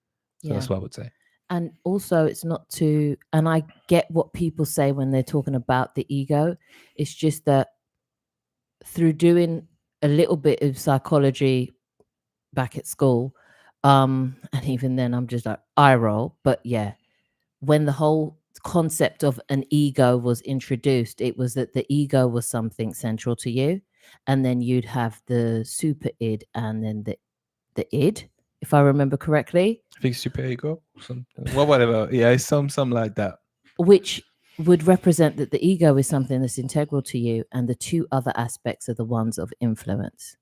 So that's what I would say. And also, it's not to, and I get what people say when they're talking about the ego. It's just that through doing a little bit of psychology back at school, and even then I'm just like eye roll. But yeah, when the whole concept of an ego was introduced, it was that the ego was something central to you, and then you'd have the super id and then the id, if I remember correctly. I think super ego, something. Well, whatever. Yeah, it's some like that. Which would represent that the ego is something that's integral to you, and the 2 other aspects are the ones of influence.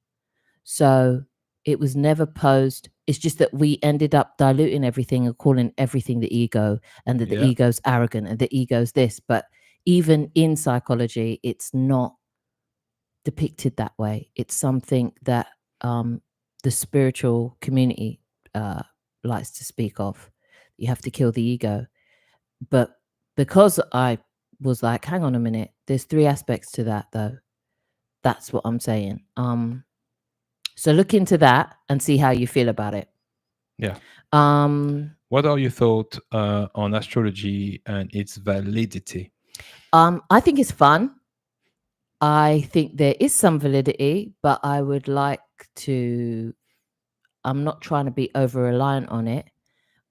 So it was never posed. It's just that we ended up diluting everything and calling everything the ego, and that the ego's arrogant and the ego's this. But even in psychology, it's not depicted that way. It's something that the spiritual community likes to speak of. You have to kill the ego. But because I was like, hang on a minute, there's 3 aspects to that, though. That's what I'm saying. So look into that and see how you feel about it. Yeah. What are your thoughts on astrology and its validity? I think it's fun. I think there is some validity, but I would like to I'm not trying to be over reliant on it,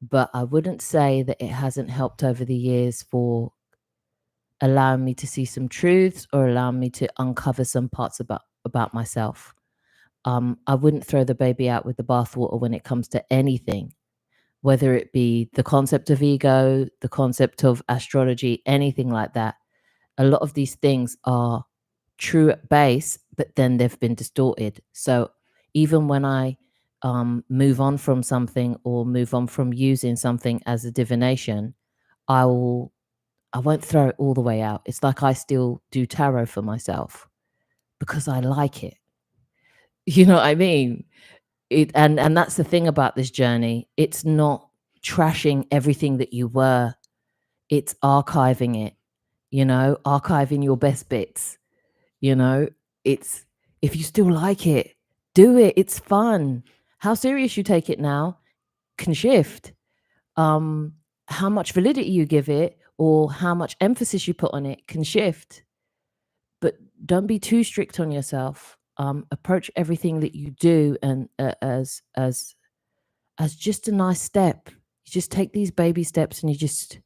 but I wouldn't say that it hasn't helped over the years for allowing me to see some truths or allowing me to uncover some parts about myself. I wouldn't throw the baby out with the bathwater when it comes to anything, whether it be the concept of ego, the concept of astrology, anything like that. A lot of these things are true at base, but then they've been distorted. So even when I move on from something or move on from using something as a divination, I won't throw it all the way out. It's like I still do tarot for myself because I like it. You know what I mean? And that's the thing about this journey. It's not trashing everything that you were. It's archiving it, archiving your best bits. It's, if you still like it, do it. It's fun. How serious you take it now can shift. How much validity you give it or how much emphasis you put on it can shift. But don't be too strict on yourself. Approach everything that you do and as just a nice step. You just take these baby steps and you just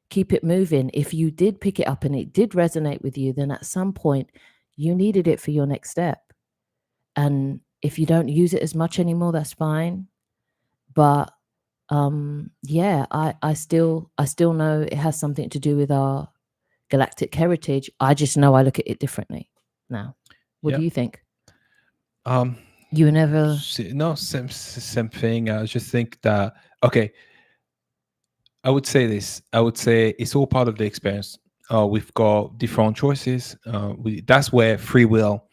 keep it moving. If you did pick it up and it did resonate with you, then at some point you needed it for your next step. And if you don't use it as much anymore, that's fine. But yeah, I still know it has something to do with our galactic heritage. I just know I look at it differently now. What do you think? You never same thing. I just think that, okay, I would say this. I would say it's all part of the experience. We've got different choices. That's where free will,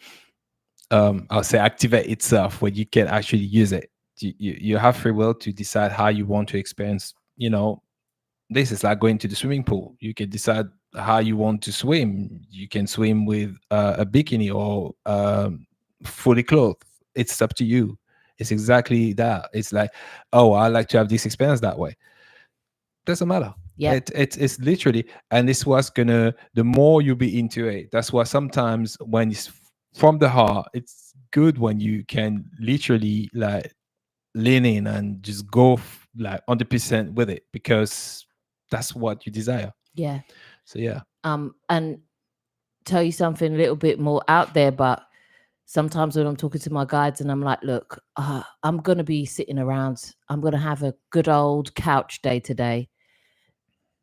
I'll say, activate itself, where you can actually use it. You have free will to decide how you want to experience. This is like going to the swimming pool. You can decide how you want to swim. You can swim with a bikini or fully clothed. It's up to you. It's exactly that. It's like, oh, I like to have this experience that way. Doesn't matter. Yeah. It's literally, and this was the more you be into it, that's why sometimes when it's from the heart, it's good when you can literally like lean in and just go like 100% with it, because that's what you desire. Yeah. So yeah. And tell you something a little bit more out there, but sometimes when I'm talking to my guides and I'm like, look, I'm going to be sitting around. I'm going to have a good old couch day today.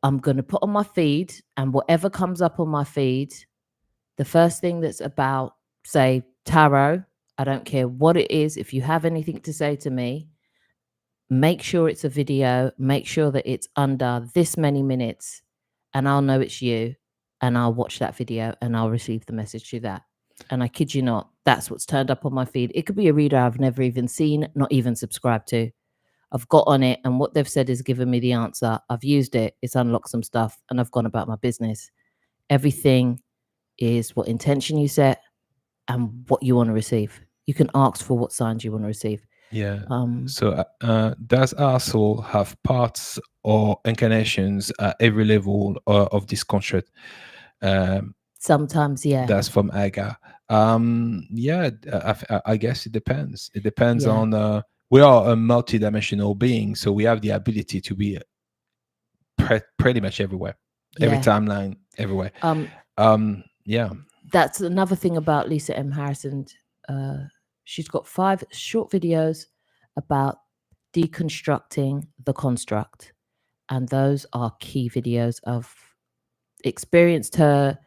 I'm going to put on my feed, and whatever comes up on my feed, the first thing that's about, say, tarot, I don't care what it is. If you have anything to say to me, make sure it's a video, make sure that it's under this many minutes, and I'll know it's you, and I'll watch that video and I'll receive the message through that. And I kid you not, that's what's turned up on my feed. It could be a reader I've never even seen, not even subscribed to. I've got on it and what they've said has given me the answer. I've used it, it's unlocked some stuff, and I've gone about my business. Everything is what intention you set and what you want to receive. You can ask for what signs you want to receive. Yeah. So does our soul have parts or incarnations at every level of this construct? Sometimes, yeah. That's from Aga. Yeah, I guess it depends. It depends on. We are a multidimensional being, so we have the ability to be pretty much everywhere, every timeline, everywhere. Yeah. That's another thing about Lisa M. Harrison. She's got 5 short videos about deconstructing the construct, and those are key videos. I've experienced her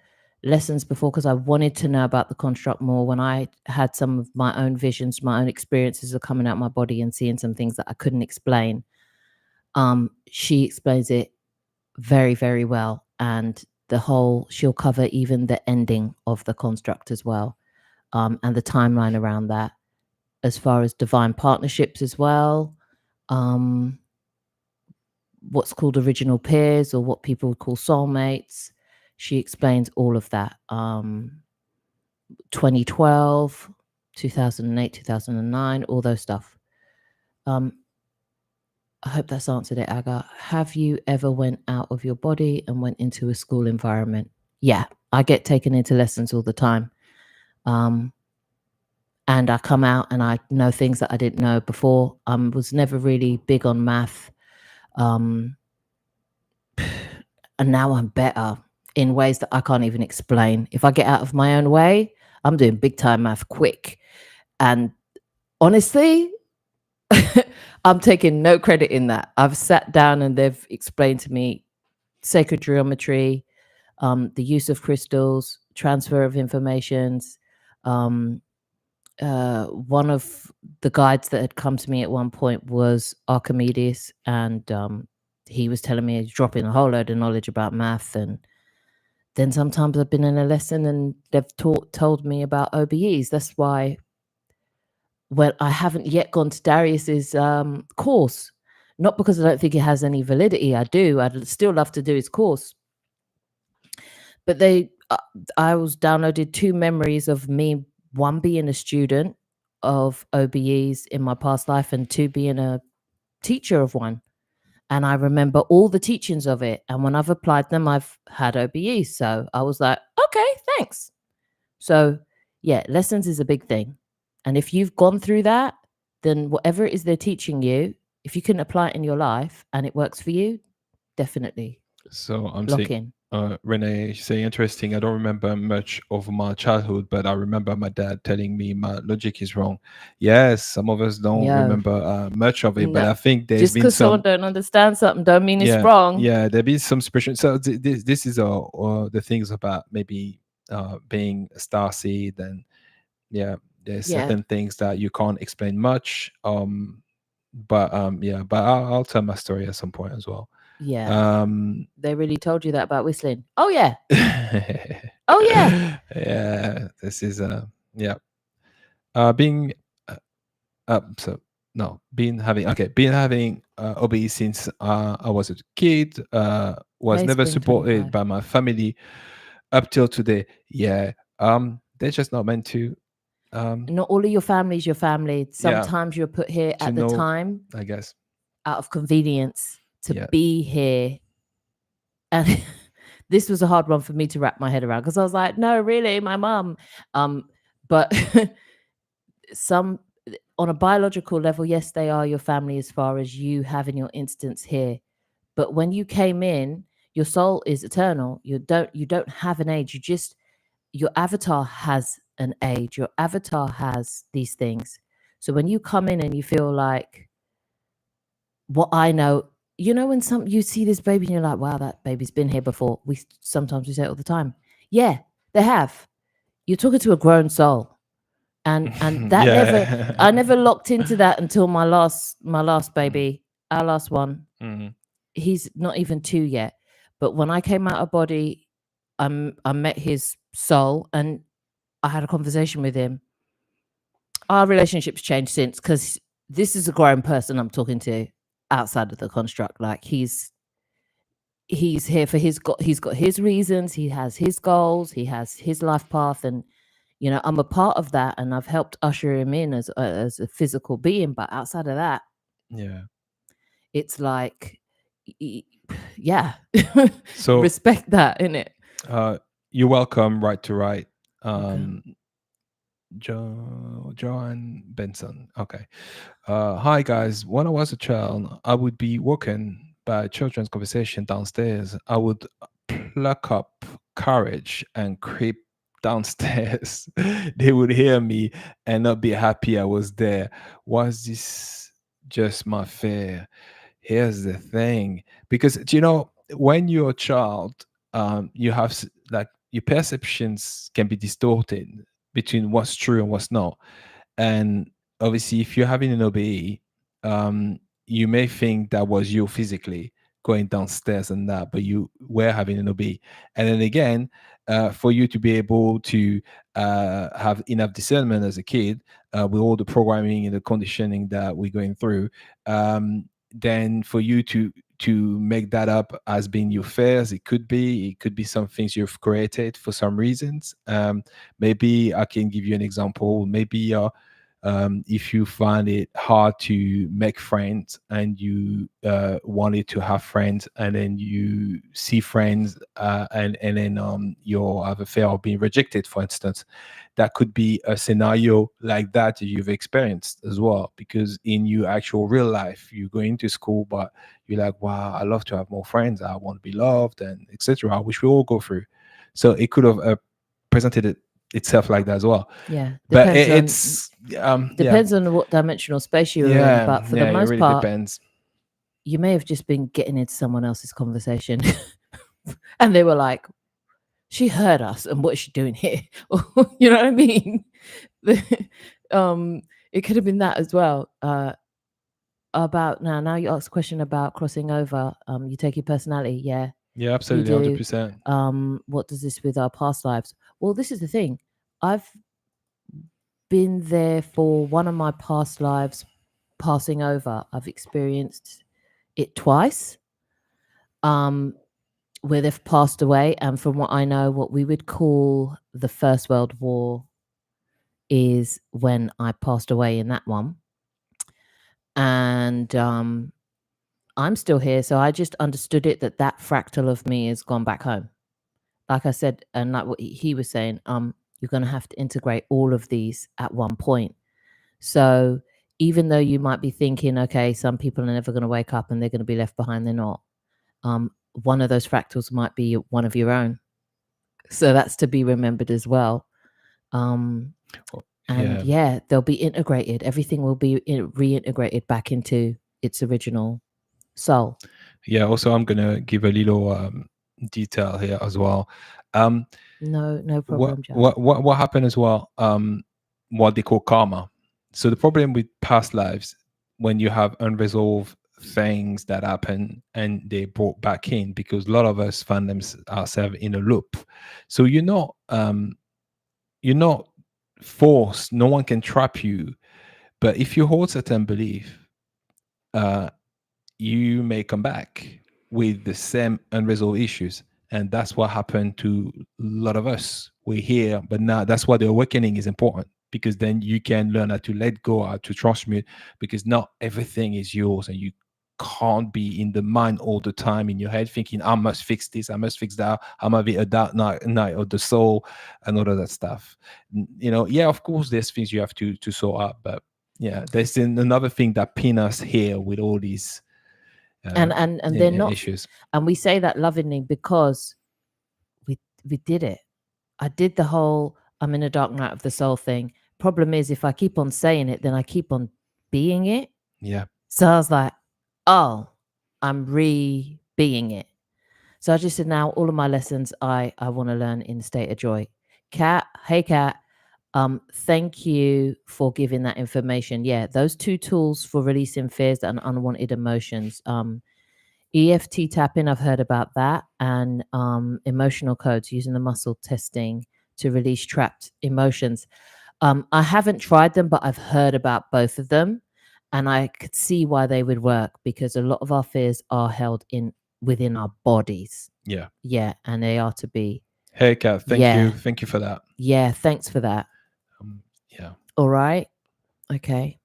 lessons before because I wanted to know about the construct more. When I had some of my own visions, my own experiences of coming out my body and seeing some things that I couldn't explain, she explains it very, very well. And she'll cover even the ending of the construct as well, and the timeline around that, as far as divine partnerships as well, what's called original peers, or what people would call soulmates. She explains all of that. 2012, 2008, 2009, all those stuff. I hope that's answered it, Aga. Have you ever went out of your body and went into a school environment? Yeah, I get taken into lessons all the time. And and I come out and I know things that I didn't know before. I was never really big on math. And now I'm better in ways that I can't even explain. If I get out of my own way, I'm doing big time math quick. And honestly, I'm taking no credit in that. I've sat down and they've explained to me sacred geometry, the use of crystals, transfer of informations. One of the guides that had come to me at one point was Archimedes, and he was telling me he's dropping a whole load of knowledge about math. And then sometimes I've been in a lesson and they've told me about OBEs. That's why when I haven't yet gone to Darius's course, not because I don't think it has any validity. I do. I'd still love to do his course. But I was downloaded 2 memories of me, one being a student of OBEs in my past life and 2 being a teacher of one. And I remember all the teachings of it. And when I've applied them, I've had OBEs. So I was like, okay, thanks. So yeah, lessons is a big thing. And if you've gone through that, then whatever it is they're teaching you, if you can apply it in your life and it works for you, definitely So I'm lock saying, in. Renee, say interesting. I don't remember much of my childhood, but I remember my dad telling me my logic is wrong. Yes, some of us don't Yeah. remember much of it, but No, I think there's just been because someone some. don't understand something don't mean Yeah, it's wrong. yeah, there be some special. So this is the things about maybe being a star seed, and yeah, there's Yeah. certain things that you can't explain much. But yeah, but I'll tell my story at some point as well. Yeah. They really told you that about whistling. Oh yeah. Oh yeah. Yeah, this is yeah. Being so no, been having OBE since I was a kid. Was Hey, never Spring supported 25. by my family up till today. Yeah, they're just not meant to. Not all of your family is your family. Yeah, Sometimes you're put here to at the know, time I guess. out of convenience to Yeah. be here. And this was a hard one for me to wrap my head around because I was like, no, really, my mum. But some on a biological level, yes, they are your family as far as you having your instance here. But when you came in, your soul is eternal. You don't have an age. Your avatar has an age. Your avatar has these things. So when you come in and you feel like, what I know, when you see this baby and you're like, wow, that baby's been here before. Sometimes we say it all the time. Yeah, they have. You're talking to a grown soul. And that Yeah. I never locked into that until my last baby, our last one. Mhm. He's not even 2 yet. But when I came out of body, I met his soul and I had a conversation with him. Our relationship's changed since because this is a grown person I'm talking to outside of the construct. Like he's here for he's got his reasons, he has his goals, he has his life path, and I'm a part of that, and I've helped usher him in as a physical being. But outside of that, Yeah. it's like, yeah, So respect that, innit? you're welcome, right to right. Okay. Joanne Benson. Okay. Hi guys. When I was a child, I would be woken by children's conversation downstairs. I would pluck up courage and creep downstairs. They would hear me and not be happy I was there. Was this just my fear? Here's the thing, because when you're a child, you have like your perceptions can be distorted between what's true and what's not. And obviously, if you're having an OBE, you may think that was you physically going downstairs and that, but you were having an OBE. And then again, for you to be able to have enough discernment as a kid, with all the programming and the conditioning that we're going through, then for you to make that up as being your fears, it could be some things you've created for some reasons. Maybe I can give you an example. Maybe if you find it hard to make friends and you wanted to have friends, and then you see friends and then you have a fear of being rejected, for instance, that could be a scenario like that you've experienced as well, because in your actual real life you go into school but you're like, wow, I love to have more friends, I want to be loved, and etc., which we all go through. So it could have presented itself like that as well. Yeah, But depends on it's depends on what dimensional space you're in. yeah, But for the yeah, it most really part, depends. you may have just been getting into someone else's conversation, and they were like, "She heard us, and what is she doing here?" You know what I mean? It could have been that as well. About now you asked a question about crossing over. You take your personality, yeah. Yeah, absolutely, You do. 100%. What does this with our past lives? Well, this is the thing. I've been there for one of my past lives passing over. I've experienced it twice, where they've passed away. And from what I know, what we would call the First World War is when I passed away in that one. And I'm still here. So I just understood it that fractal of me has gone back home. Like I said, and like what he was saying, you're going to have to integrate all of these at one point. So even though you might be thinking, okay, some people are never going to wake up and they're going to be left behind, they're not. One of those fractals might be one of your own. So that's to be remembered as well. And yeah, they'll be integrated. Everything will be reintegrated back into its original soul. Yeah, also I'm going to give a little detail here as well. No problem, Jack. What happened as well, what they call karma. So the problem with past lives, when you have unresolved things that happen and they brought back in, because a lot of us find ourselves in a loop. So you're not forced, no one can trap you, but if you hold certain belief, you may come back with the same unresolved issues. And that's what happened to a lot of us. We're here, but now that's why the awakening is important, because then you can learn how to let go, how to transmute, because not everything is yours, and you can't be in the mind all the time in your head thinking, I must fix this, I must fix that, I might be a dark night of the soul and all of that stuff. Yeah, of course there's things you have to sort out, but yeah, there's another thing that pin us here with all these and they're not issues. And we say that lovingly because we did it. I did the whole I'm in a dark night of the soul thing. Problem is, if I keep on saying it, then I keep on being it. Yeah. So I was like, oh, I'm being it. So I just said, now all of my lessons I want to learn in a state of joy. Kat, hey Kat, thank you for giving that information. Yeah, those two tools for releasing fears and unwanted emotions. EFT tapping, I've heard about that, and emotional codes, using the muscle testing to release trapped emotions. I haven't tried them, but I've heard about both of them, and I could see why they would work, because a lot of our fears are held within our bodies. Yeah, and they are to be. Hey Kat, thank you for that. Yeah, thanks for that. Yeah. All right. Okay.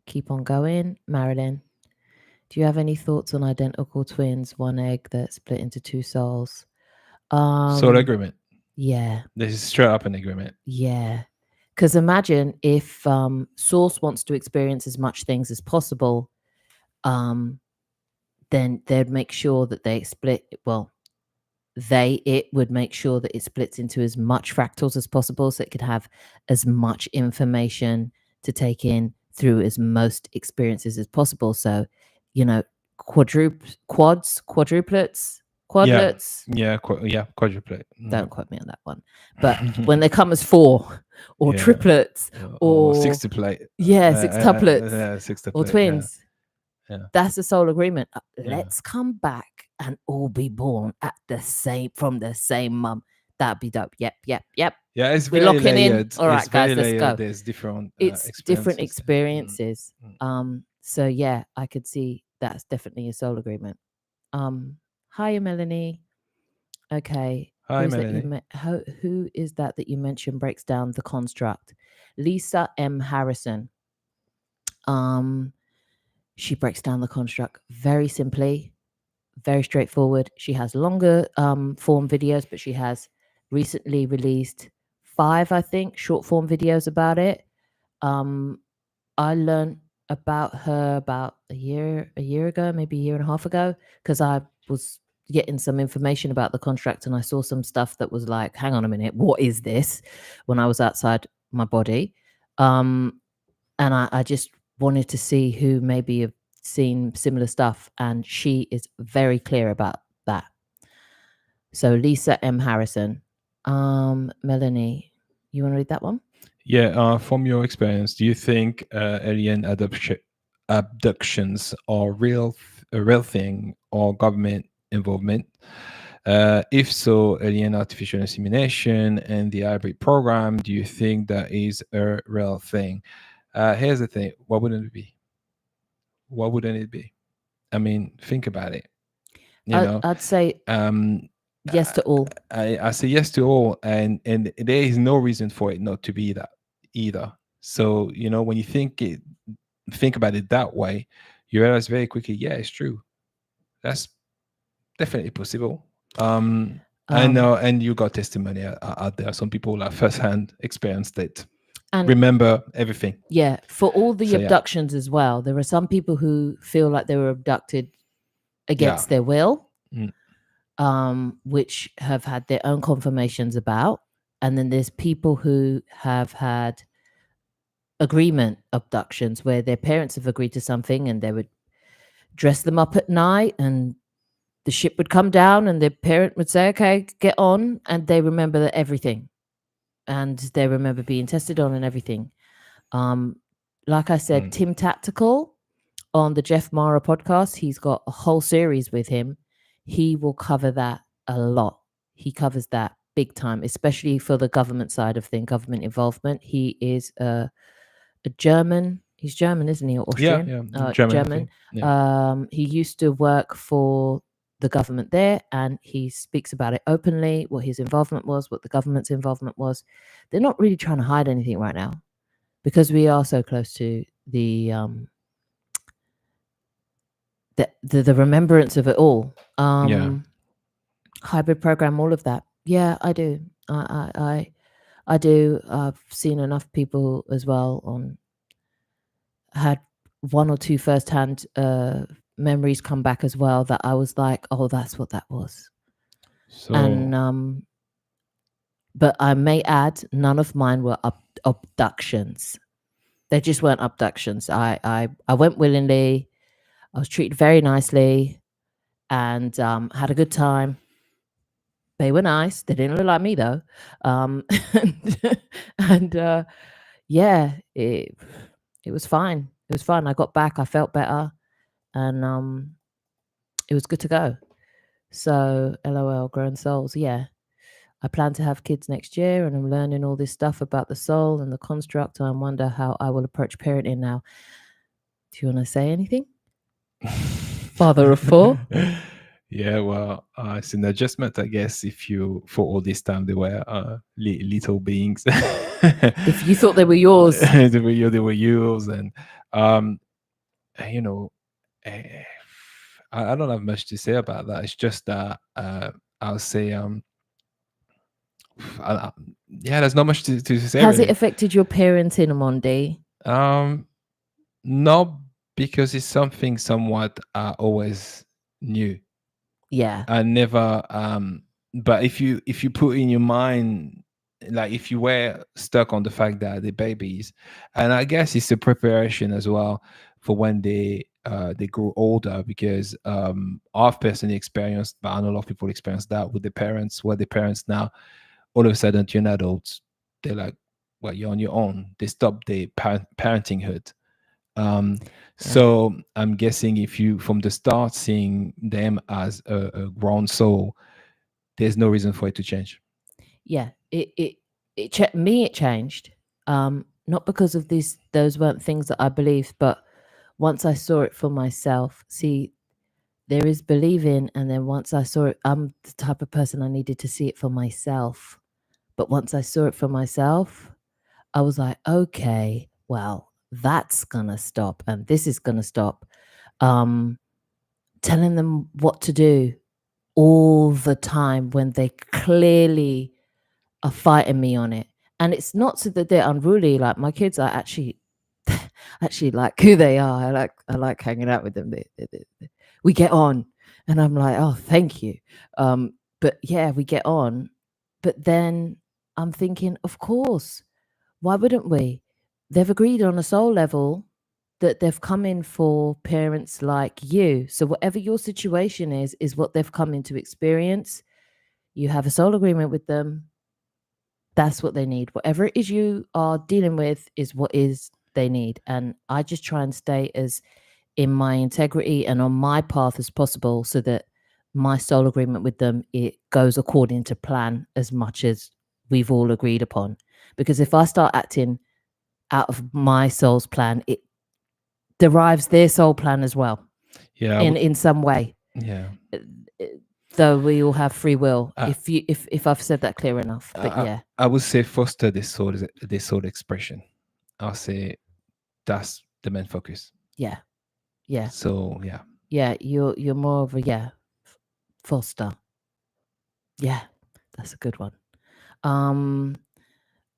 Keep on going. Marilyn, do you have any thoughts on identical twins, one egg that split into two souls? Soul agreement. Yeah. This is straight up an agreement. Yeah. Because imagine if Source wants to experience as much things as possible, then they'd make sure that they split. Well, it would make sure that it splits into as much fractals as possible, so it could have as much information to take in through as most experiences as possible. So, quadruplets, quadruplets. Yeah, quadruplet. Don't quote me on that one. But when they come as four or triplets or sextuplet. Yeah, sextuplets or twins. Yeah. That's the soul agreement. Let's come back and all be born from the same mum. That'd be dope. Yep. Yeah, it's We're very locking layered. in. All right, guys, let's go. There's different It's different experiences. experiences. So yeah, I could see that's definitely a soul agreement. Hiya, Melanie. Okay. Hi, Melanie. Who is that you mentioned breaks down the construct? Lisa M. Harrison. Um, she breaks down the construct very simply, very straightforward. She has longer form videos, but she has recently released 5, I think, short form videos about it. I learned about her about a year ago, maybe a year and a half ago, because I was getting some information about the contract and I saw some stuff that was like, hang on a minute, what is this? When I was outside my body. And I just wanted to see who maybe have seen similar stuff. And she is very clear about that. So Lisa M. Harrison. Melanie, you want to read that one? Yeah, from your experience, do you think alien abductions are a real thing or government involvement? If so, alien artificial insemination and the hybrid program, do you think that is a real thing? Here's the thing: what wouldn't it be? What wouldn't it be? I mean, think about it. I'd say yes to all. I say yes to all, and there is no reason for it not to be that either. So when you think about it that way, you realize very quickly, yeah, it's true. That's definitely possible. I know, and you got testimony out there. Some people like firsthand experienced it. And remember everything. Yeah, for all the abductions as well, there are some people who feel like they were abducted against their will, which have had their own confirmations about. And then there's people who have had agreement abductions where their parents have agreed to something and they would dress them up at night and the ship would come down and their parent would say, okay, get on. And they remember everything. And they remember being tested on and everything. Like I said, Tim Tactical on the Jeff Mara podcast, he's got a whole series with him. He will cover that a lot. He covers that big time, especially for the government side of things, government involvement. He is a German. He's German, isn't he? Or Austrian? Yeah, German. Yeah. He used to work for the government there, and he speaks about it openly, what his involvement was, what the government's involvement was. They're not really trying to hide anything right now because we are so close to the remembrance of it all. Hybrid program, all of that. Yeah, I do. I do. I've seen enough people as well had 1 or 2 firsthand memories come back as well that I was like, oh, that's what that was. So, and but I may add, none of mine were abductions. They just weren't abductions. I went willingly. I was treated very nicely and had a good time. They were nice. They didn't look like me though. Yeah, it was fine. It was fun. I got back. I felt better, and it was good to go. So, LOL, grown souls. Yeah, I plan to have kids next year, and I'm learning all this stuff about the soul and the construct. I wonder how I will approach parenting now. Do you want to say anything? Father of 4. Yeah, well, it's an adjustment, I guess. If you, for all this time, they were little beings. If you thought they were yours, they were yours, and I don't have much to say about that. It's just that I'll say, there's not much to say. Has it affected your parenting, Amondi? No, because it's something somewhat I always knew. Yeah. I never but if you put in your mind, like if you were stuck on the fact that they're babies, and I guess it's a preparation as well for when they grow older, because I've personally experienced, but I know a lot of people experience that with the parents, where the parents now all of a sudden you're an adult, they're like, well, you're on your own. They stop the parenthood. So I'm guessing if you from the start seeing them as a grown soul, there's no reason for it to change. Yeah, it changed. Not because of those weren't things that I believed, but once I saw it for myself, see, there is believing, and then once I saw it, I'm the type of person I needed to see it for myself. But once I saw it for myself, I was like, okay, well, that's gonna stop, and this is gonna stop. Telling them what to do all the time when they clearly are fighting me on it. And it's not so that they're unruly. Like my kids are actually like who they are. I like hanging out with them. We get on, and I'm like, oh, thank you. But yeah, we get on. But then I'm thinking, of course, why wouldn't we? They've agreed on a soul level that they've come in for parents like you. So whatever your situation is what they've come in to experience. You have a soul agreement with them. That's what they need. Whatever it is you are dealing with is what is they need. And I just try and stay as in my integrity and on my path as possible, so that my soul agreement with them, it goes according to plan as much as we've all agreed upon. Because if I start acting out of my soul's plan, it derives their soul plan as well. Yeah. In some way. Yeah. Though we all have free will. If I've said that clear enough. But yeah. I would say foster this soul expression. I'll say that's the main focus. Yeah. Yeah. So yeah. Yeah, you're more of a foster. Yeah, that's a good one.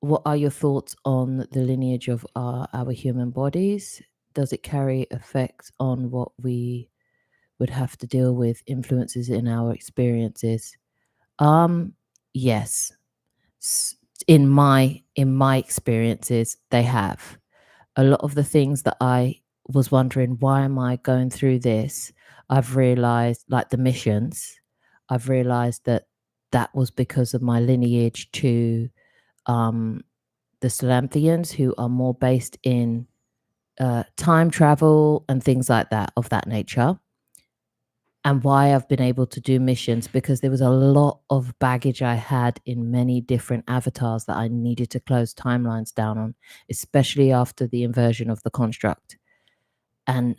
What are your thoughts on the lineage of our human bodies? Does it carry effect on what we would have to deal with, influences in our experiences? Yes. In my experiences, they have. A lot of the things that I was wondering, why am I going through this? I've realized, like the missions, I've realized that was because of my lineage to the Salamthians, who are more based in time travel and things like that, of that nature. And why I've been able to do missions, because there was a lot of baggage I had in many different avatars that I needed to close timelines down on, especially after the inversion of the construct. And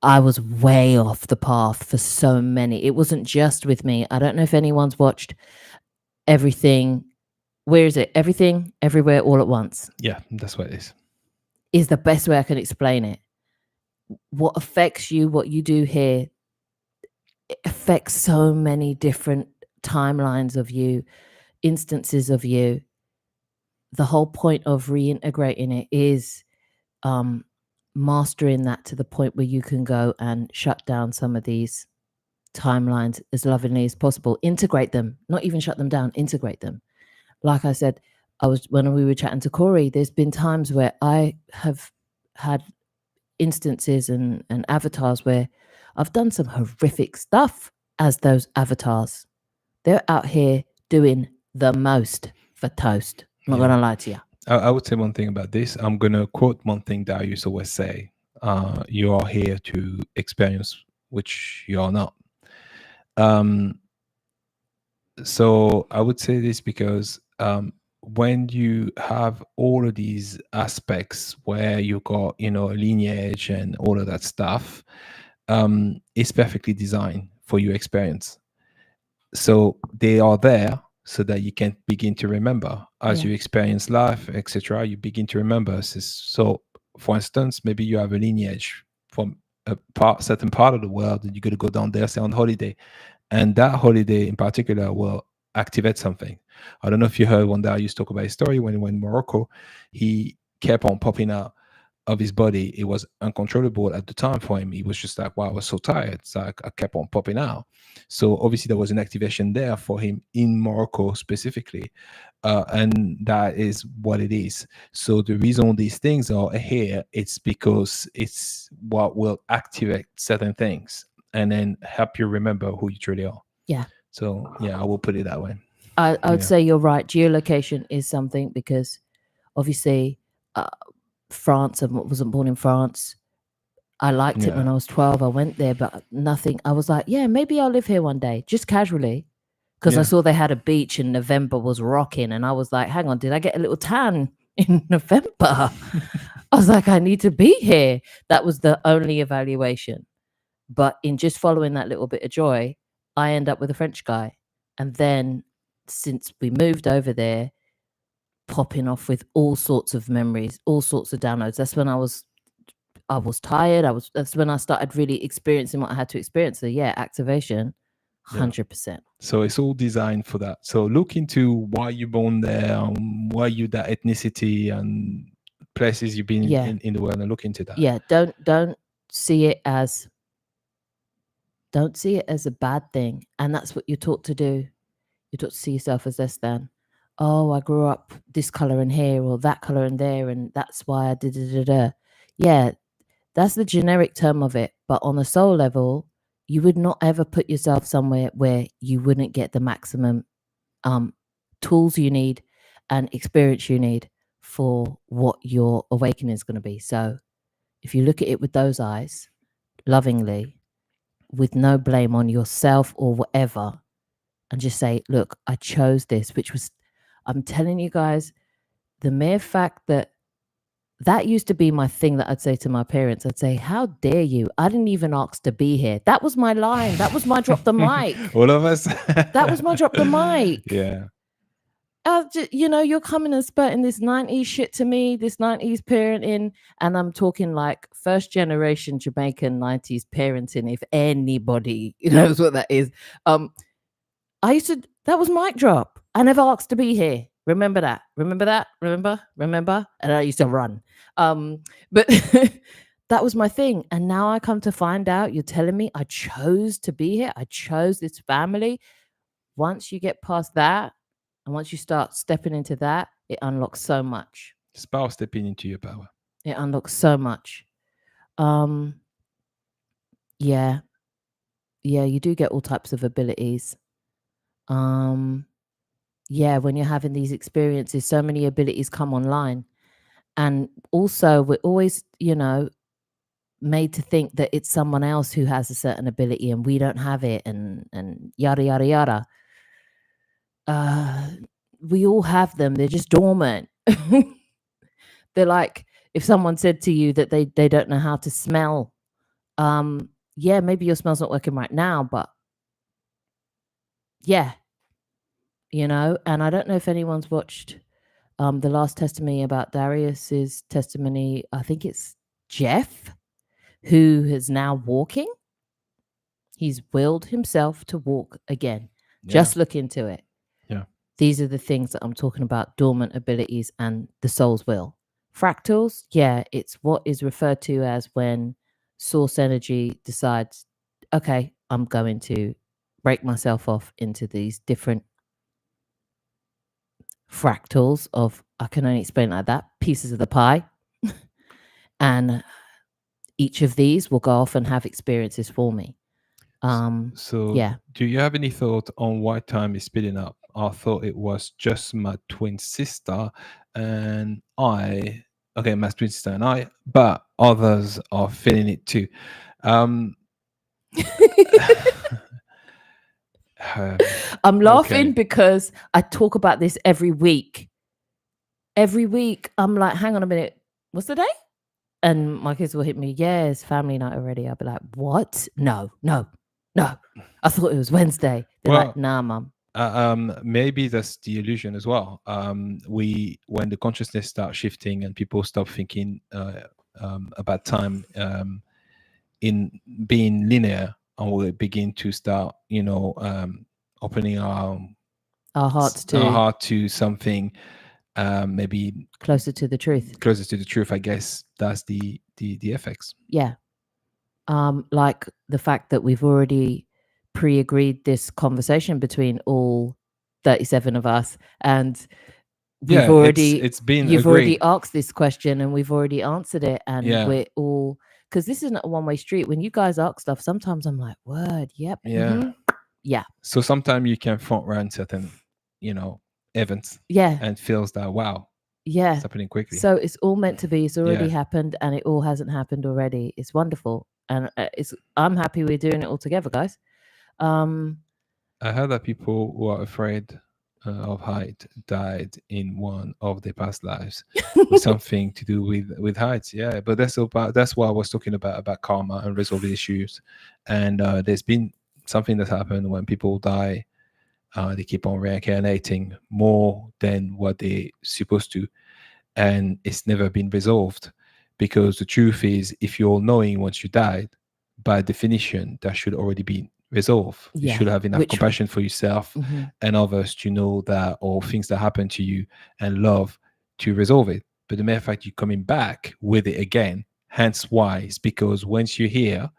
I was way off the path for so many. It wasn't just with me. I don't know if anyone's watched Everything. Where is it? Everything, Everywhere, All at Once. Yeah, that's what it is. Is the best way I can explain it. What affects you, what you do here, it affects so many different timelines of you, instances of you. The whole point of reintegrating it is mastering that to the point where you can go and shut down some of these timelines as lovingly as possible. Integrate them, not even shut them down, integrate them. Like I said, when we were chatting to Corey, there's been times where I have had instances and avatars where I've done some horrific stuff as those avatars. They're out here doing the most for toast. I'm not going to lie to you. I would say one thing about this. I'm going to quote one thing that I used to always say. You are here to experience, which you are not. So I would say this because when you have all of these aspects where you got, a lineage and all of that stuff, it's perfectly designed for your experience. So they are there so that you can begin to remember as you experience life, etc. You begin to remember. So, for instance, maybe you have a lineage from a certain part of the world, and you're going to go down there, say on holiday, and that holiday in particular will activate something. I don't know if you heard one day I used to talk about his story when he went to Morocco. He kept on popping out of his body. It was uncontrollable at the time for him. He was just like, wow, I was so tired. It's like I kept on popping out. So obviously there was an activation there for him in Morocco specifically. And that is what it is. So the reason these things are here, it's because it's what will activate certain things and then help you remember who you truly are. Yeah. So yeah, I will put it that way. I would say you're right. Geolocation is something, because obviously France, I wasn't born in France. I liked it when I was 12. I went there, but nothing. I was like, yeah, maybe I'll live here one day, just casually, because I saw they had a beach and November was rocking. And I was like, hang on, did I get a little tan in November? I was like, I need to be here. That was the only evaluation. But in just following that little bit of joy, I end up with a French guy. And then since we moved over there, popping off with all sorts of memories, all sorts of downloads. That's when I was tired. That's when I started really experiencing what I had to experience. So yeah, activation, 100%. So it's all designed for that. So look into why you're born there, why you that ethnicity and places you've been in the world, and look into that. Yeah, don't see it as a bad thing. And that's what you're taught to do. You're taught to see yourself as less than. Oh, I grew up this color in here or that color in there, and that's why I did. Yeah, that's the generic term of it. But on a soul level, you would not ever put yourself somewhere where you wouldn't get the maximum tools you need and experience you need for what your awakening is going to be. So if you look at it with those eyes, lovingly, with no blame on yourself or whatever, and just say, look, I chose this, which was, I'm telling you guys, the mere fact that used to be my thing that I'd say to my parents. I'd say, how dare you? I didn't even ask to be here. That was my line. That was my drop the mic. All of us. That was my drop the mic. Yeah. You're coming and spurting this 90s shit to me, this 90s parenting, and I'm talking like first generation Jamaican 90s parenting, if anybody knows what that is. That was mic drop. I never asked to be here. Remember that. Remember? And I used to run. But that was my thing. And now I come to find out, you're telling me I chose to be here. I chose this family. Once you get past that, and once you start stepping into that, it unlocks so much. It's about stepping into your power. It unlocks so much. Yeah, you do get all types of abilities. Yeah, when you're having these experiences, so many abilities come online. And also we're always, made to think that it's someone else who has a certain ability and we don't have it, and yada, yada, yada. We all have them. They're just dormant. They're like, if someone said to you that they don't know how to smell, yeah, maybe your smell's not working right now, but yeah, and I don't know if anyone's watched the last testimony about Darius's testimony. I think it's Jeff, who is now walking. He's willed himself to walk again. Yeah. Just look into it. Yeah. These are the things that I'm talking about, dormant abilities and the soul's will. Fractals, yeah, it's what is referred to as when source energy decides, okay, I'm going to break myself off into these different fractals of, I can only explain like that, pieces of the pie. And each of these will go off and have experiences for me. So yeah. Do you have any thought on why time is speeding up? I thought it was just my twin sister and I, my twin sister and I, but others are feeling it too. I'm laughing because I talk about this every week. Every week, I'm like, hang on a minute, what's the day? And my kids will hit me, yeah, it's family night already. I'll be like, what? No. I thought it was Wednesday. They're like, nah, Mum. Maybe that's the illusion as well. When the consciousness starts shifting and people stop thinking about time in being linear, and we begin to start, opening our heart to something maybe closer to the truth. I guess that's the effects. Yeah. Like the fact that we've already pre-agreed this conversation between all 37 of us, and we've already already asked this question and we've already answered it, and we're all, because this isn't a one-way street. When you guys ask stuff, sometimes I'm like, word, yep, yeah. So sometimes you can front run certain events, and feels that wow, it's happening quickly. So it's all meant to be. It's already happened, and it all hasn't happened already. It's wonderful, and I'm happy we're doing it all together, guys. I heard that people who are afraid of height died in one of their past lives with something to do with heights. Yeah, but that's what I was talking about karma and resolving issues. And there's been something that's happened when people die. They keep on reincarnating more than what they're supposed to, and it's never been resolved. Because the truth is, if you're knowing once you died, by definition, that should already be resolved. You should have enough compassion for yourself and others to know that, or things that happen to you, and love to resolve it. But the mere fact you're coming back with it again, hence why, it's because once you're here,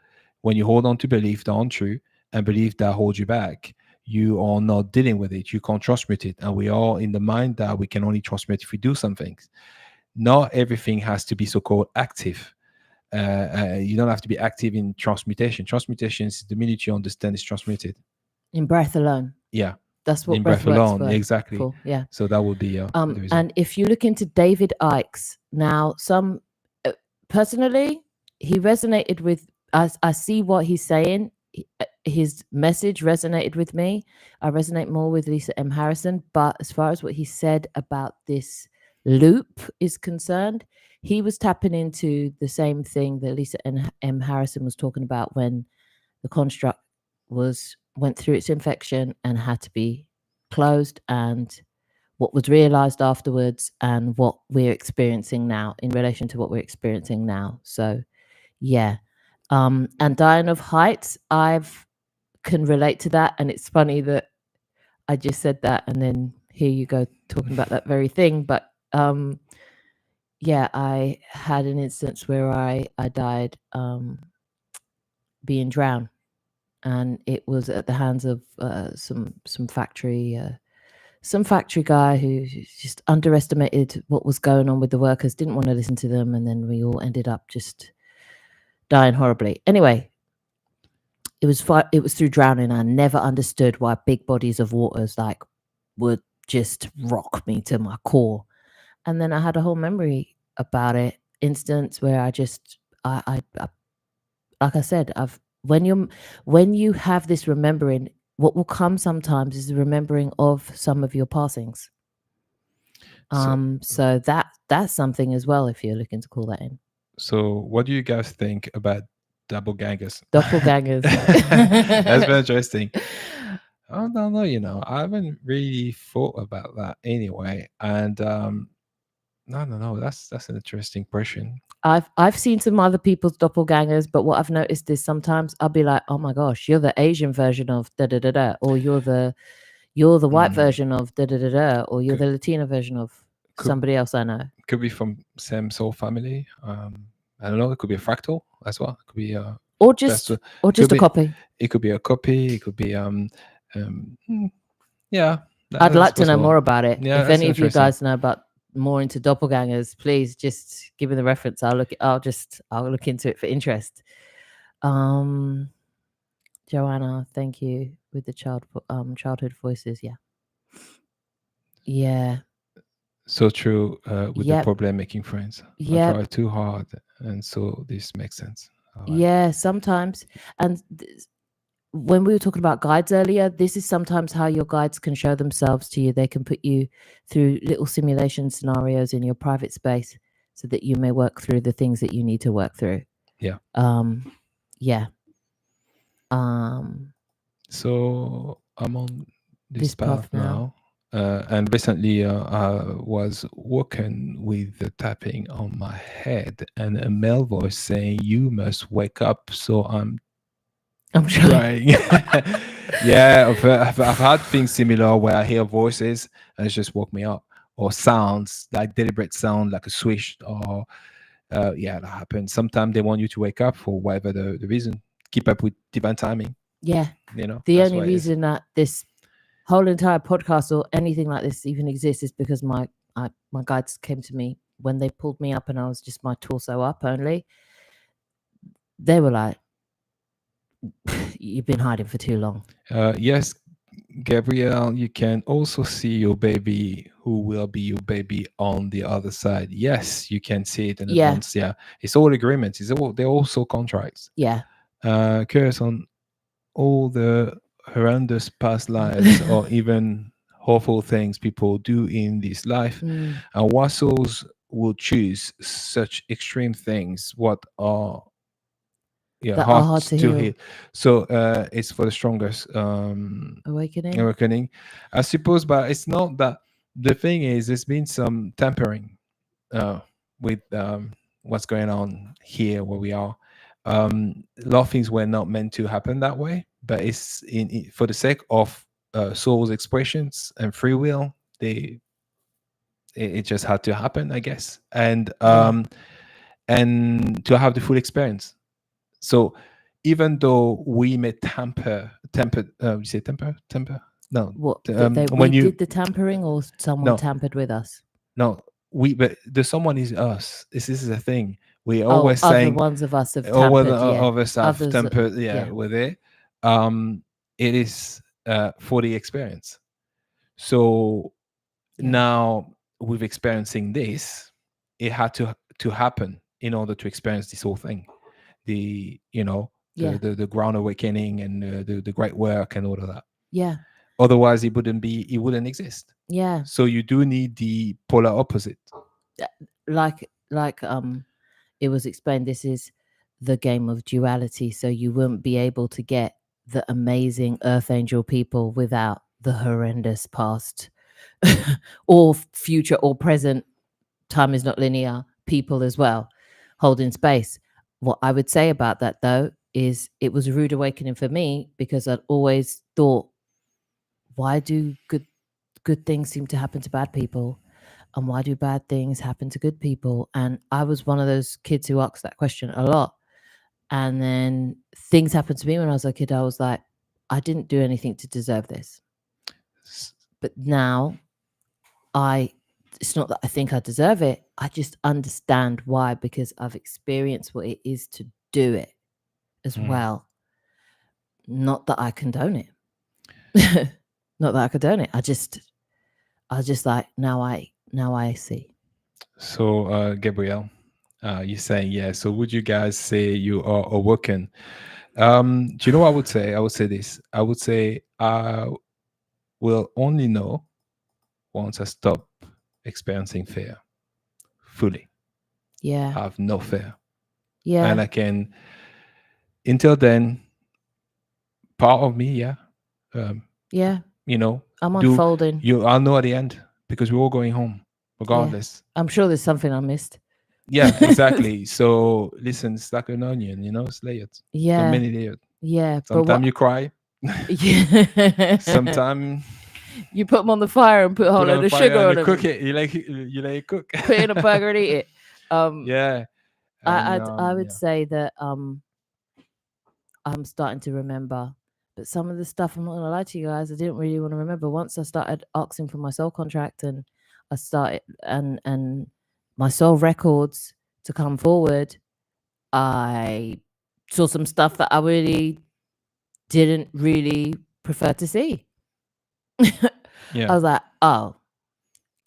when you hold on to belief that aren't true and belief that holds you back, you are not dealing with it. You can't transmute it. And we are in the mind that we can only transmute if we do some things. Not everything has to be so-called active. You don't have to be active in transmutation. Transmutation is the minute you understand it's transmuted. In breath alone. Yeah. That's what in breath alone. For, exactly. For, yeah. So that would be the reason. And if you look into David Icke's, now some personally, he resonated with us. I see what he's saying. His message resonated with me. I resonate more with Lisa M. Harrison. But as far as what he said about this loop is concerned, he was tapping into the same thing that Lisa M. Harrison was talking about when the construct went through its infection and had to be closed, and what was realized afterwards, and what we're experiencing now in relation to what we're experiencing now. So yeah. And dying of heights, can relate to that. And it's funny that I just said that, and then here you go talking about that very thing. But yeah, I had an instance where I died being drowned, and it was at the hands of some factory guy who just underestimated what was going on with the workers, didn't want to listen to them, and then we all ended up just dying horribly. Anyway, it was through drowning. I never understood why big bodies of waters would just rock me to my core. And then I had a whole memory about it, instance where I just I like I said, when you have this remembering, what will come sometimes is the remembering of some of your passings. So that's something as well, if you're looking to call that in. So what do you guys think about doppelgangers? Doppelgangers. That's very interesting. I don't know, I haven't really thought about that anyway. And I don't know, that's an interesting question. I've seen some other people's doppelgangers, but what I've noticed is sometimes I'll be like, oh my gosh, you're the Asian version of da da da da, or you're the white version of da da da da, or you're the Latino version of somebody else I know. Could be from same soul family. I don't know. It could be a fractal as well. It could be or just a copy. It could be a copy. It could be yeah. I'd like to know more about it. Yeah, if any of you guys know about more into doppelgangers, please just give me the reference. I'll look into it for interest. Joanna, thank you with the childhood voices. Yeah. So true with the problem making friends. Yeah. I try too hard, and so this makes sense. Yeah, sometimes. And when we were talking about guides earlier, this is sometimes how your guides can show themselves to you. They can put you through little simulation scenarios in your private space so that you may work through the things that you need to work through. Yeah. Yeah. So I'm on this path now. And recently I was woken with the tapping on my head and a male voice saying, "You must wake up." So I'm trying. Yeah, I've had things similar where I hear voices and it just woke me up, or sounds like deliberate sound, like a swish, or that happens. Sometimes they want you to wake up for whatever the reason. Keep up with divine timing. Yeah, the only reason that this whole entire podcast or anything like this even exists is because my guides came to me when they pulled me up and I was just my torso up only. They were like, "You've been hiding for too long." Yes, Gabrielle, you can also see your baby, who will be your baby on the other side. Yes, you can see it in advance. Yeah, it's all agreements. They're also contracts. Yeah. Curious on all the horrendous past lives or even awful things people do in this life, and what souls will choose such extreme things, what are that are hard hard to to heal. heal. So it's for the strongest Awakening. awakening, I suppose. But it's not that. The thing is, there's been some tampering with what's going on here where we are. A lot of things were not meant to happen that way, but it's for the sake of soul's expressions and free will. It just had to happen, I guess, and to have the full experience. So even though we may you say temper? No. What we When you did the tampering, or someone no tampered with us? no but the someone is us. This is the thing. We Oh, always other saying, ones of us have or whether tampered. Yeah, other stuff others. tempered, Yeah, with it. It is for the experience. So yeah, now with experiencing this, it had to happen in order to experience this whole thing. The yeah, the ground awakening and the great work and all of that. yeah, Otherwise, it wouldn't exist. yeah. So you do need the polar opposite. Like it was explained, this is the game of duality, so you wouldn't be able to get the amazing earth angel people without the horrendous past or future or present, time is not linear, people as well holding space. What I would say about that, though, is it was a rude awakening for me, because I'd always thought, why do good things seem to happen to bad people, and why do bad things happen to good people? And I was one of those kids who asked that question a lot. And then things happened to me when I was a kid. I was like, I didn't do anything to deserve this. But now it's not that I think I deserve it. I just understand why, because I've experienced what it is to do it as well. Not that I condone it. Not that I condone it. I just like, now I see. So Gabrielle, you're saying, yeah. So would you guys say you are awoken? Do you know what I would say? I would say this. I would say I will only know once I stop experiencing fear fully. Yeah. I have no fear. Yeah. And I can, until then, part of me, yeah. Yeah. I'm unfolding. I'll know at the end, because we're all going home, regardless. Yeah. I'm sure there's something I missed. Yeah, exactly. So listen, it's like an onion, it's layered. Yeah. So many layered. Yeah. Sometimes you cry. Yeah. Sometimes you put them on the fire and put a whole load of sugar on and them. cook it. You let it cook. Put it in a burger and eat it. Yeah. I would say that I'm starting to remember, but some of the stuff, I'm not gonna lie to you guys, I didn't really want to remember. Once I started asking for my soul contract, and I started and my soul records to come forward, I saw some stuff that I really didn't really prefer to see. Yeah. I was like, oh,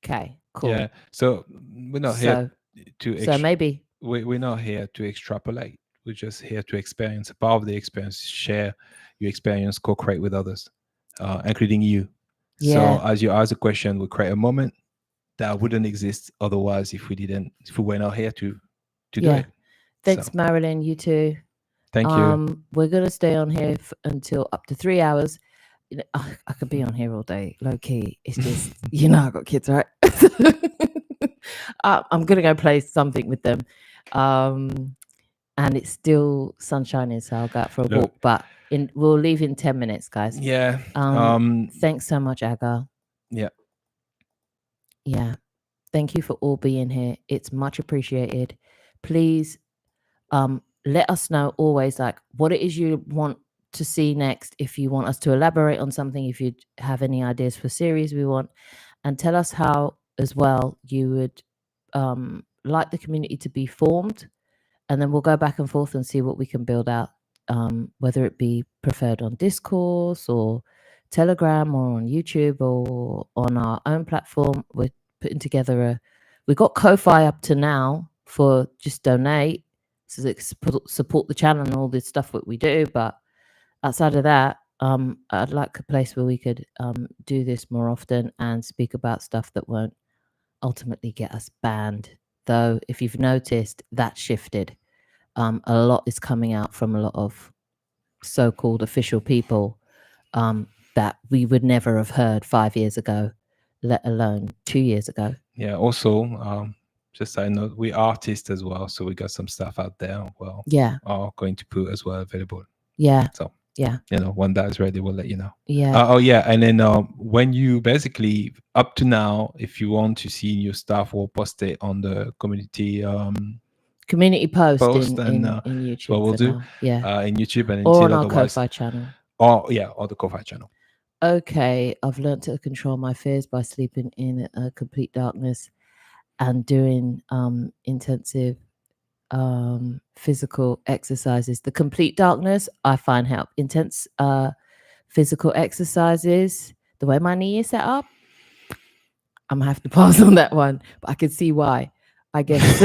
okay, cool. Yeah. So we're not here to so maybe we're not here to extrapolate. We're just here to experience a part of the experience, share your experience, co-create with others, including you. Yeah. So as you ask the question, we create a moment that wouldn't exist otherwise if we were not here to do it. Thanks, So, Marilyn. You too. Thank you. We're gonna stay on here until up to 3 hours. I could be on here all day, low key. It's just I got kids, right? I'm gonna go play something with them, and it's still sunshining, so I'll go out for a walk. But we'll leave in 10 minutes, guys. Yeah. Thanks so much, Agar. Yeah. Yeah. Thank you for all being here. It's much appreciated. Please let us know always, like, what it is you want to see next. If you want us to elaborate on something, if you have any ideas for series we want, and tell us how as well you would like the community to be formed, and then we'll go back and forth and see what we can build out, whether it be preferred on Discourse or Telegram or on YouTube or on our own platform. We're putting together we got Ko-Fi up to now for just donate, so that support the channel and all this stuff that we do. But outside of that, I'd like a place where we could do this more often and speak about stuff that won't ultimately get us banned. Though, if you've noticed, that shifted. A lot is coming out from a lot of so-called official people that we would never have heard 5 years ago, let alone 2 years ago. Yeah. Also, just I know we artists as well, so we got some stuff out there. Well, Yeah. are going to put as well available. Yeah. So yeah. When that is ready, we'll let you know. Yeah. Oh yeah, and then when you basically up to now, if you want to see new stuff, we'll post it on the community post in and YouTube what we'll for do. now. Yeah. In YouTube and Or until on our otherwise. Ko-Fi channel. Or the Ko-Fi channel. Okay, I've learned to control my fears by sleeping in complete darkness and doing intensive physical exercises. The complete darkness I find help. Intense physical exercises, the way my knee is set up, I'm gonna have to pass on that one, but I can see why, I guess.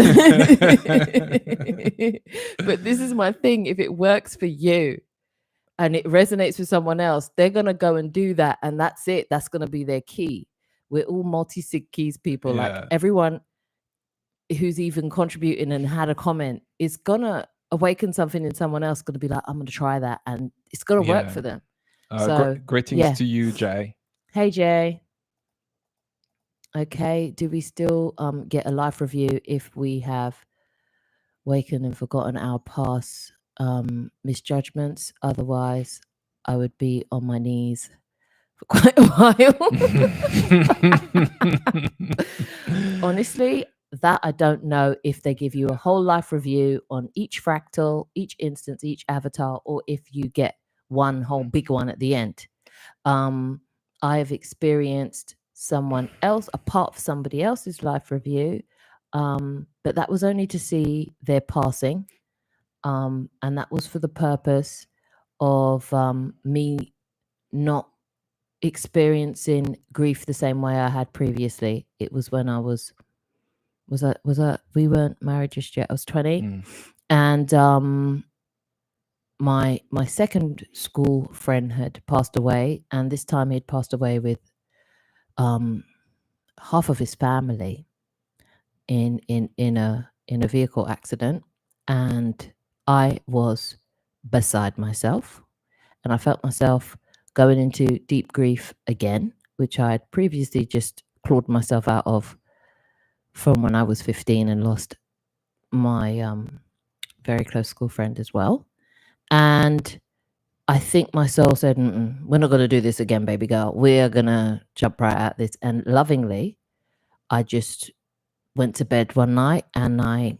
But this is my thing. If it works for you and it resonates with someone else, they're gonna go and do that, and that's it. That's gonna be their key. We're all multi-sig keys people. Like everyone who's even contributing and had a comment is gonna awaken something in someone else, gonna be like, I'm gonna try that, and it's gonna work for them. So greetings to you, Jay. Hey, Jay. Okay, do we still get a live review if we have wakened and forgotten our past misjudgments? Otherwise, I would be on my knees for quite a while. Honestly, that I don't know if they give you a whole life review on each fractal, each instance, each avatar, or if you get one whole big one at the end. I have experienced someone else, a part of somebody else's life review, but that was only to see their passing, and that was for the purpose of me not experiencing grief the same way I had previously. It was when I was we weren't married just yet. I was 20, and my second school friend had passed away, and this time he'd passed away with half of his family in a vehicle accident, and I was beside myself, and I felt myself going into deep grief again, which I had previously just clawed myself out of from when I was 15 and lost my very close school friend as well. And I think my soul said, we're not going to do this again, baby girl. We're going to jump right at this. And lovingly, I just went to bed one night and I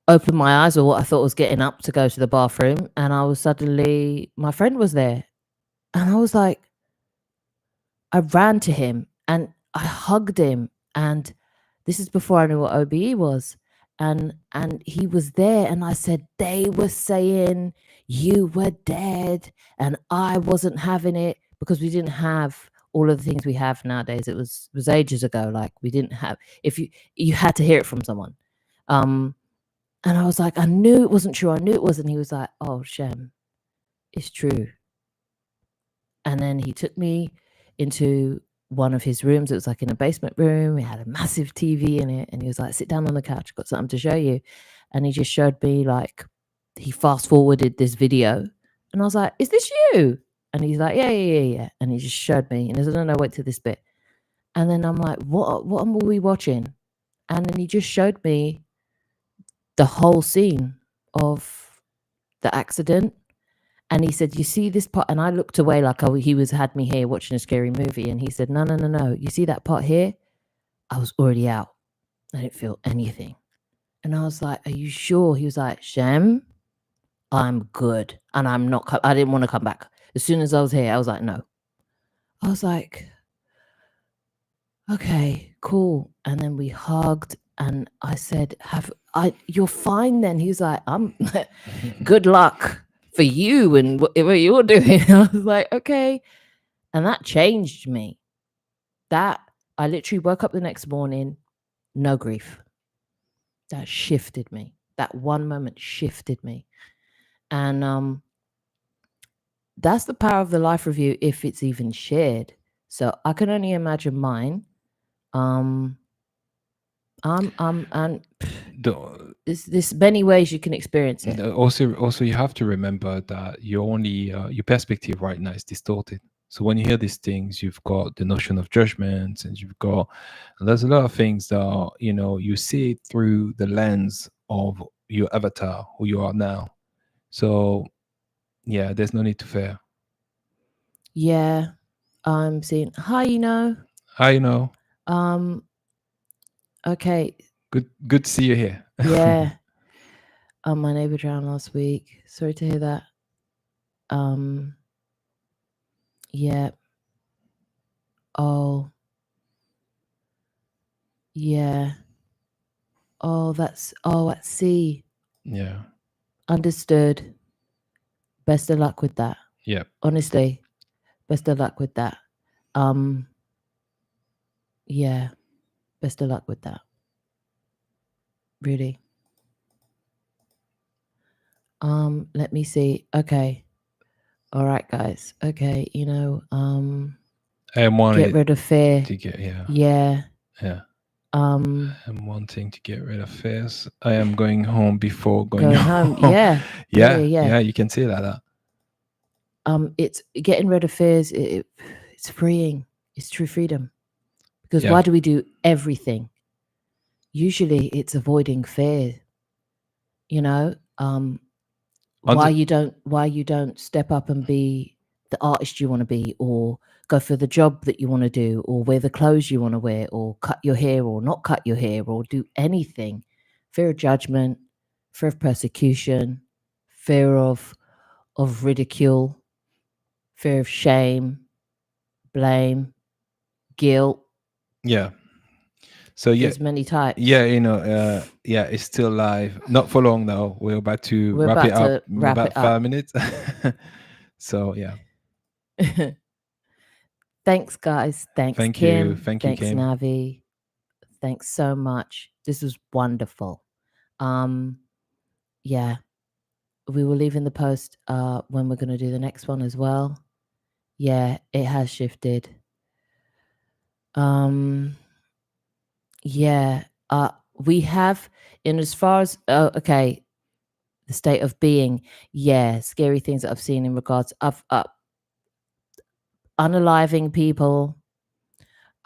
opened my eyes, or what I thought was getting up to go to the bathroom. And I was suddenly, my friend was there. And I was like, I ran to him and I hugged him. And this is before I knew what OBE was. And he was there, and I said, they were saying you were dead and I wasn't having it, because we didn't have all of the things we have nowadays. It was ages ago. Like, we didn't have, if you had to hear it from someone. And I was like, I knew it wasn't true. I knew it wasn't. He was like, oh, Shem, it's true. And then he took me into one of his rooms. It was like in a basement room. It had a massive TV in it. And he was like, sit down on the couch. I've got something to show you. And he just showed me, like, he fast forwarded this video. And I was like, is this you? And he's like, yeah. And he just showed me. And he said, no, wait till this bit. And then I'm like, what are we watching? And then he just showed me the whole scene of the accident. And he said, you see this part? And I looked away like he had me here watching a scary movie. And he said, no. You see that part here? I was already out. I didn't feel anything. And I was like, are you sure? He was like, Shem, I'm good. And I didn't want to come back. As soon as I was here, I was like, no. I was like, okay, cool. And then we hugged. And I said, you're fine then? He was like, I'm good luck for you and whatever you're doing. I was like, okay. And that changed me. That I literally woke up the next morning, no grief. That shifted me. That one moment shifted me. And that's the power of the life review if it's even shared. So I can only imagine mine. And there's many ways you can experience it. Also, you have to remember that your perspective right now is distorted. So when you hear these things, you've got the notion of judgment, and there's a lot of things that are, you see it through the lens of your avatar, who you are now. So yeah, there's no need to fear. Yeah, I'm seeing. Hi, Hi, Okay. Good to see you here. Yeah. My neighbor drowned last week. Sorry to hear that. Yeah. Oh. Yeah. Oh, at sea. Yeah. Understood. Best of luck with that. Yeah. Honestly, best of luck with that. Yeah. Best of luck with that. Really. Let me see. Okay. All right, guys. Okay, I am wanting get rid of fear. to get Yeah. I'm wanting to get rid of fears. I am going home before going home. Yeah. Yeah. Yeah, you can see it like that. It's getting rid of fears. It's freeing. It's true freedom. Because why do we do everything? Usually, it's avoiding fear. Why you don't step up and be the artist you want to be, or go for the job that you want to do, or wear the clothes you want to wear, or cut your hair or not cut your hair, or do anything. Fear of judgment, fear of persecution, fear of ridicule, fear of shame, blame, guilt. Yeah. So yeah, there's many types. Yeah, it's still live. Not for long though. We're about to wrap it up in about 5 minutes. So yeah. Thanks, guys. Thanks, Thank Kim. you. Thank you, Thanks, Kim. Navi. Thanks so much. This was wonderful. Yeah. We will leave in the post when we're going to do the next one as well. Yeah, it has shifted. Yeah. We have, in as far as okay, the state of being. Yeah, scary things that I've seen in regards of unaliving people,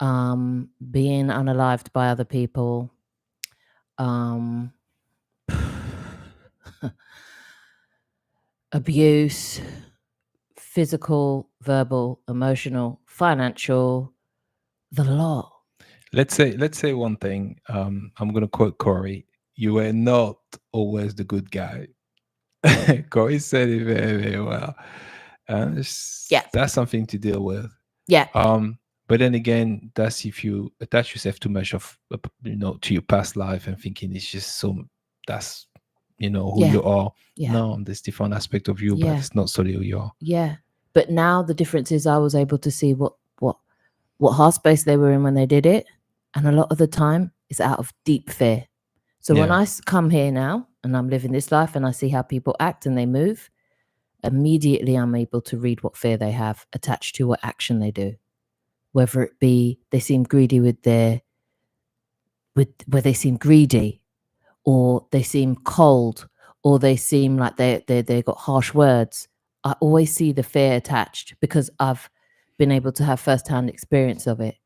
being unalived by other people, abuse, physical, verbal, emotional, financial, the lot. Let's say one thing. I'm gonna quote Corey. You were not always the good guy. Corey said it very, very well. That's something to deal with. Yeah. But then again, that's if you attach yourself too much of to your past life and thinking it's just that's who you are. No, there's different aspect of you, but it's not solely who you are. Yeah. But now the difference is I was able to see what heart space they were in when they did it, and a lot of the time it's out of deep fear. So when I come here now and I'm living this life and I see how people act and they move, immediately I'm able to read what fear they have attached to what action they do. Whether it be they seem greedy where they seem greedy, or they seem cold, or they seem like they got harsh words. I always see the fear attached because I've been able to have firsthand experience of it.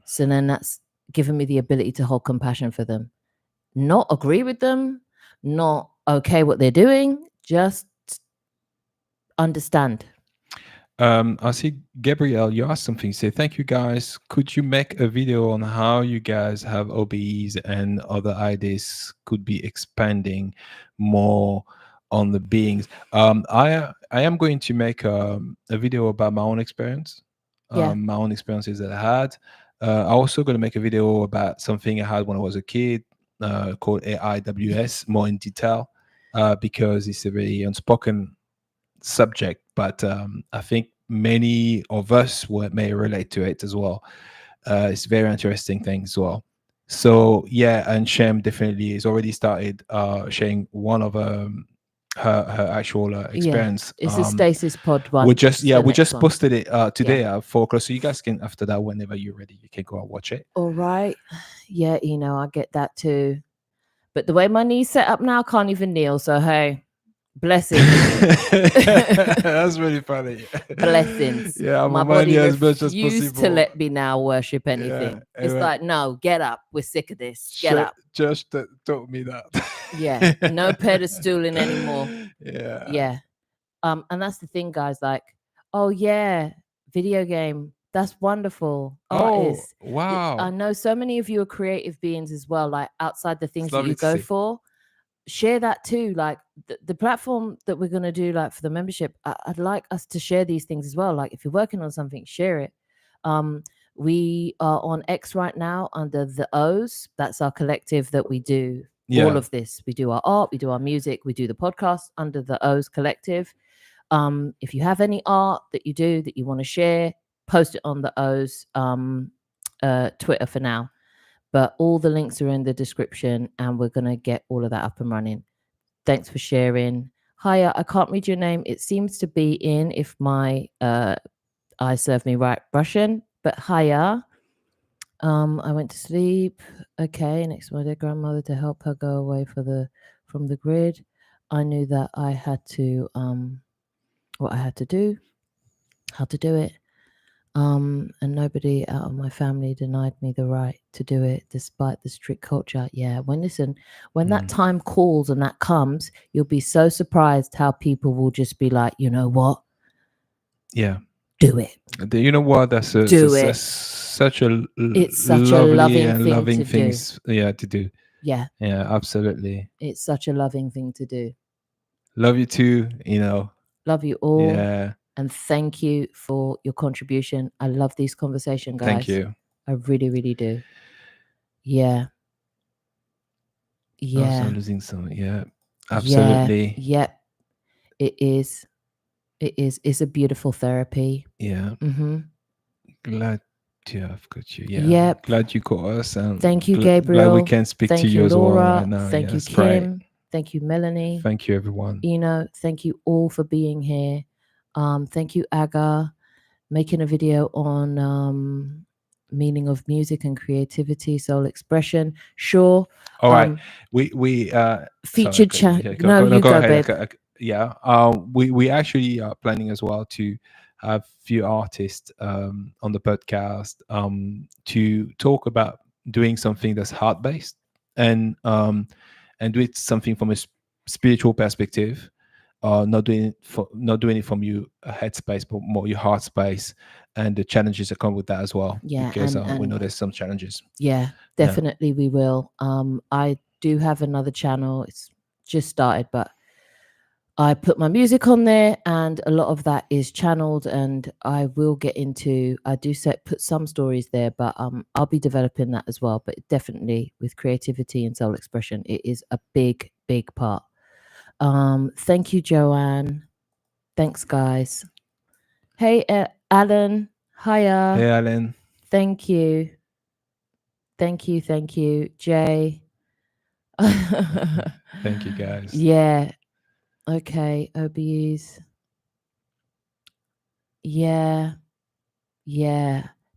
So then that's given me the ability to hold compassion for them. Not agree with them, not okay what they're doing, just understand. I see Gabrielle, you asked something. Say, thank you guys. Could you make a video on how you guys have OBEs and other ideas could be expanding more on the beings? I am going to make a video about my own experience, my own experiences that I had. I'm also going to make a video about something I had when I was a kid called AIWS, more in detail, because it's a very unspoken subject, but I think many of us may relate to it as well. It's a very interesting thing as well. So yeah, and Shem definitely has already started sharing one of her actual experience. It's a Stasis Pod one. We just the we next just one. posted it today at 4 o'clock, so you guys can, after that, whenever you're ready, you can go and watch it. All right. Yeah, I get that too. But the way my knee's set up now, I can't even kneel. So hey, blessings. That's really funny. Blessings. Yeah, my my body money as much as refused to possible. let me now worship anything. It's anyway. like, no, get up. We're sick of this. Get up. Just taught me that. Yeah, no pedestaling anymore. Yeah. And that's the thing, guys. Like, oh yeah, video game. That's wonderful. Oh, Artists. wow. I know so many of you are creative beings as well. Like outside the things It's that lovely you to go see. for, share that too. Like the platform that we're gonna do, like for the membership, I'd like us to share these things as well. Like if you're working on something, share it. We are on X right now under the O's. That's our collective that we do all of this. We do our art, we do our music, we do the podcast under the O's collective. If you have any art that you do that you want to share, post it on the O's Twitter for now. But all the links are in the description, and we're going to get all of that up and running. Thanks for sharing. Hiya, I can't read your name. It seems to be in, if my eyes serve me right, Russian. But hiya. I went to sleep. Okay, next to my dear grandmother to help her go away from the grid. I knew that I had to what I had to do, how to do it. And nobody out of my family denied me the right to do it, despite the strict culture. Yeah, when that time calls and that comes, you'll be so surprised how people will just be like, you know what? Yeah. Do it. You know what? That's such a such a lovely loving and thing loving to things. Yeah, to do. Yeah. Yeah, absolutely. It's such a loving thing to do. Love you too. Love you all. Yeah. And thank you for your contribution. I love these conversations, guys. Thank you. I really, really do. Yeah. Yeah. I'm losing some. Yeah. Absolutely. Yeah. It is. It's a beautiful therapy. Yeah. Mm-hmm. Glad to have got you. Yeah. Yep. Glad you caught us. And thank you, Gabriel. Glad we can speak thank to you as Laura. well right now. Thank you, it's Kim. Great. Thank you, Melanie. Thank you, everyone. Thank you all for being here. Thank you, Aga, making a video on meaning of music and creativity, soul expression. Sure. All right. We featured chat. Yeah, go ahead, babe. Yeah. We actually are planning as well to have few artists on the podcast to talk about doing something that's heart based and do it something from a spiritual perspective. Not doing it from you headspace, but more your heart space, and the challenges that come with that as well. Yeah, because we know there's some challenges. Yeah, definitely we will. I do have another channel. It's just started, but I put my music on there, and a lot of that is channeled. And I will get into. I do put some stories there, but I'll be developing that as well. But definitely with creativity and soul expression, it is a big part. Thank you, Joanne. Thanks, guys. Hey, Alan. Hiya. Hey, Alan. Thank you. Thank you, Jay. Thank you, guys. Yeah. Okay, OBEs. Yeah.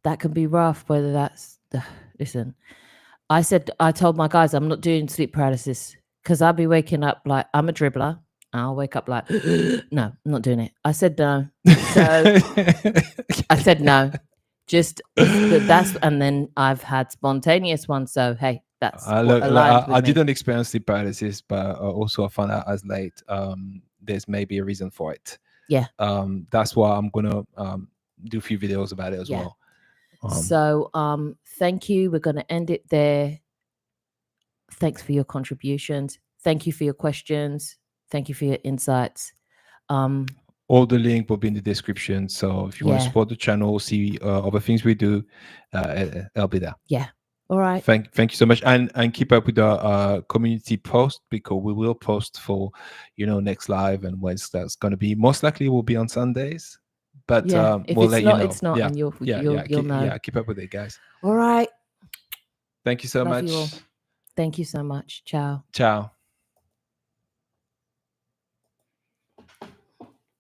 That can be rough, whether that's listen. I told my guys I'm not doing sleep paralysis because I'll be waking up like I'm a dribbler. I'll wake up like no, I'm not doing it. I said no. So I said no. Just that's, and then I've had spontaneous ones. So hey, that's I didn't experience sleep paralysis, but also I found out as late. There's maybe a reason for it. Yeah. That's why I'm gonna do a few videos about it as well. So thank you. We're gonna end it there. Thanks for your contributions. Thank you for your questions. Thank you for your insights. All the link will be in the description. So if you want to support the channel, see other things we do, I'll be there. Yeah. All right. Thank you so much, and keep up with the community post, because we will post for next live and when that's going to be. Most likely will be on Sundays, but if we'll it's let not, you know. It's not, and you'll know. Yeah, keep up with it, guys. All right. Thank you so much. Thank you so much. Ciao. Ciao.